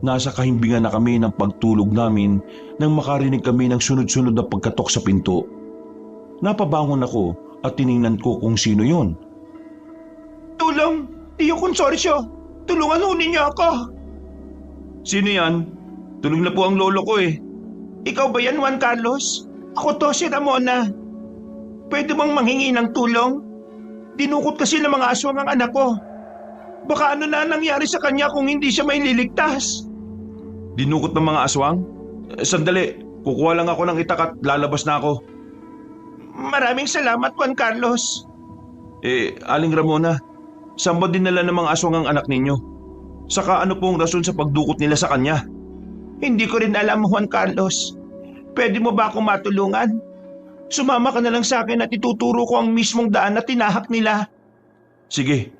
nasa kahimbingan na kami ng pagtulog namin nang makarinig kami ng sunod-sunod na pagkatok sa pinto. Napabangon ako at tiningnan ko kung sino yon. Tulong! Tiyo Consorcio! Tulungan ho ninyo ako! Sino yan? Tulog na po ang lolo ko eh. Ikaw ba yan, Juan Carlos? Ako to, si Ramona. Pwede bang manghingi ng tulong? Dinukot kasi ng mga aswang ang anak ko. Baka ano na nangyari sa kanya kung hindi siya maililigtas. Dinukot ng mga aswang? Sandali, kukuha lang ako ng itak at lalabas na ako. Maraming salamat, Juan Carlos. Aling Ramona, saan ba dinala ng mga aswang ang anak ninyo? Saka ano pong rason sa pagdukot nila sa kanya? Hindi ko rin alam, Juan Carlos. Pwede mo ba akong matulungan? Sumama ka na lang sa akin at ituturo ko ang mismong daan na tinahak nila. Sige,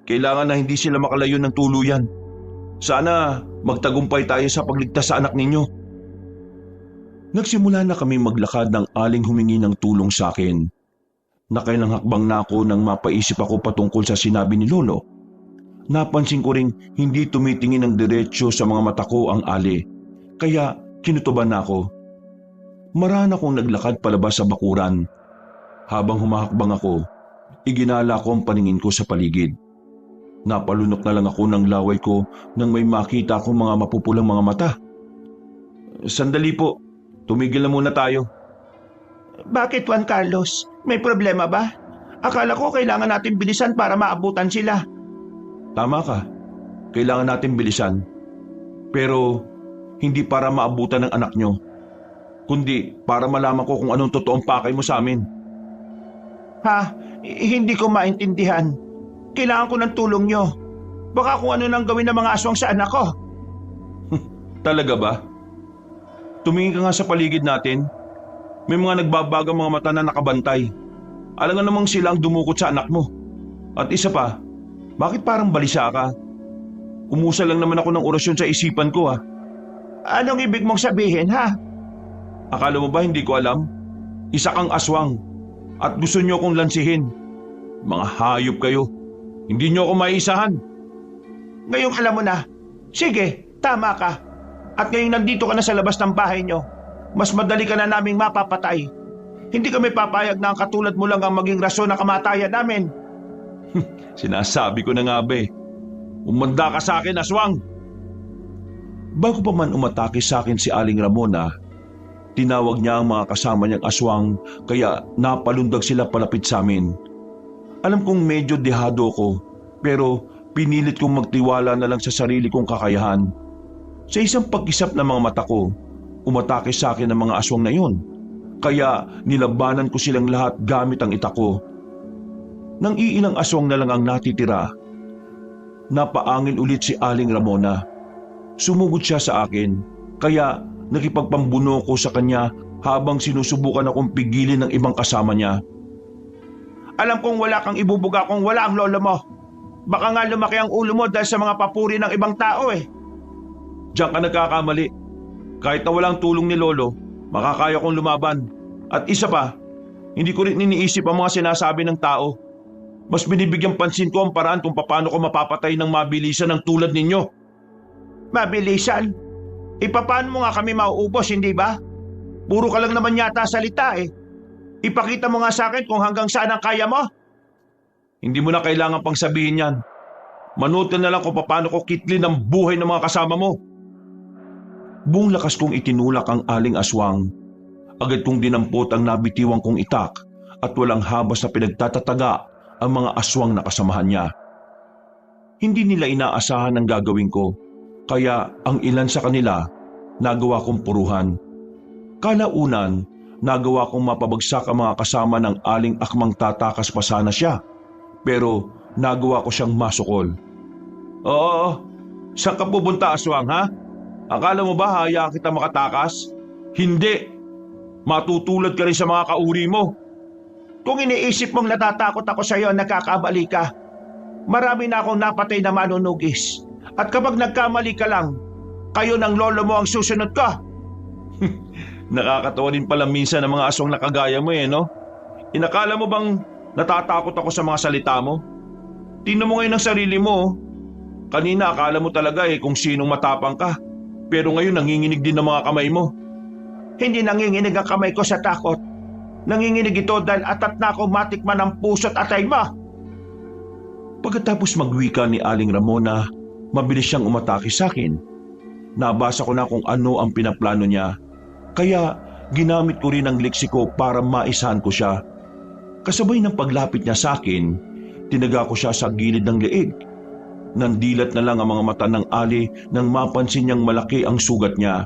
kailangan na hindi sila makalayo ng tuluyan. Sana magtagumpay tayo sa pagligtas sa anak ninyo. Nagsimula na kami maglakad ng aling humingi ng tulong sa akin. Nakailang hakbang na ako nang mapaisip ako patungkol sa sinabi ni Lolo. Napansin ko ring hindi tumitingin ng diretsyo sa mga mata ko ang ali, kaya kinutuban na ako. Marana akong naglakad palabas sa bakuran. Habang humahakbang ako, iginala ko ang paningin ko sa paligid. Napalunok na lang ako ng laway ko nang may makita akong mga mapupulang mga mata. Sandali po, tumigil na muna tayo. Bakit, Juan Carlos? May problema ba? Akala ko kailangan natin bilisan para maabutan sila. Tama ka, kailangan natin bilisan. Pero hindi para maabutan ng anak nyo, kundi para malaman ko kung anong totoong pakay mo sa amin. Ha? Hindi ko maintindihan. Kailangan ko ng tulong nyo. Baka kung ano nang gawin ng mga aswang sa anak ko. Talaga ba? Tumingin ka nga sa paligid natin. May mga nagbabagang mga mata na nakabantay. Alam nga namang sila ang dumukot sa anak mo. At isa pa, bakit parang balisa ka? Umusa lang naman ako ng orasyon sa isipan ko ha. Anong ibig mong sabihin, ha? Akala mo ba hindi ko alam? Isa kang aswang at gusto niyo akong lansihin. Mga hayop kayo. Hindi niyo ako maisahan. Ngayong alam mo na. Sige, tama ka. At ngayong nandito ka na sa labas ng bahay nyo, mas madali ka na naming mapapatay. Hindi kami papayag na ang katulad mo lang ang maging rason ng kamatayan namin. Sinasabi ko na nga ba eh. Umanda ka sa akin, aswang! Bago pa man umatake sa akin si Aling Ramona, tinawag niya ang mga kasama niyang aswang kaya napalundag sila palapit sa amin. Alam kong medyo dehado ko, pero pinilit kong magtiwala na lang sa sarili kong kakayahan. Sa isang pag-isap ng mga mata ko, umatake sa akin ang mga aswang na yun. Kaya nilabanan ko silang lahat gamit ang itak ko. Nang iilang aswang na lang ang natitira, napaangil ulit si Aling Ramona. Sumugod siya sa akin, kaya nakipagpambuno ko sa kanya habang sinusubukan akong pigilin ng ibang kasama niya. Alam kong wala kang ibubuga kung wala ang lolo mo. Baka nga lumaki ang ulo mo dahil sa mga papuri ng ibang tao eh. Diyan ka nagkakamali. Kahit na walang tulong ni Lolo, makakaya kong lumaban. At isa pa, hindi ko rin iniisip ang mga sinasabi ng tao. Mas binibigyan pansin ko ang paraan kung paano ko mapapatay ng mabilisan ng tulad ninyo. Mabilisan? Paano mo nga kami mauubos, hindi ba? Puro ka lang naman yata salita eh. Ipakita mo nga sa akin kung hanggang saan ang kaya mo. Hindi mo na kailangan pang sabihin yan. Manood ka na lang kung paano ko kitlin ang buhay ng mga kasama mo. Buong lakas kong itinulak ang aling aswang. Agad kong dinampot ang nabitiwang kong itak at walang habas na pinagtatataga ang mga aswang na kasamahan niya. Hindi nila inaasahan ang gagawin ko, kaya ang ilan sa kanila nagawa kong puruhan. Kalaunan, nagawa kong mapabagsak ang mga kasama ng aling akmang tatakas pa sana siya, pero nagawa ko siyang masukol. Oo, saan ka pupunta, aswang, ha? Akala mo ba hayaan kita makatakas? Hindi! Matutulad ka rin sa mga kauri mo. Kung iniisip mong natatakot ako sa iyo, nagkakamali ka. Marami na akong napatay na manunugis. At kapag nagkamali ka lang, kayo ng lolo mo ang susunod ka. Nakakatawa din pala minsan ng mga aswang na kagaya mo no? Inakala mo bang natatakot ako sa mga salita mo? Tingnan mo ngayon ang sarili mo. Kanina akala mo talaga kung sinong matapang ka. Pero ngayon nanginginig din ng mga kamay mo. Hindi nanginginig ang kamay ko sa takot. Nanginginig ito dahil atat na ako matikman ang puso't atay mo. Pagkatapos magwika ni Aling Ramona, mabilis siyang umatake sa akin. Nabasa ko na kung ano ang pinaplano niya. Kaya ginamit ko rin ang leksiko para maisahan ko siya. Kasabay ng paglapit niya sa akin, tinaga ko siya sa gilid ng leeg. Nandilat na lang ang mga mata ng Ali nang mapansin niyang malaki ang sugat niya.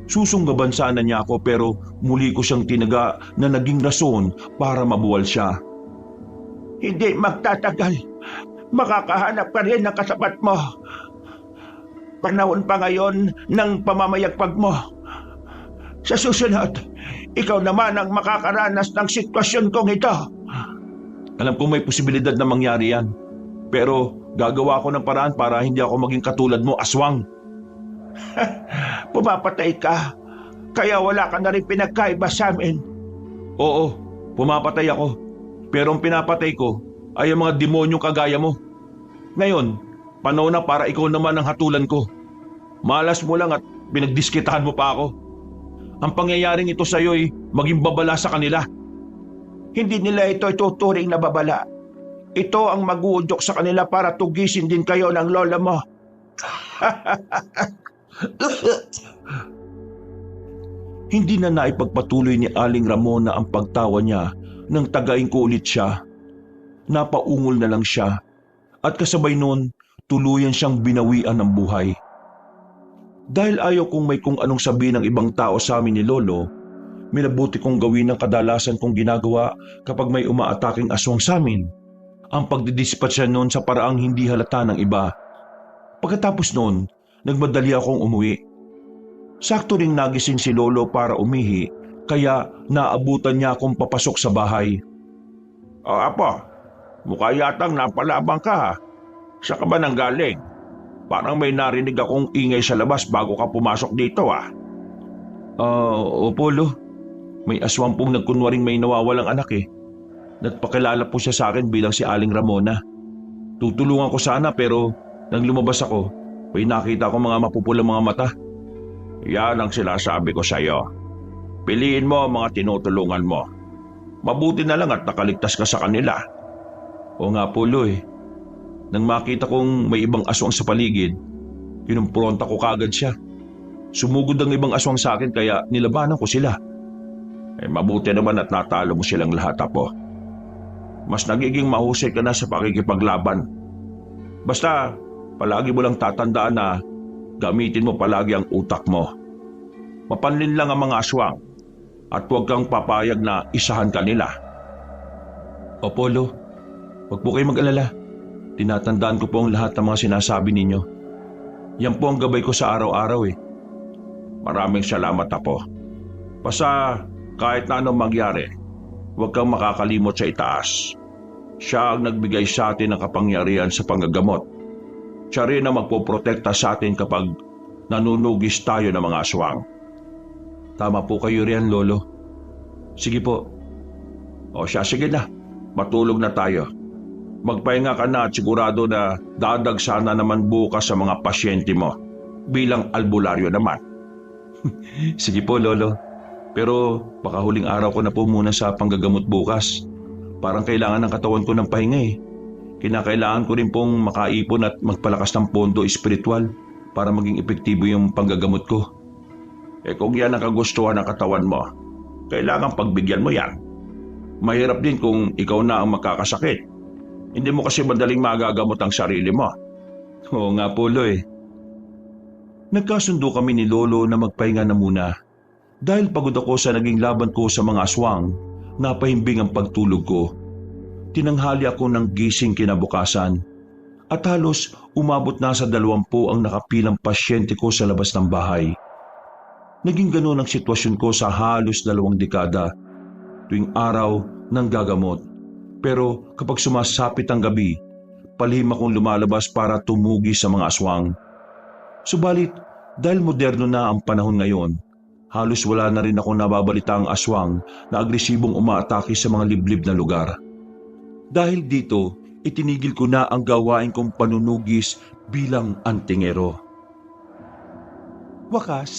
Susunggaban sana niya ako pero muli ko siyang tinaga na naging rason para mabuwal siya. Hindi magtatagal. Makakahanap ka rin ng kasabat mo. Panahon pa ngayon ng pamamayagpag mo. Sa susunod, ikaw naman ang makakaranas ng sitwasyon kong ito. Alam kong may posibilidad na mangyari yan. Pero gagawa ko ng paraan para hindi ako maging katulad mo, aswang. Pumapatay ka, kaya wala ka na rin pinagkaiba sa amin. Oo, pumapatay ako. Pero ang pinapatay ko ay ang mga demonyong kagaya mo. Ngayon, panahon na para ikaw naman ang hatulan ko. Malas mo lang at pinagdiskitahan mo pa ako. Ang pangyayaring ito sa iyo ay maging babala sa kanila. Hindi nila ito ituturing na babala. Ito ang mag-uudyok sa kanila para tugisin din kayo ng lola mo. Hindi na naipagpatuloy ni Aling Ramona ang pagtawa niya nang tagain ko ulit siya. Napaungol na lang siya at kasabay noon tuluyan siyang binawian ng buhay. Dahil ayaw kong may kung anong sabihin ng ibang tao sa amin ni Lolo, minabuti kong gawin ang kadalasan kong ginagawa kapag may umaataking aswang sa amin. Ang pagdidispatcha noon sa paraang hindi halata ng iba. Pagkatapos noon, nagmadali akong umuwi. Sakto ring nagising si Lolo para umihi, kaya naabutan niya akong papasok sa bahay. O apo, mukha yatang napalabang ka. Saan ka ba nanggaling? Parang may narinig akong ingay sa labas bago ka pumasok dito ah. Opo, Lo. May aswang pong nagkunwaring may nawawalang anak eh. Nagpakilala po siya sa akin bilang si Aling Ramona. Tutulungan ko sana pero nang lumabas ako, may nakita ko mga mapupulang mga mata. Yan ang sinasabi ko sa iyo. Piliin mo ang mga tinutulungan mo. Mabuti na lang at nakaligtas ka sa kanila. O nga po, Lo eh. Nang makita kong may ibang aswang sa paligid, kinumpronta ko kagad siya. Sumugod ang ibang aswang sa akin kaya nilabanan ko sila. Mabuti naman at natalo mo silang lahat, apo. Mas nagiging mahusay ka na sa pakikipaglaban. Basta, palagi mo lang tatandaan na gamitin mo palagi ang utak mo. Mapanlin lang ang mga aswang at huwag kang papayag na isahan ka nila. Opo, Lo. Huwag po kayo mag-alala. Tinatandaan ko po ang lahat ng mga sinasabi ninyo. Yan po ang gabay ko sa araw-araw eh. Maraming salamat, apo. Basta kahit na anong mangyari, huwag kang makakalimot sa itaas. Siya ang nagbigay sa atin ng kapangyarihan sa panggagamot. Siya rin ang magpoprotekta sa atin kapag nanunugis tayo ng mga aswang. Tama po kayo riyan, Lolo. Sige po. O siya, sige na. Matulog na tayo. Magpahinga ka na at sigurado na dadagsa na naman bukas sa mga pasyente mo. Bilang albularyo naman. Sige po, Lolo. Pero baka huling araw ko na po muna sa panggagamot bukas. Parang kailangan ng katawan ko ng pahinga eh. Kinakailangan ko rin pong makaipon at magpalakas ng pondo espiritual para maging epektibo yung panggagamot ko. Kung yan ang kagustuhan ng katawan mo, kailangan pagbigyan mo yan. Mahirap din kung ikaw na ang makakasakit. Hindi mo kasi madaling magagamot ang sarili mo. Oo nga po, Lo eh. Nagkasundo kami ni Lolo na magpahinga na muna. Dahil pagod ako sa naging laban ko sa mga aswang, napahimbing ang pagtulog ko. Tinanghali ako ng gising kinabukasan at halos umabot na sa 20 ang nakapilang pasyente ko sa labas ng bahay. Naging ganoon ang sitwasyon ko sa halos 2 dekada tuwing araw ng gagamot. Pero kapag sumasapit ang gabi, palihim akong lumalabas para tumugi sa mga aswang. Subalit, dahil moderno na ang panahon ngayon, halos wala na rin ako nababalita ang aswang na agresibong umaatake sa mga liblib na lugar. Dahil dito, itinigil ko na ang gawain kong panunugis bilang antingero. Wakas,